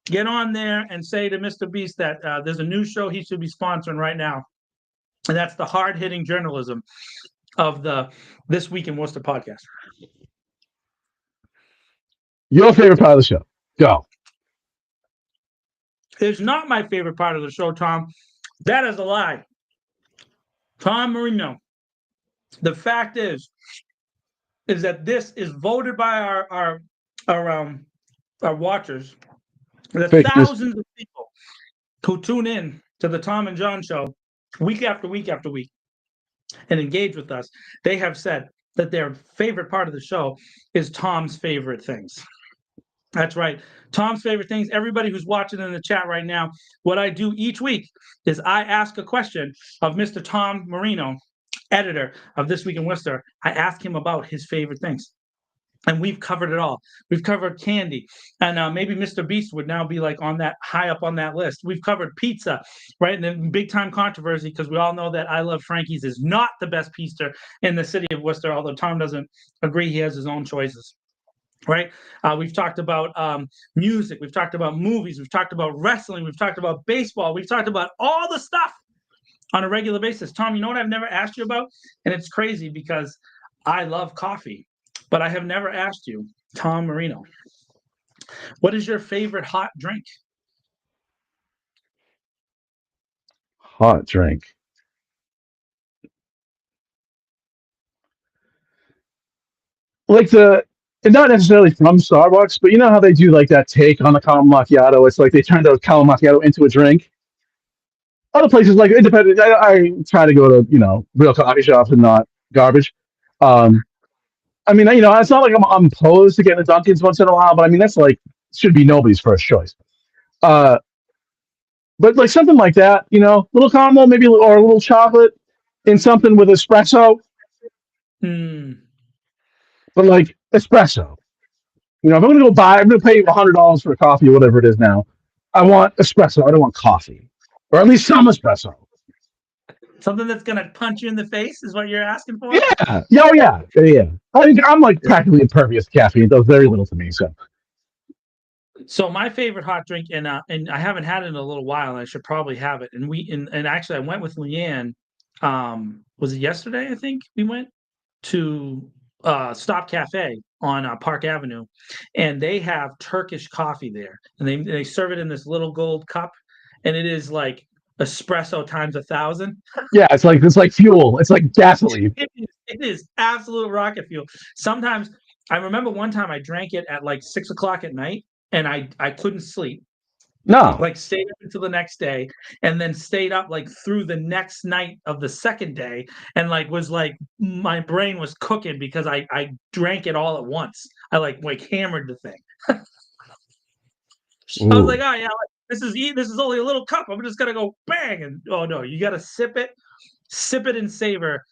Get on there and say to Mr. Beast that there's a new show he should be sponsoring right now. And that's the hard-hitting journalism of the This Week in Worcester podcast. Your favorite part of the show. Go. It's not my favorite part of the show, Tom. That is a lie. Tom Marino. The fact is that this is voted by our watchers. The thousands of people who tune in to the Tom and John show week after week after week and engage with us. They have said that their favorite part of the show is Tom's favorite things. That's right. Tom's favorite things. Everybody who's watching in the chat right now, what I do each week is I ask a question of Mr. Tom Marino, editor of This Week in Worcester. I ask him about his favorite things. And we've covered it all. We've covered candy. And maybe Mr. Beast would now be like on that, high up on that list. We've covered pizza, right? And then big time controversy, because we all know that I Love Frankie's is not the best pizza in the city of Worcester, although Tom doesn't agree. He has his own choices. Right. We've talked about music. We've talked about movies. We've talked about wrestling. We've talked about baseball. We've talked about all the stuff on a regular basis. Tom, you know what I've never asked you about? And it's crazy because I love coffee, but I have never asked you, Tom Marino, what is your favorite hot drink? Hot drink. Like not necessarily from Starbucks, but you know how they do like that take on the caramel macchiato? It's like they turned the caramel macchiato into a drink. Other places like independent, I try to go to real coffee shops and not garbage. I mean, it's not like I'm opposed to getting a Dunkin's once in a while, but I mean that's like should be nobody's first choice. but like something like that, little caramel, maybe, or a little chocolate in something with espresso, Hmm. but like espresso. If I'm going to go buy, I'm going to pay $100 for a coffee or whatever it is now. I want espresso. I don't want coffee, or at least some espresso. Something that's gonna punch you in the face is what you're asking for. Yeah, yeah, oh, yeah, yeah. I'm like practically impervious to caffeine. It does very little to me. So my favorite hot drink, and I haven't had it in a little while, and I should probably have it. And actually, I went with Leanne. Was it yesterday? I think we went to Stop Cafe on Park Avenue, and they have Turkish coffee there, and they serve it in this little gold cup, and it is like espresso times 1,000. Yeah, it's like fuel. It's like gasoline. It is absolute rocket fuel. Sometimes I remember one time I drank it at like 6 o'clock at night, and I couldn't sleep. No, Like stayed up until the next day, and then stayed up like through the next night of the second day, and like was like my brain was cooking because I drank it all at once. I like hammered the thing. I was like, oh yeah, this is only a little cup. I'm just gonna go bang, and oh no, you gotta sip it and savor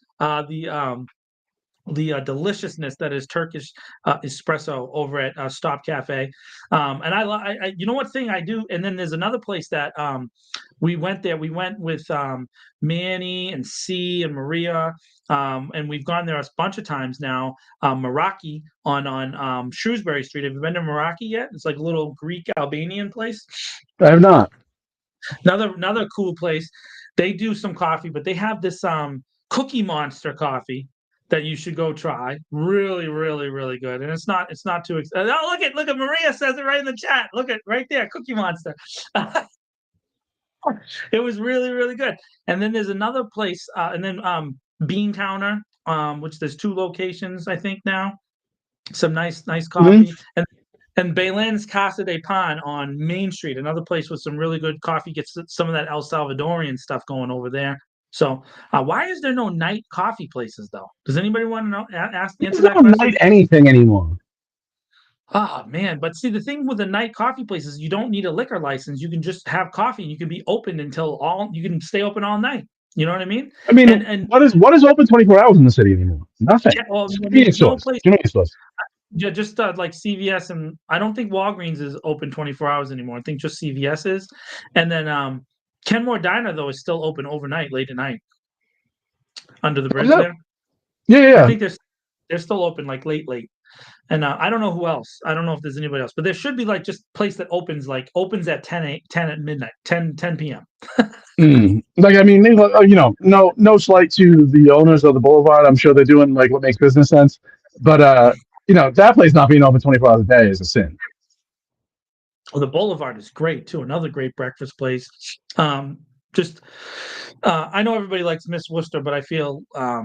the deliciousness that is Turkish espresso over at Stop Cafe. And I, you know what thing I do? And then there's another place that we went there. We went with Manny and C and Maria, and we've gone there a bunch of times now. Meraki on Shrewsbury Street. Have you been to Meraki yet? It's like a little Greek Albanian place. I have not. Another cool place. They do some coffee, but they have this Cookie Monster coffee that you should go try. Really, really, really good. And it's not too expensive. Oh, look at Maria says it right in the chat. Look at right there, Cookie Monster. It was really, really good. And then there's another place, and then Bean Counter, which there's 2 locations, I think now. Some nice coffee. And Baylan's Casa de Pan on Main Street, another place with some really good coffee. Gets some of that El Salvadorian stuff going over there. So why is there no night coffee places though? Does anybody want to know? Answer that question. Night anything anymore. Oh man, but see the thing with the night coffee places, you don't need a liquor license. You can just have coffee and you can be open you can stay open all night. You know what I mean? I mean, and what is open 24 hours in the city anymore? Nothing. Yeah, well, Convenience stores. Yeah, just like CVS, and I don't think Walgreens is open 24 hours anymore. I think just CVS is. And then Kenmore Diner though is still open overnight, late at night, under the bridge there. Yeah. I think they're still open like late. And I don't know who else. I don't know if there's anybody else, but there should be like just place that opens at 10 at midnight, 10 p.m. Like, I mean, no slight to the owners of the Boulevard. I'm sure they're doing like what makes business sense, but that place not being open 24 hours a day is a sin. Well, the Boulevard is great too. Another great breakfast place. I know everybody likes Miss Worcester, but I feel I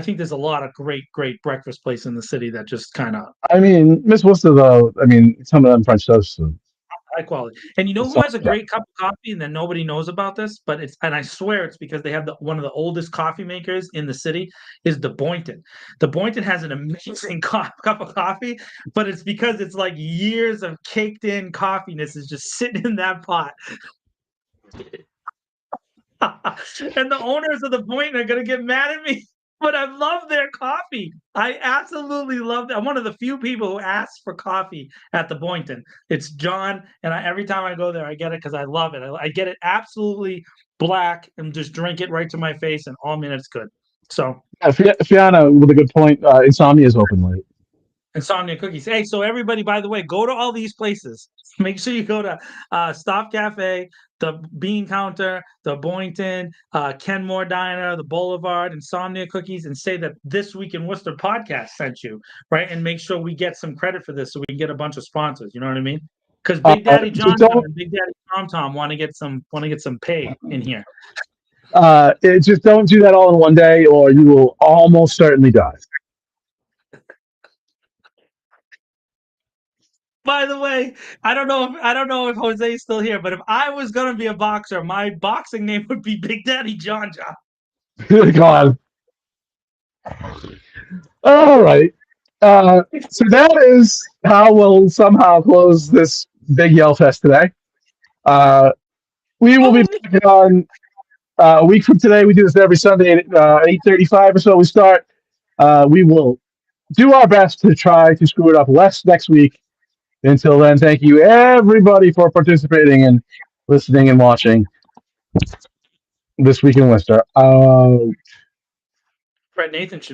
think there's a lot of great breakfast places in the city that just kind of. I mean, Miss Worcester though. I mean, some of them French toast. High quality. And you know who has a great cup of coffee and then nobody knows about this, but I swear it's because they have one of the oldest coffee makers in the city is the Boynton. The Boynton has an amazing cup of coffee, but it's because it's like years of caked in coffeeness is just sitting in that pot. And the owners of the Boynton are going to get mad at me. But I love their coffee. I absolutely love it. I'm one of the few people who asks for coffee at the Boynton. It's John, and every time I go there, I get it because I love it. I get it absolutely black and just drink it right to my face, and oh man, it's good. So, Fiona with a good point. Insomnia is open late. Insomnia Cookies. Hey, so everybody, by the way, go to all these places. Make sure you go to Stop Cafe, the Bean Counter, the Boynton, Kenmore Diner, the Boulevard, Insomnia Cookies, and say that This Week in Worcester podcast sent you, right? And make sure we get some credit for this so we can get a bunch of sponsors. You know what I mean? Because Big Daddy John and Big Daddy Tom want to get some pay in here. Just don't do that all in one day, or you will almost certainly die. By the way, I don't know if Jose's still here, but if I was gonna be a boxer, my boxing name would be Big Daddy John. Good God. All right. So that is how we'll somehow close this big yell fest today. We will be back on a week from today. We do this every Sunday at 8:35 or so. We start. We will do our best to try to screw it up less next week. Until then, thank you everybody for participating and listening and watching This Week in Worcester. Fred Nathan should